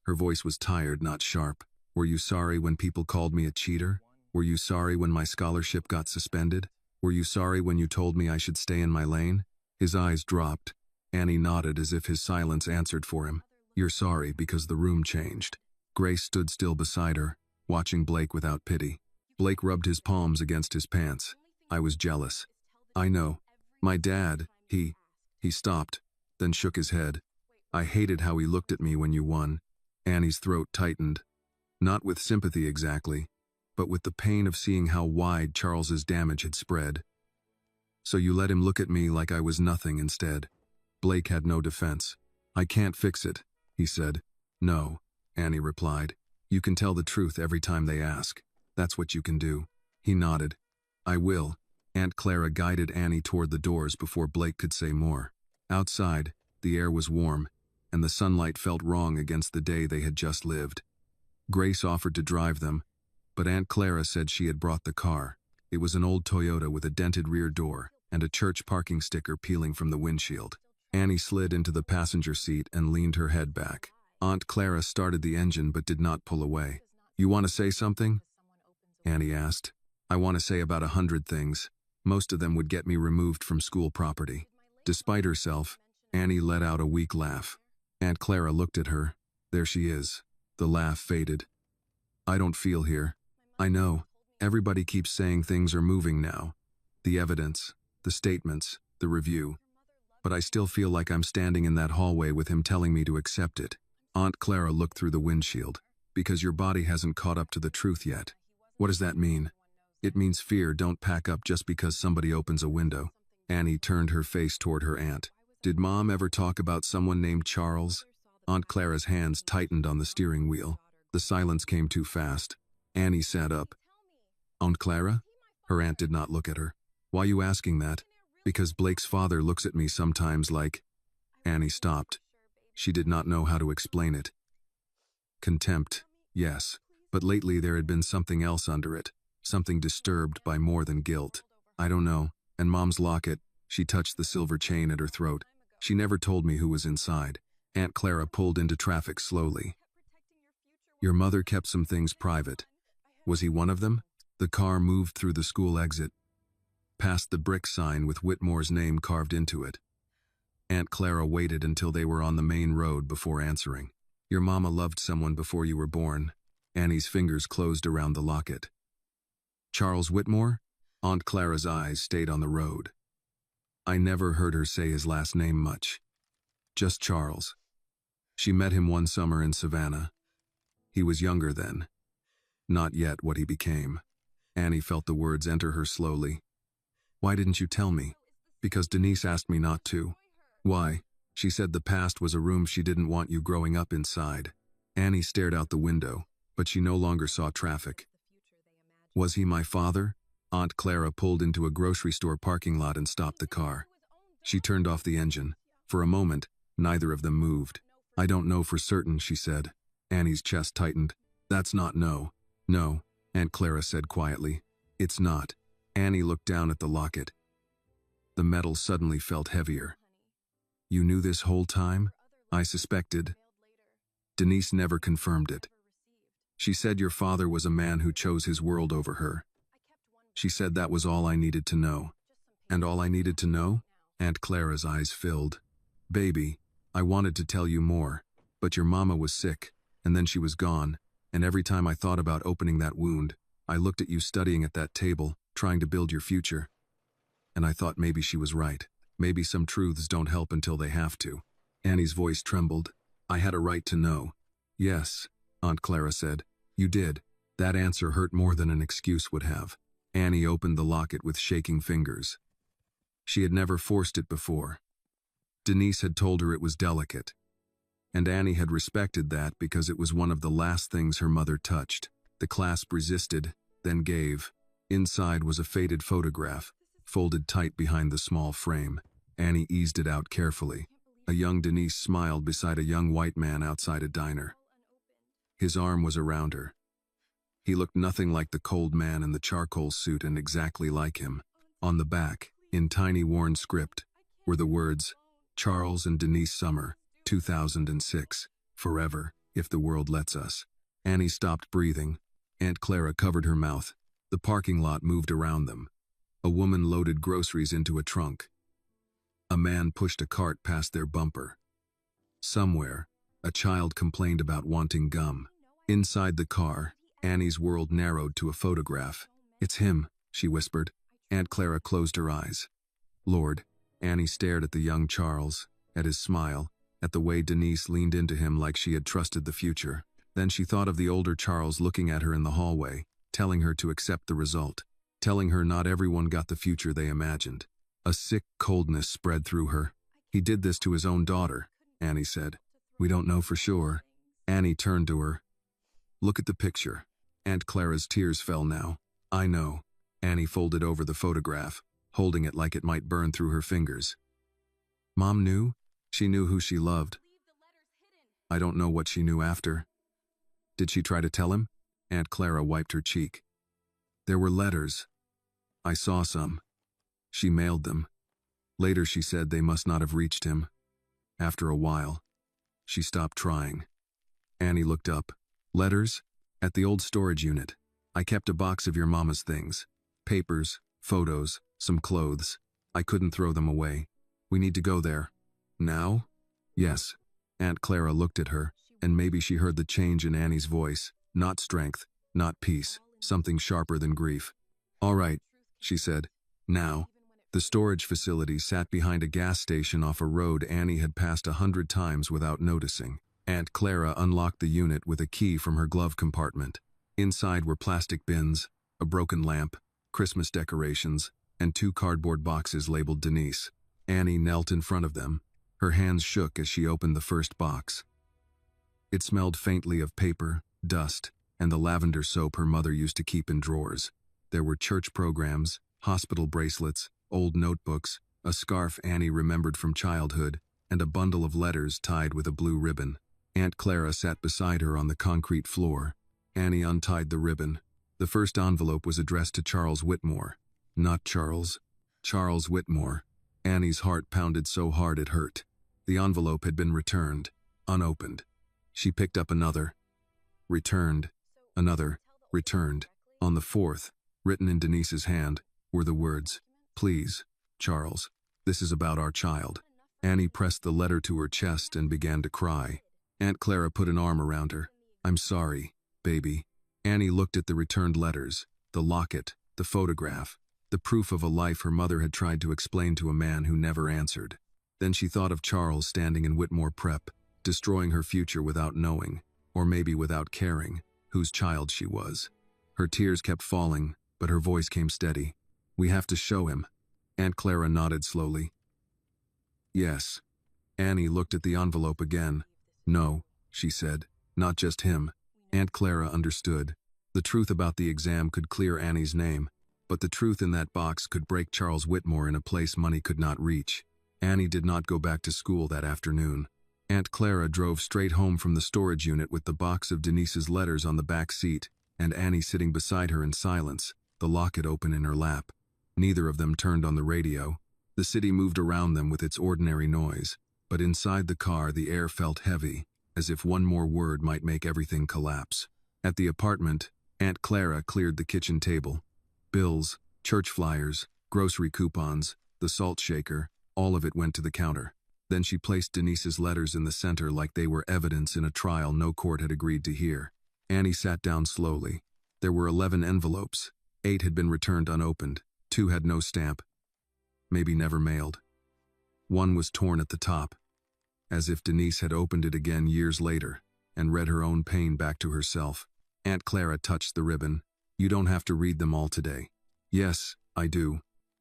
Her voice was tired, not sharp. "Were you sorry when people called me a cheater? Were you sorry when my scholarship got suspended? Were you sorry when you told me I should stay in my lane?" His eyes dropped. Annie nodded as if his silence answered for him. "You're sorry because the room changed." Grace stood still beside her, watching Blake without pity. Blake rubbed his palms against his pants. "I was jealous." "I know. My dad, he stopped, then shook his head. "I hated how he looked at me when you won." Annie's throat tightened. Not with sympathy exactly, but with the pain of seeing how wide Charles's damage had spread. "So you let him look at me like I was nothing instead." Blake had no defense. "I can't fix it," he said. "No," Annie replied. "You can tell the truth every time they ask. That's what you can do." He nodded. "I will." Aunt Clara guided Annie toward the doors before Blake could say more. Outside, the air was warm, and the sunlight felt wrong against the day they had just lived. Grace offered to drive them, but Aunt Clara said she had brought the car. It was an old Toyota with a dented rear door and a church parking sticker peeling from the windshield. Annie slid into the passenger seat and leaned her head back. Aunt Clara started the engine but did not pull away. "You want to say something?" Annie asked. "I want to say about 100 things. Most of them would get me removed from school property." Despite herself, Annie let out a weak laugh. Aunt Clara looked at her. "There she is." The laugh faded. "I don't feel here. I know. Everybody keeps saying things are moving now. The evidence, the statements, the review. But I still feel like I'm standing in that hallway with him telling me to accept it." Aunt Clara looked through the windshield. "Because your body hasn't caught up to the truth yet." "What does that mean?" "It means fear don't pack up just because somebody opens a window." Annie turned her face toward her aunt. "Did Mom ever talk about someone named Charles?" Aunt Clara's hands tightened on the steering wheel. The silence came too fast. Annie sat up. "Aunt Clara?" Her aunt did not look at her. "Why you asking that?" "Because Blake's father looks at me sometimes like—" Annie stopped. She did not know how to explain it. Contempt, yes, but lately there had been something else under it, something disturbed by more than guilt. "I don't know." And Mom's locket, she touched the silver chain at her throat. She never told me who was inside. Aunt Clara pulled into traffic slowly. Your mother kept some things private. Was he one of them? The car moved through the school exit, past the brick sign with Whitmore's name carved into it. Aunt Clara waited until they were on the main road before answering. Your mama loved someone before you were born. Annie's fingers closed around the locket. Charles Whitmore? Aunt Clara's eyes stayed on the road. I never heard her say his last name much. Just Charles. She met him one summer in Savannah. He was younger then. Not yet what he became. Annie felt the words enter her slowly. Why didn't you tell me? Because Denise asked me not to. Why? She said the past was a room she didn't want you growing up inside. Annie stared out the window, but she no longer saw traffic. Was he my father? Aunt Clara pulled into a grocery store parking lot and stopped the car. She turned off the engine. For a moment, neither of them moved. I don't know for certain, she said. Annie's chest tightened. That's not no. No, Aunt Clara said quietly. It's not. Annie looked down at the locket. The metal suddenly felt heavier. You knew this whole time? I suspected. Denise never confirmed it. She said your father was a man who chose his world over her. She said that was all I needed to know. And all I needed to know? Aunt Clara's eyes filled. Baby, I wanted to tell you more, but your mama was sick, and then she was gone, and every time I thought about opening that wound, I looked at you studying at that table, trying to build your future. And I thought maybe she was right. Maybe some truths don't help until they have to. Annie's voice trembled. I had a right to know. Yes, Aunt Clara said. You did. That answer hurt more than an excuse would have. Annie opened the locket with shaking fingers. She had never forced it before. Denise had told her it was delicate. And Annie had respected that because it was one of the last things her mother touched. The clasp resisted, then gave. Inside was a faded photograph, folded tight behind the small frame. Annie eased it out carefully. A young Denise smiled beside a young white man outside a diner. His arm was around her. He looked nothing like the cold man in the charcoal suit and exactly like him. On the back, in tiny worn script, were the words, Charles and Denise Summer, 2006, forever, if the world lets us. Annie stopped breathing. Aunt Clara covered her mouth. The parking lot moved around them. A woman loaded groceries into a trunk. A man pushed a cart past their bumper. Somewhere, a child complained about wanting gum. Inside the car, Annie's world narrowed to a photograph. It's him, she whispered. Aunt Clara closed her eyes. Lord, Annie stared at the young Charles, at his smile, at the way Denise leaned into him like she had trusted the future. Then she thought of the older Charles looking at her in the hallway, telling her to accept the result, telling her not everyone got the future they imagined. A sick coldness spread through her. He did this to his own daughter, Annie said. We don't know for sure. Annie turned to her. Look at the picture. Aunt Clara's tears fell now. I know. Annie folded over the photograph, holding it like it might burn through her fingers. Mom knew? She knew who she loved. I don't know what she knew after. Did she try to tell him? Aunt Clara wiped her cheek. There were letters. I saw some. She mailed them. Later she said they must not have reached him. After a while, she stopped trying. Annie looked up. Letters? At the old storage unit. I kept a box of your mama's things. Papers, photos, some clothes. I couldn't throw them away. We need to go there. Now? Yes. Aunt Clara looked at her, and maybe she heard the change in Annie's voice. Not strength, not peace, something sharper than grief. All right, she said. Now. The storage facility sat behind a gas station off a road Annie had passed 100 times without noticing. Aunt Clara unlocked the unit with a key from her glove compartment. Inside were plastic bins, a broken lamp, Christmas decorations, and 2 cardboard boxes labeled Denise. Annie knelt in front of them. Her hands shook as she opened the first box. It smelled faintly of paper, dust, and the lavender soap her mother used to keep in drawers. There were church programs, hospital bracelets, old notebooks, a scarf Annie remembered from childhood, and a bundle of letters tied with a blue ribbon. Aunt Clara sat beside her on the concrete floor. Annie untied the ribbon. The first envelope was addressed to Charles Whitmore. Not Charles. Charles Whitmore. Annie's heart pounded so hard it hurt. The envelope had been returned, unopened. She picked up another. Returned. Another. Returned. On the fourth, written in Denise's hand, were the words, "Please, Charles, this is about our child." Annie pressed the letter to her chest and began to cry. Aunt Clara put an arm around her. "I'm sorry, baby." Annie looked at the returned letters, the locket, the photograph, the proof of a life her mother had tried to explain to a man who never answered. Then she thought of Charles standing in Whitmore Prep, destroying her future without knowing, or maybe without caring, whose child she was. Her tears kept falling, but her voice came steady. "We have to show him." Aunt Clara nodded slowly. "Yes." Annie looked at the envelope again. "No," she said, "not just him." Aunt Clara understood. The truth about the exam could clear Annie's name, but the truth in that box could break Charles Whitmore in a place money could not reach. Annie did not go back to school that afternoon. Aunt Clara drove straight home from the storage unit with the box of Denise's letters on the back seat, and Annie sitting beside her in silence, the locket open in her lap. Neither of them turned on the radio. The city moved around them with its ordinary noise, but inside the car the air felt heavy, as if one more word might make everything collapse. At the apartment, Aunt Clara cleared the kitchen table. Bills, church flyers, grocery coupons, the salt shaker, all of it went to the counter. Then she placed Denise's letters in the center like they were evidence in a trial no court had agreed to hear. Annie sat down slowly. There were 11 envelopes. 8 had been returned unopened. 2 had no stamp. Maybe never mailed. 1 was torn at the top, as if Denise had opened it again years later and read her own pain back to herself. Aunt Clara touched the ribbon. "You don't have to read them all today." "Yes, I do.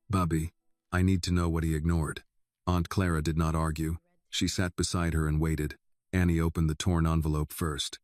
Bubby, I need to know what he ignored." Aunt Clara did not argue. She sat beside her and waited. Annie opened the torn envelope first.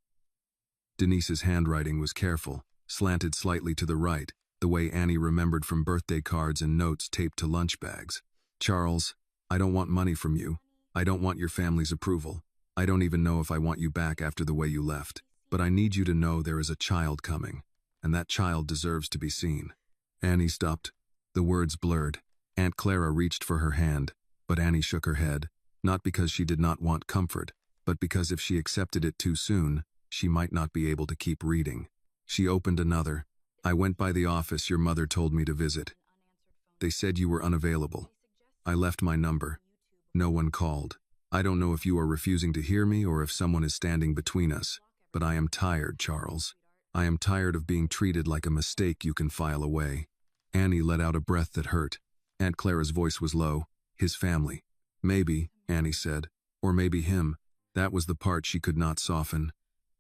Denise's handwriting was careful, slanted slightly to the right, the way Annie remembered from birthday cards and notes taped to lunch bags. "Charles, I don't want money from you. I don't want your family's approval. I don't even know if I want you back after the way you left. But I need you to know there is a child coming, and that child deserves to be seen." Annie stopped. The words blurred. Aunt Clara reached for her hand, but Annie shook her head, not because she did not want comfort, but because if she accepted it too soon, she might not be able to keep reading. She opened another. "I went by the office your mother told me to visit. They said you were unavailable. I left my number. No one called. I don't know if you are refusing to hear me or if someone is standing between us, but I am tired, Charles. I am tired of being treated like a mistake you can file away." Annie let out a breath that hurt. Aunt Clara's voice was low. "His family." "Maybe," Annie said. "Or maybe him." That was the part she could not soften.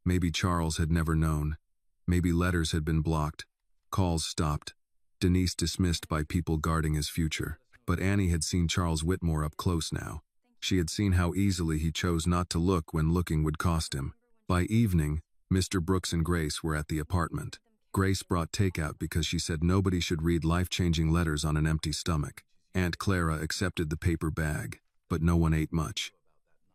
Maybe Charles had never known. Maybe letters had been blocked. Calls stopped. Denise dismissed by people guarding his future. But Annie had seen Charles Whitmore up close now. She had seen how easily he chose not to look when looking would cost him. By evening, Mr. Brooks and Grace were at the apartment. Grace brought takeout because she said nobody should read life-changing letters on an empty stomach. Aunt Clara accepted the paper bag, but no one ate much.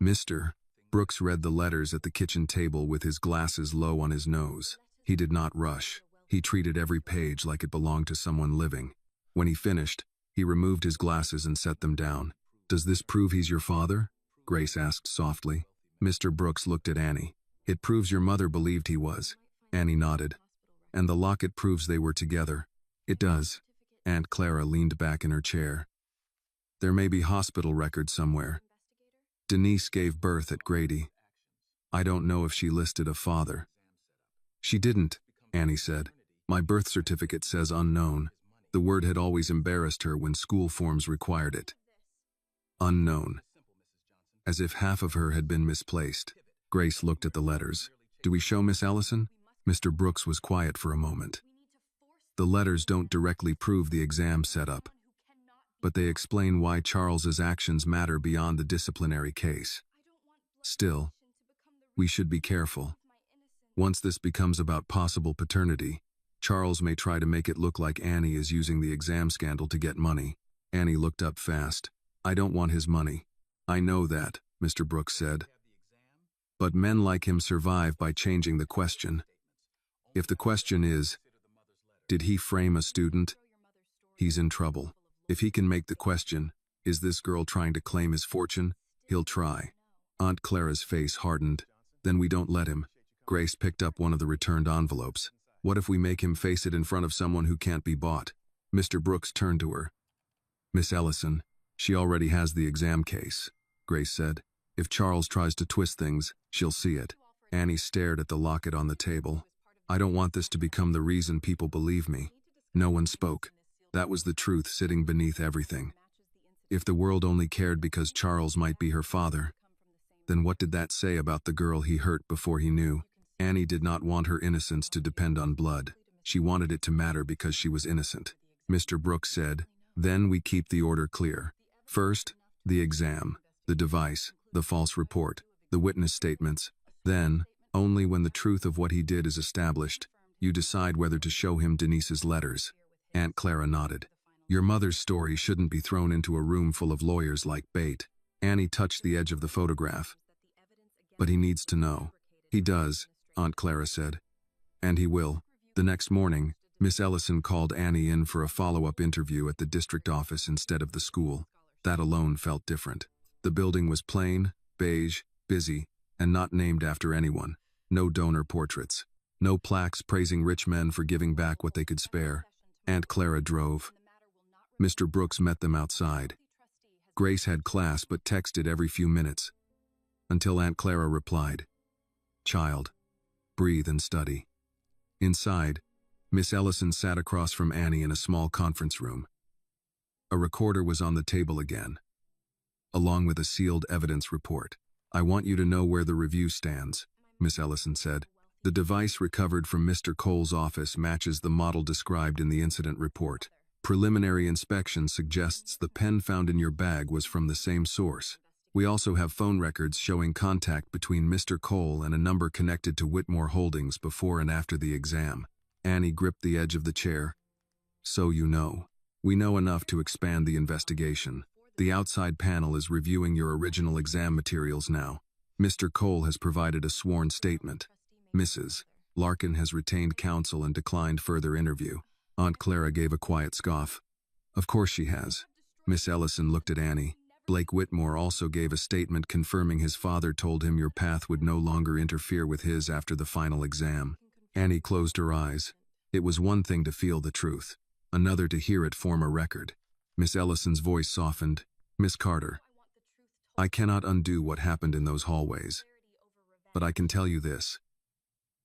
Mr. Brooks read the letters at the kitchen table with his glasses low on his nose. He did not rush. He treated every page like it belonged to someone living. When he finished, he removed his glasses and set them down. "Does this prove he's your father?" Grace asked softly. Mr. Brooks looked at Annie. "It proves your mother believed he was." Annie nodded. "And the locket proves they were together." "It does." Aunt Clara leaned back in her chair. "There may be hospital records somewhere. Denise gave birth at Grady. I don't know if she listed a father." "She didn't," Annie said. "My birth certificate says unknown." The word had always embarrassed her when school forms required it. Unknown. As if half of her had been misplaced. Grace looked at the letters. "Do we show Miss Ellison?" Mr. Brooks was quiet for a moment. "The letters don't directly prove the exam setup, but they explain why Charles's actions matter beyond the disciplinary case. Still, we should be careful. Once this becomes about possible paternity, Charles may try to make it look like Annie is using the exam scandal to get money." Annie looked up fast. "I don't want his money." "I know that," Mr. Brooks said. "But men like him survive by changing the question. If the question is, did he frame a student? He's in trouble. If he can make the question, is this girl trying to claim his fortune? He'll try. Aunt Clara's face hardened. Then we don't let him. Grace picked up one of the returned envelopes. What if we make him face it in front of someone who can't be bought? Mr. Brooks turned to her. Miss Ellison, she already has the exam case, Grace said. If Charles tries to twist things, she'll see it. Annie stared at the locket on the table. I don't want this to become the reason people believe me. No one spoke. That was the truth sitting beneath everything. If the world only cared because Charles might be her father, then what did that say about the girl he hurt before he knew? Annie did not want her innocence to depend on blood. She wanted it to matter because she was innocent. Mr. Brooks said, then we keep the order clear. First, the exam, the device, the false report, the witness statements. Then, only when the truth of what he did is established, you decide whether to show him Denise's letters. Aunt Clara nodded. Your mother's story shouldn't be thrown into a room full of lawyers like bait. Annie touched the edge of the photograph. But he needs to know. He does, Aunt Clara said. And he will. The next morning, Miss Ellison called Annie in for a follow-up interview at the district office instead of the school. That alone felt different. The building was plain, beige, busy, and not named after anyone. No donor portraits. No plaques praising rich men for giving back what they could spare. Aunt Clara drove. Mr. Brooks met them outside. Grace had class but texted every few minutes. Until Aunt Clara replied, Child, breathe and study. Inside, Miss Ellison sat across from Annie in a small conference room. A recorder was on the table again, along with a sealed evidence report. I want you to know where the review stands, Miss Ellison said. The device recovered from Mr. Cole's office matches the model described in the incident report. Preliminary inspection suggests the pen found in your bag was from the same source. We also have phone records showing contact between Mr. Cole and a number connected to Whitmore Holdings before and after the exam. Annie gripped the edge of the chair. So you know. We know enough to expand the investigation. The outside panel is reviewing your original exam materials now. Mr. Cole has provided a sworn statement. Mrs. Larkin has retained counsel and declined further interview. Aunt Clara gave a quiet scoff. Of course she has. Miss Ellison looked at Annie. Blake Whitmore also gave a statement confirming his father told him your path would no longer interfere with his after the final exam. Annie closed her eyes. It was one thing to feel the truth, another to hear it form a record. Miss Ellison's voice softened. Miss Carter, I cannot undo what happened in those hallways. But I can tell you this.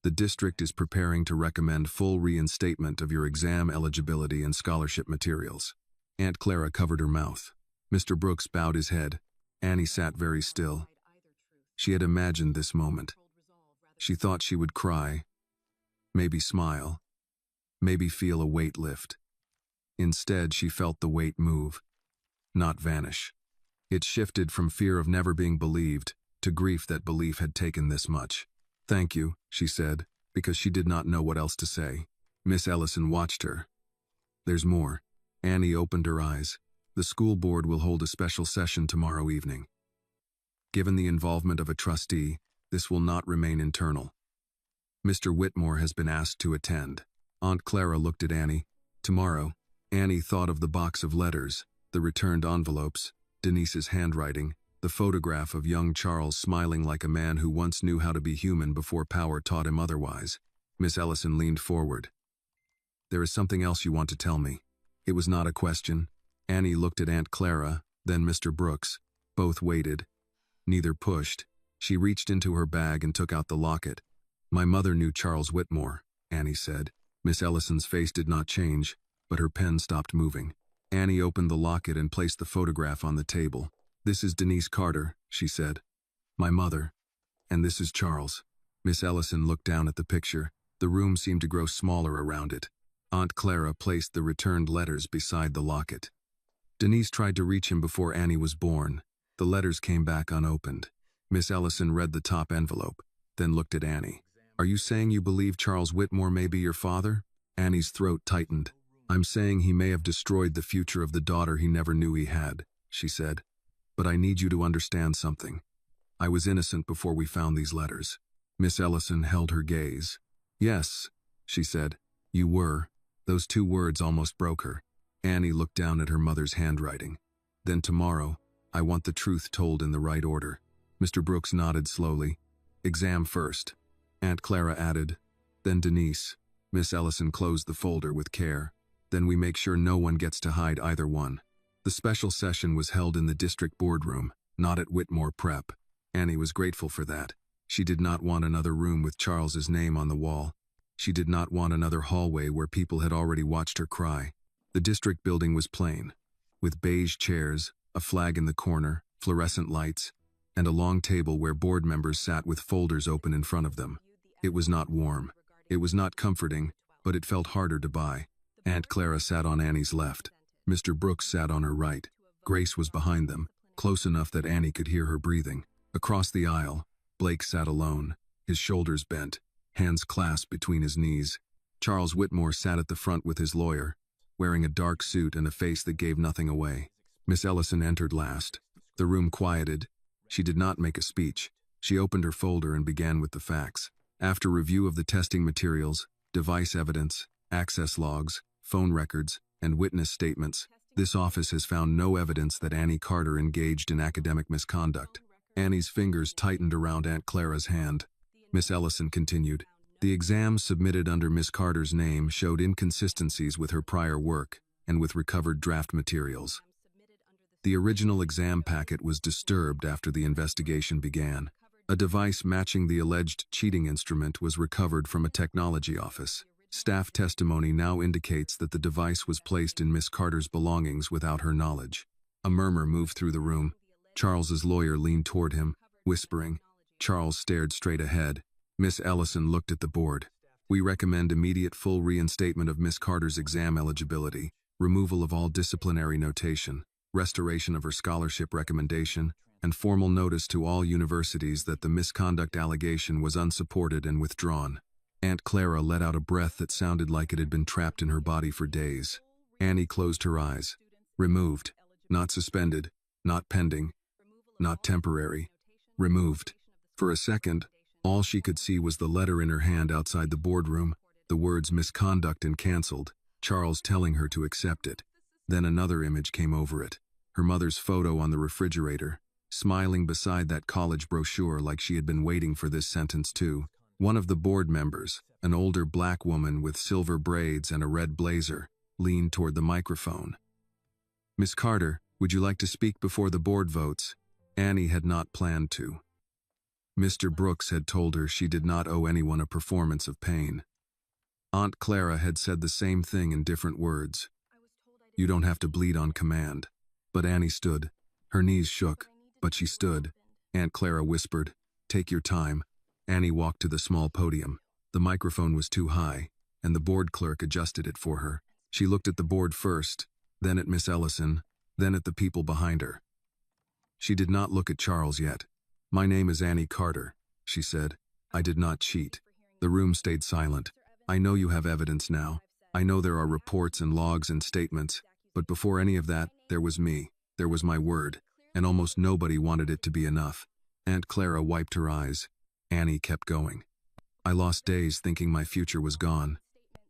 The district is preparing to recommend full reinstatement of your exam eligibility and scholarship materials. Aunt Clara covered her mouth. Mr. Brooks bowed his head. Annie sat very still. She had imagined this moment. She thought she would cry, maybe smile, maybe feel a weight lift. Instead, she felt the weight move, not vanish. It shifted from fear of never being believed to grief that belief had taken this much. Thank you, she said, because she did not know what else to say. Miss Ellison watched her. There's more. Annie opened her eyes. The school board will hold a special session tomorrow evening. Given the involvement of a trustee, this will not remain internal. Mr. Whitmore has been asked to attend. Aunt Clara looked at Annie. Tomorrow, Annie thought of the box of letters, the returned envelopes, Denise's handwriting, the photograph of young Charles smiling like a man who once knew how to be human before power taught him otherwise. Miss Ellison leaned forward. There is something else you want to tell me. It was not a question. Annie looked at Aunt Clara, then Mr. Brooks. Both waited. Neither pushed. She reached into her bag and took out the locket. My mother knew Charles Whitmore, Annie said. Miss Ellison's face did not change, but her pen stopped moving. Annie opened the locket and placed the photograph on the table. This is Denise Carter, she said. My mother. And this is Charles. Miss Ellison looked down at the picture. The room seemed to grow smaller around it. Aunt Clara placed the returned letters beside the locket. Denise tried to reach him before Annie was born. The letters came back unopened. Miss Ellison read the top envelope, then looked at Annie. Are you saying you believe Charles Whitmore may be your father? Annie's throat tightened. I'm saying he may have destroyed the future of the daughter he never knew he had, she said. But I need you to understand something. I was innocent before we found these letters. Miss Ellison held her gaze. Yes, she said. You were. Those two words almost broke her. Annie looked down at her mother's handwriting. Then tomorrow, I want the truth told in the right order. Mr. Brooks nodded slowly. Exam first. Aunt Clara added. Then Denise. Miss Ellison closed the folder with care. Then we make sure no one gets to hide either one. The special session was held in the district boardroom, not at Whitmore Prep. Annie was grateful for that. She did not want another room with Charles's name on the wall. She did not want another hallway where people had already watched her cry. The district building was plain, with beige chairs, a flag in the corner, fluorescent lights, and a long table where board members sat with folders open in front of them. It was not warm. It was not comforting, but it felt harder to buy. Aunt Clara sat on Annie's left. Mr. Brooks sat on her right. Grace was behind them, close enough that Annie could hear her breathing. Across the aisle, Blake sat alone, his shoulders bent, hands clasped between his knees. Charles Whitmore sat at the front with his lawyer, wearing a dark suit and a face that gave nothing away. Miss Ellison entered last. The room quieted. She did not make a speech. She opened her folder and began with the facts. After review of the testing materials, device evidence, access logs, phone records, and witness statements, this office has found no evidence that Annie Carter engaged in academic misconduct. Annie's fingers tightened around Aunt Clara's hand. Miss Ellison continued. The exams submitted under Miss Carter's name showed inconsistencies with her prior work and with recovered draft materials. The original exam packet was disturbed after the investigation began. A device matching the alleged cheating instrument was recovered from a technology office. Staff testimony now indicates that the device was placed in Miss Carter's belongings without her knowledge. A murmur moved through the room. Charles's lawyer leaned toward him, whispering. Charles stared straight ahead. Miss Ellison looked at the board. We recommend immediate full reinstatement of Miss Carter's exam eligibility, removal of all disciplinary notation, restoration of her scholarship recommendation, and formal notice to all universities that the misconduct allegation was unsupported and withdrawn. Aunt Clara let out a breath that sounded like it had been trapped in her body for days. Annie closed her eyes. Removed. Not suspended. Not pending. Not temporary. Removed. For a second, all she could see was the letter in her hand outside the boardroom, the words misconduct and canceled, Charles telling her to accept it. Then another image came over it. Her mother's photo on the refrigerator, smiling beside that college brochure like she had been waiting for this sentence too. One of the board members, an older black woman with silver braids and a red blazer, leaned toward the microphone. Miss Carter, would you like to speak before the board votes? Annie had not planned to. Mr. Brooks had told her she did not owe anyone a performance of pain. Aunt Clara had said the same thing in different words. You don't have to bleed on command. But Annie stood. Her knees shook, but she stood. Aunt Clara whispered, Take your time. Annie walked to the small podium. The microphone was too high, and the board clerk adjusted it for her. She looked at the board first, then at Miss Ellison, then at the people behind her. She did not look at Charles yet. My name is Annie Carter, she said. I did not cheat. The room stayed silent. I know you have evidence now. I know there are reports and logs and statements, but before any of that, there was me. There was my word, and almost nobody wanted it to be enough. Aunt Clara wiped her eyes. Annie kept going. I lost days thinking my future was gone.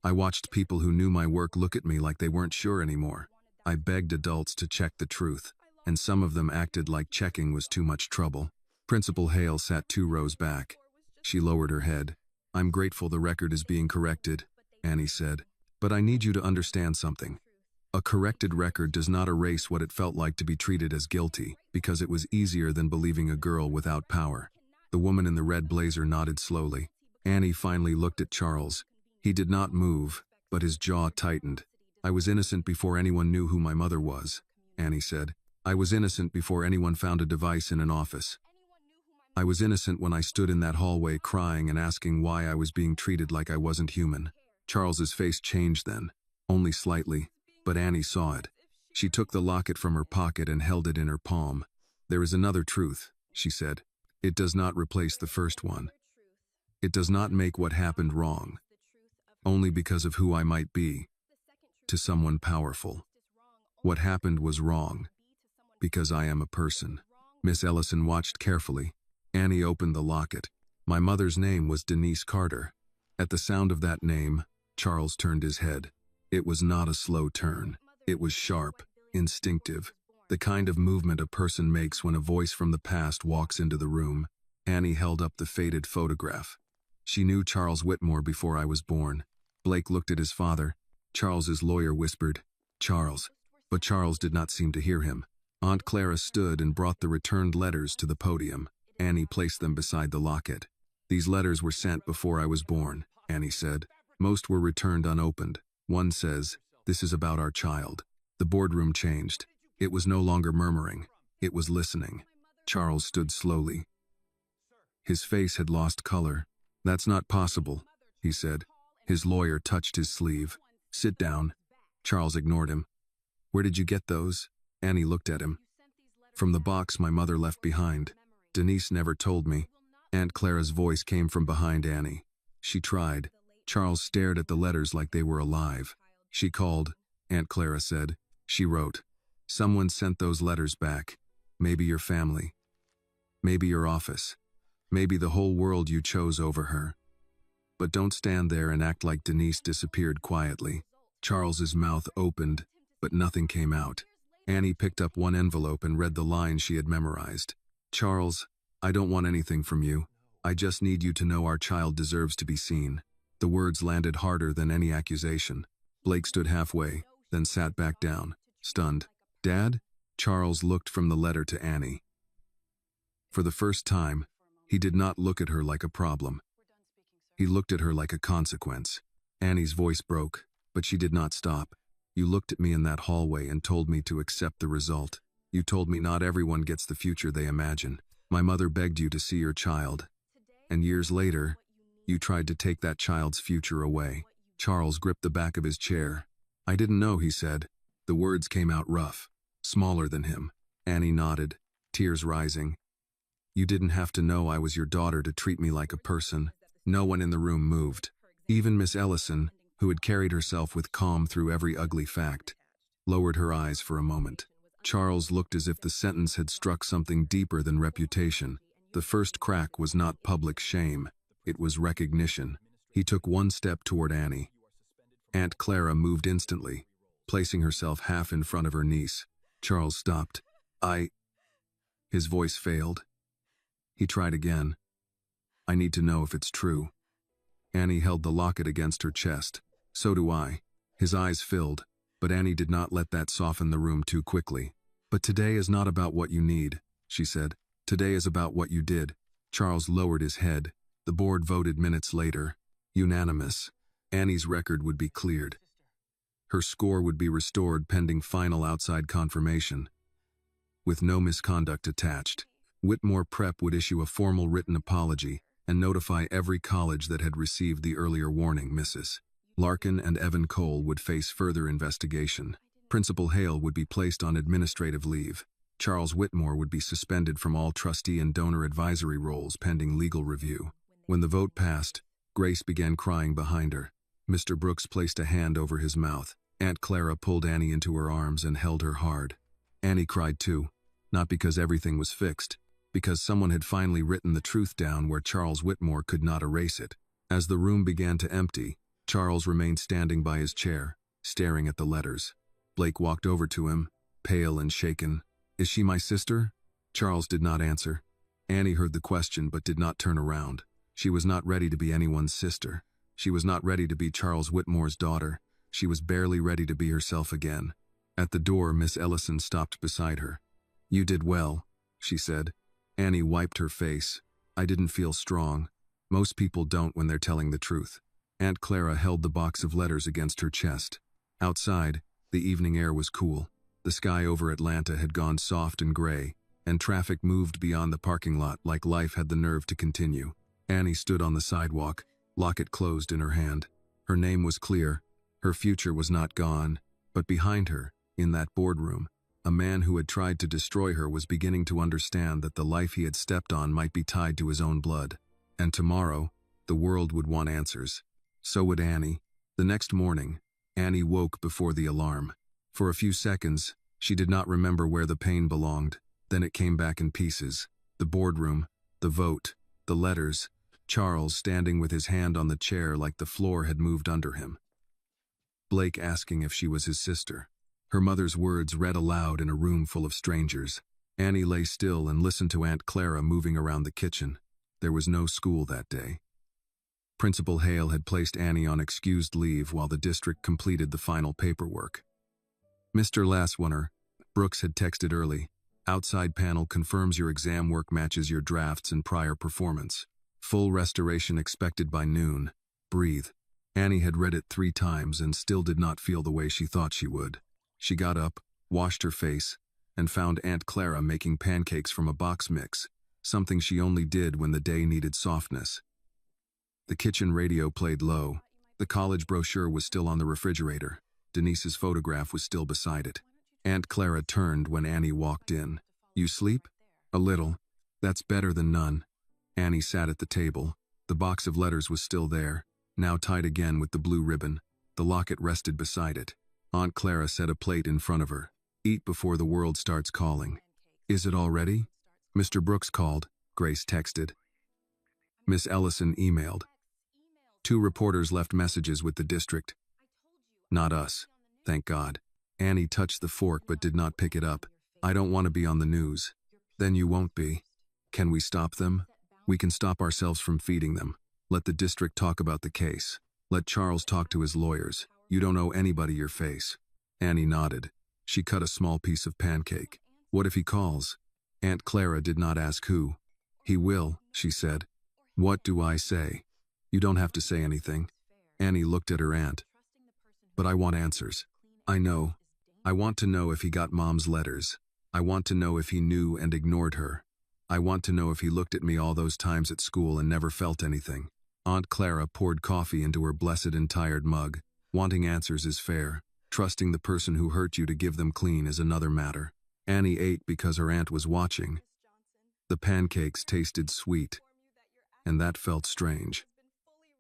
I watched people who knew my work look at me like they weren't sure anymore. I begged adults to check the truth, and some of them acted like checking was too much trouble. Principal Hale sat 2 rows back. She lowered her head. I'm grateful the record is being corrected, Annie said. But I need you to understand something. A corrected record does not erase what it felt like to be treated as guilty, because it was easier than believing a girl without power. The woman in the red blazer nodded slowly. Annie finally looked at Charles. He did not move, but his jaw tightened. I was innocent before anyone knew who my mother was, Annie said. I was innocent before anyone found a device in an office. I was innocent when I stood in that hallway crying and asking why I was being treated like I wasn't human. Charles's face changed then, only slightly, but Annie saw it. She took the locket from her pocket and held it in her palm. There is another truth, she said. It does not replace the first one. It does not make what happened wrong, only because of who I might be, to someone powerful. What happened was wrong, because I am a person. Miss Ellison watched carefully. Annie opened the locket. My mother's name was Denise Carter. At the sound of that name, Charles turned his head. It was not a slow turn. It was sharp, instinctive. The kind of movement a person makes when a voice from the past walks into the room. Annie held up the faded photograph. She knew Charles Whitmore before I was born. Blake looked at his father. Charles's lawyer whispered, "Charles." But Charles did not seem to hear him. Aunt Clara stood and brought the returned letters to the podium. Annie placed them beside the locket. "These letters were sent before I was born," Annie said. "Most were returned unopened. One says, 'This is about our child.'" The boardroom changed. It was no longer murmuring. It was listening. Charles stood slowly. His face had lost color. "That's not possible," he said. His lawyer touched his sleeve. "Sit down." Charles ignored him. "Where did you get those?" Annie looked at him. "From the box my mother left behind. Denise never told me." Aunt Clara's voice came from behind Annie. She tried. Charles stared at the letters like they were alive. "She called," Aunt Clara said. "She wrote. Someone sent those letters back. Maybe your family. Maybe your office. Maybe the whole world you chose over her. But don't stand there and act like Denise disappeared quietly." Charles's mouth opened, but nothing came out. Annie picked up one envelope and read the lines she had memorized. "Charles, I don't want anything from you. I just need you to know our child deserves to be seen." The words landed harder than any accusation. Blake stood halfway, then sat back down, stunned. "Dad?" Charles looked from the letter to Annie. For the first time, he did not look at her like a problem. He looked at her like a consequence. Annie's voice broke, but she did not stop. "You looked at me in that hallway and told me to accept the result. You told me not everyone gets the future they imagine. My mother begged you to see your child. And years later, you tried to take that child's future away." Charles gripped the back of his chair. "I didn't know," he said. The words came out rough, smaller than him. Annie nodded, tears rising. "You didn't have to know I was your daughter to treat me like a person." No one in the room moved. Even Miss Ellison, who had carried herself with calm through every ugly fact, lowered her eyes for a moment. Charles looked as if the sentence had struck something deeper than reputation. The first crack was not public shame. It was recognition. He took one step toward Annie. Aunt Clara moved instantly, placing herself half in front of her niece. Charles stopped. His voice failed. He tried again. "I need to know if it's true." Annie held the locket against her chest. "So do I." His eyes filled, but Annie did not let that soften the room too quickly. "But today is not about what you need," she said. "Today is about what you did." Charles lowered his head. The board voted minutes later. Unanimous. Annie's record would be cleared. Her score would be restored pending final outside confirmation, with no misconduct attached. Whitmore Prep would issue a formal written apology and notify every college that had received the earlier warning. Mrs. Larkin and Evan Cole would face further investigation. Principal Hale would be placed on administrative leave. Charles Whitmore would be suspended from all trustee and donor advisory roles pending legal review. When the vote passed, Grace began crying behind her. Mr. Brooks placed a hand over his mouth. Aunt Clara pulled Annie into her arms and held her hard. Annie cried too, not because everything was fixed, because someone had finally written the truth down where Charles Whitmore could not erase it. As the room began to empty, Charles remained standing by his chair, staring at the letters. Blake walked over to him, pale and shaken. "Is she my sister?" Charles did not answer. Annie heard the question but did not turn around. She was not ready to be anyone's sister. She was not ready to be Charles Whitmore's daughter. She was barely ready to be herself again. At the door, Miss Ellison stopped beside her. "You did well," she said. Annie wiped her face. "I didn't feel strong. Most people don't when they're telling the truth." Aunt Clara held the box of letters against her chest. Outside, the evening air was cool. The sky over Atlanta had gone soft and gray, and traffic moved beyond the parking lot like life had the nerve to continue. Annie stood on the sidewalk, locket closed in her hand. Her name was clear. Her future was not gone, but behind her, in that boardroom, a man who had tried to destroy her was beginning to understand that the life he had stepped on might be tied to his own blood. And tomorrow, the world would want answers. So would Annie. The next morning, Annie woke before the alarm. For a few seconds, she did not remember where the pain belonged. Then it came back in pieces. The boardroom, the vote, the letters, Charles standing with his hand on the chair like the floor had moved under him. Blake asking if she was his sister. Her mother's words read aloud in a room full of strangers. Annie lay still and listened to Aunt Clara moving around the kitchen. There was no school that day. Principal Hale had placed Annie on excused leave while the district completed the final paperwork. Mr. Lasswinner, Brooks had texted early. Outside panel confirms your exam work matches your drafts and prior performance. Full restoration expected by noon. Breathe. Annie had read it 3 times and still did not feel the way she thought she would. She got up, washed her face, and found Aunt Clara making pancakes from a box mix, something she only did when the day needed softness. The kitchen radio played low. The college brochure was still on the refrigerator. Denise's photograph was still beside it. Aunt Clara turned when Annie walked in. "You sleep?" "A little. That's better than none." Annie sat at the table. The box of letters was still there, now tied again with the blue ribbon. The locket rested beside it. Aunt Clara set a plate in front of her. "Eat before the world starts calling." "Is it all ready?" "Mr. Brooks called," Grace texted. Miss Ellison emailed. 2 reporters left messages with the district. "Not us. Thank God." Annie touched the fork but did not pick it up. "I don't want to be on the news." "Then you won't be." "Can we stop them?" "We can stop ourselves from feeding them. Let the district talk about the case. Let Charles talk to his lawyers. You don't owe anybody your face." Annie nodded. She cut a small piece of pancake. "What if he calls?" Aunt Clara did not ask who. "He will," she said. "What do I say?" "You don't have to say anything." Annie looked at her aunt. "But I want answers." "I know. I want to know if he got Mom's letters. I want to know if he knew and ignored her. I want to know if he looked at me all those times at school and never felt anything." Aunt Clara poured coffee into her blessed and tired mug. Wanting answers is fair. Trusting the person who hurt you to give them clean is another matter. Annie ate because her aunt was watching. The pancakes tasted sweet, and that felt strange.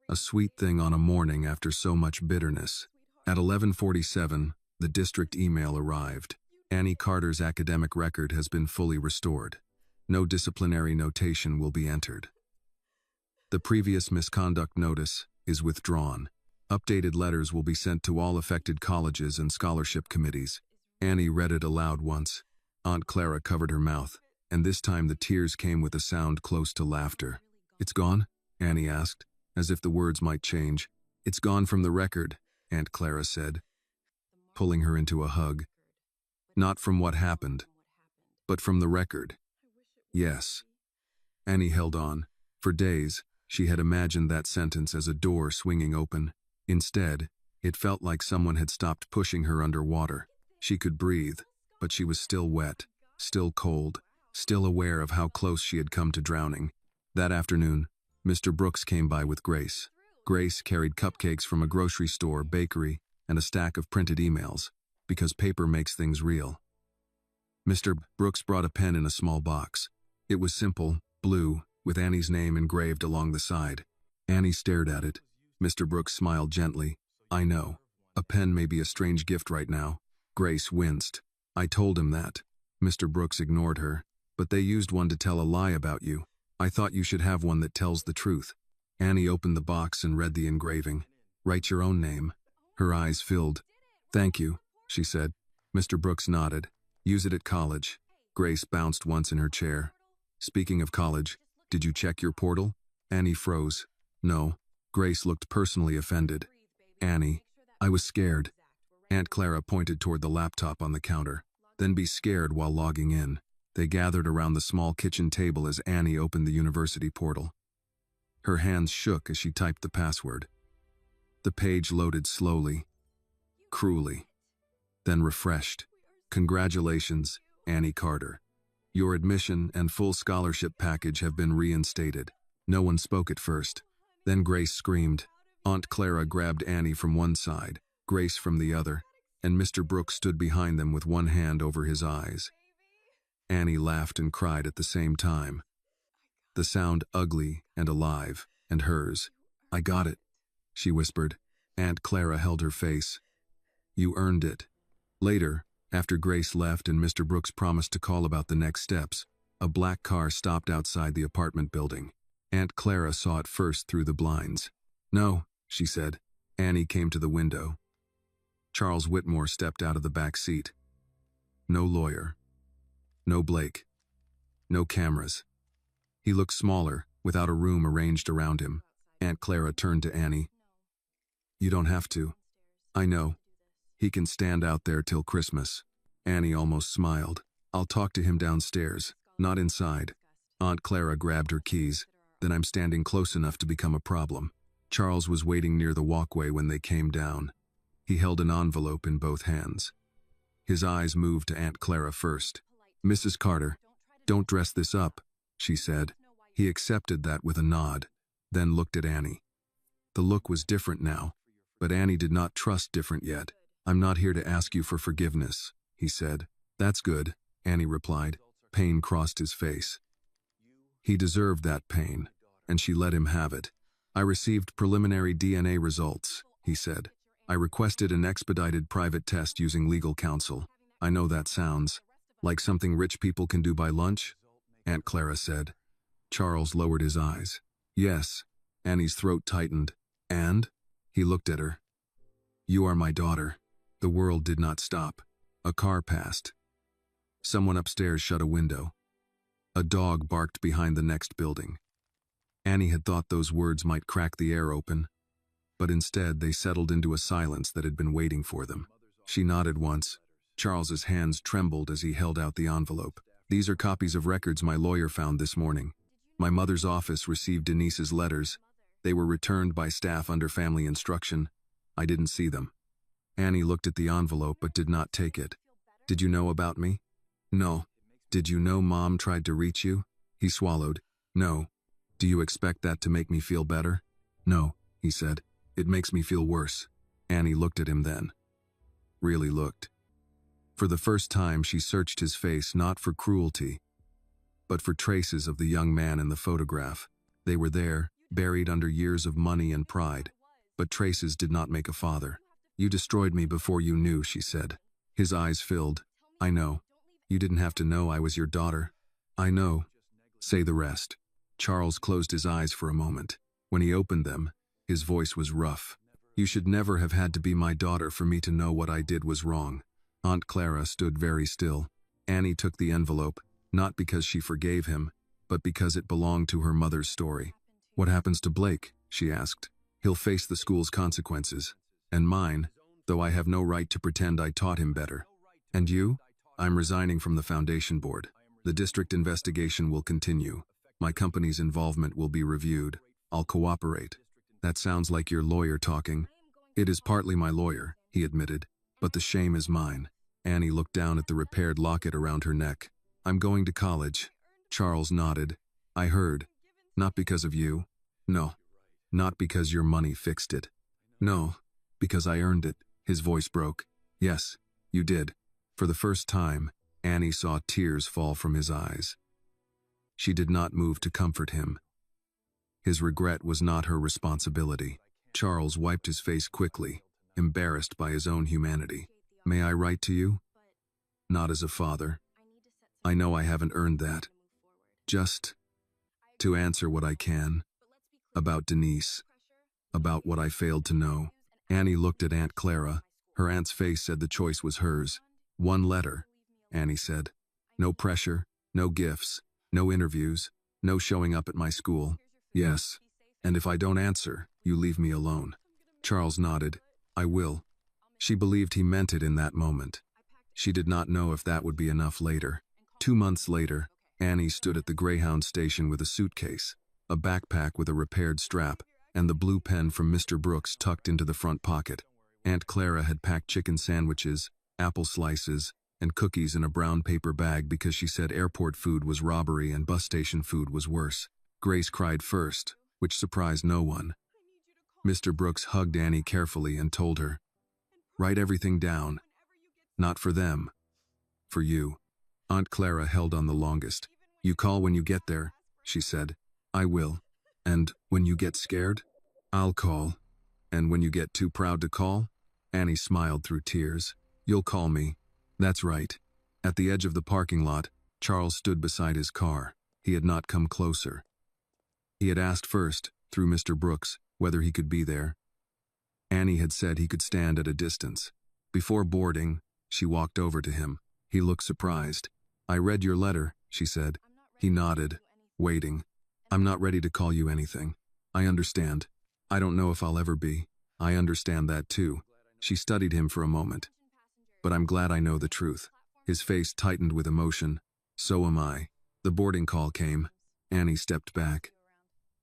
A sweet thing on a morning after so much bitterness. At 11:47, the district email arrived. Annie Carter's academic record has been fully restored. No disciplinary notation will be entered. The previous misconduct notice is withdrawn. Updated letters will be sent to all affected colleges and scholarship committees. Annie read it aloud once. Aunt Clara covered her mouth, and this time the tears came with a sound close to laughter. "It's gone?" Annie asked, as if the words might change. "It's gone from the record," Aunt Clara said, pulling her into a hug. "Not from what happened, but from the record." "Yes." Annie held on. For days, she had imagined that sentence as a door swinging open. Instead, it felt like someone had stopped pushing her underwater. She could breathe, but she was still wet, still cold, still aware of how close she had come to drowning. That afternoon, Mr. Brooks came by with Grace. Grace carried cupcakes from a grocery store, bakery, and a stack of printed emails, because paper makes things real. Mr. Brooks brought a pen in a small box. It was simple, blue, with Annie's name engraved along the side. Annie stared at it. Mr. Brooks smiled gently. "I know. A pen may be a strange gift right now." Grace winced. "I told him that." Mr. Brooks ignored her. "But they used one to tell a lie about you. I thought you should have one that tells the truth." Annie opened the box and read the engraving. "Write your own name." Her eyes filled. "Thank you," she said. Mr. Brooks nodded. "Use it at college." Grace bounced once in her chair. "Speaking of college, did you check your portal?" Annie froze. "No." Grace looked personally offended. "Annie, I was scared." Aunt Clara pointed toward the laptop on the counter. "Then be scared while logging in." They gathered around the small kitchen table as Annie opened the university portal. Her hands shook as she typed the password. The page loaded slowly, cruelly, then refreshed. "Congratulations, Annie Carter. Your admission and full scholarship package have been reinstated." No one spoke at first. Then Grace screamed. Aunt Clara grabbed Annie from one side, Grace from the other, and Mr. Brooks stood behind them with one hand over his eyes. Annie laughed and cried at the same time. The sound ugly and alive, and hers. "I got it," she whispered. Aunt Clara held her face. "You earned it." Later, after Grace left and Mr. Brooks promised to call about the next steps, a black car stopped outside the apartment building. Aunt Clara saw it first through the blinds. "No," she said. Annie came to the window. Charles Whitmore stepped out of the back seat. No lawyer. No Blake. No cameras. He looked smaller, without a room arranged around him. Aunt Clara turned to Annie. You don't have to. I know. He can stand out there till Christmas. Annie almost smiled. I'll talk to him downstairs, not inside. Aunt Clara grabbed her keys. Then I'm standing close enough to become a problem. Charles was waiting near the walkway when they came down. He held an envelope in both hands. His eyes moved to Aunt Clara first. Mrs. Carter, don't dress this up, she said. He accepted that with a nod, then looked at Annie. The look was different now, but Annie did not trust different yet. I'm not here to ask you for forgiveness, he said. That's good, Annie replied. Pain crossed his face. He deserved that pain, and she let him have it. I received preliminary DNA results, he said. I requested an expedited private test using legal counsel. I know that sounds like something rich people can do by lunch, Aunt Clara said. Charles lowered his eyes. Yes. Annie's throat tightened. And? He looked at her. You are my daughter. The world did not stop. A car passed. Someone upstairs shut a window. A dog barked behind the next building. Annie had thought those words might crack the air open, but instead they settled into a silence that had been waiting for them. She nodded once. Charles's hands trembled as he held out the envelope. These are copies of records my lawyer found this morning. My mother's office received Denise's letters. They were returned by staff under family instruction. I didn't see them. Annie looked at the envelope but did not take it. Did you know about me? No. Did you know Mom tried to reach you? He swallowed. No. Do you expect that to make me feel better? No, he said. It makes me feel worse. Annie looked at him then. Really looked. For the first time she searched his face not for cruelty, but for traces of the young man in the photograph. They were there, buried under years of money and pride. But traces did not make a father. You destroyed me before you knew, she said. His eyes filled. I know. You didn't have to know I was your daughter. I know. Say the rest. Charles closed his eyes for a moment. When he opened them, his voice was rough. You should never have had to be my daughter for me to know what I did was wrong. Aunt Clara stood very still. Annie took the envelope, not because she forgave him, but because it belonged to her mother's story. What happens to Blake? She asked. He'll face the school's consequences. And mine, though I have no right to pretend I taught him better. And you? I'm resigning from the foundation board. The district investigation will continue. My company's involvement will be reviewed. I'll cooperate. That sounds like your lawyer talking. It is partly my lawyer, he admitted, but the shame is mine. Annie looked down at the repaired locket around her neck. I'm going to college. Charles nodded. I heard. Not because of you. No. Not because your money fixed it. No. Because I earned it. His voice broke. Yes, you did. For the first time, Annie saw tears fall from his eyes. She did not move to comfort him. His regret was not her responsibility. Charles wiped his face quickly, embarrassed by his own humanity. May I write to you? Not as a father. I know I haven't earned that. Just to answer what I can. About Denise. About what I failed to know. Annie looked at Aunt Clara. Her aunt's face said the choice was hers. One letter, Annie said. No pressure, no gifts, no interviews, no showing up at my school. Yes, and if I don't answer, you leave me alone. Charles nodded. I will. She believed he meant it in that moment. She did not know if that would be enough later. 2 months later, Annie stood at the Greyhound station with a suitcase, a backpack with a repaired strap, and the blue pen from Mr. Brooks tucked into the front pocket. Aunt Clara had packed chicken sandwiches, apple slices, and cookies in a brown paper bag because she said airport food was robbery and bus station food was worse. Grace cried first, which surprised no one. Mr. Brooks hugged Annie carefully and told her, write everything down. Not for them. For you. Aunt Clara held on the longest. You call when you get there, she said. I will. And when you get scared? I'll call. And when you get too proud to call? Annie smiled through tears. You'll call me. That's right. At the edge of the parking lot, Charles stood beside his car. He had not come closer. He had asked first, through Mr. Brooks, whether he could be there. Annie had said he could stand at a distance. Before boarding, she walked over to him. He looked surprised. "I read your letter," she said. He nodded, waiting. "I'm not ready to call you anything. I understand. I don't know if I'll ever be. I understand that too." She studied him for a moment. "But I'm glad I know the truth." His face tightened with emotion. "So am I." The boarding call came. Annie stepped back.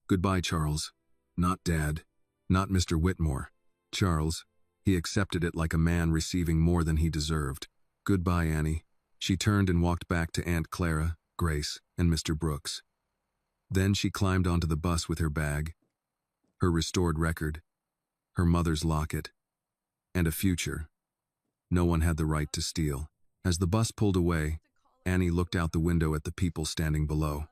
"Goodbye, Charles. Not Dad. Not Mr. Whitmore. Charles." He accepted it like a man receiving more than he deserved. "Goodbye, Annie." She turned and walked back to Aunt Clara, Grace, and Mr. Brooks. Then she climbed onto the bus with her bag, her restored record, her mother's locket, and a future no one had the right to steal. As the bus pulled away, Annie looked out the window at the people standing below.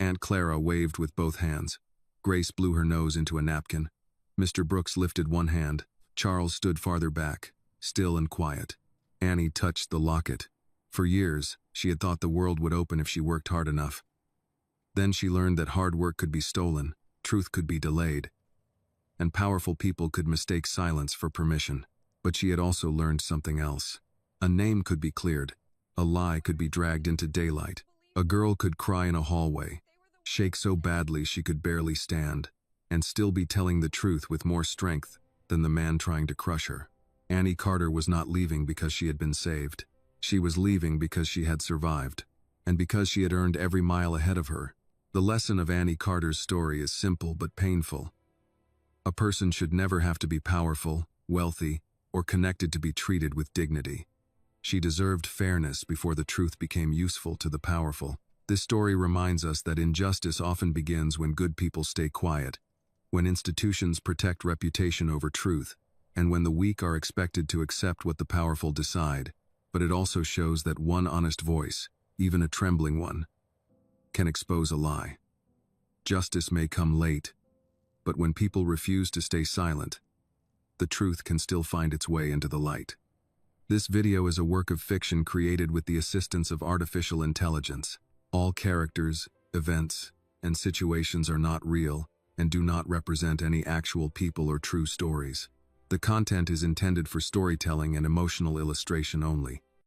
Aunt Clara waved with both hands. Grace blew her nose into a napkin. Mr. Brooks lifted one hand. Charles stood farther back, still and quiet. Annie touched the locket. For years, she had thought the world would open if she worked hard enough. Then she learned that hard work could be stolen, truth could be delayed, and powerful people could mistake silence for permission. But she had also learned something else. A name could be cleared. A lie could be dragged into daylight. A girl could cry in a hallway, shake so badly she could barely stand, and still be telling the truth with more strength than the man trying to crush her. Annie Carter was not leaving because she had been saved. She was leaving because she had survived, and because she had earned every mile ahead of her. The lesson of Annie Carter's story is simple but painful. A person should never have to be powerful, wealthy, or connected to be treated with dignity. She deserved fairness before the truth became useful to the powerful. This story reminds us that injustice often begins when good people stay quiet, when institutions protect reputation over truth, and when the weak are expected to accept what the powerful decide. But it also shows that one honest voice, even a trembling one, can expose a lie. Justice may come late, but when people refuse to stay silent, the truth can still find its way into the light. This video is a work of fiction created with the assistance of artificial intelligence. All characters, events, and situations are not real and do not represent any actual people or true stories. The content is intended for storytelling and emotional illustration only.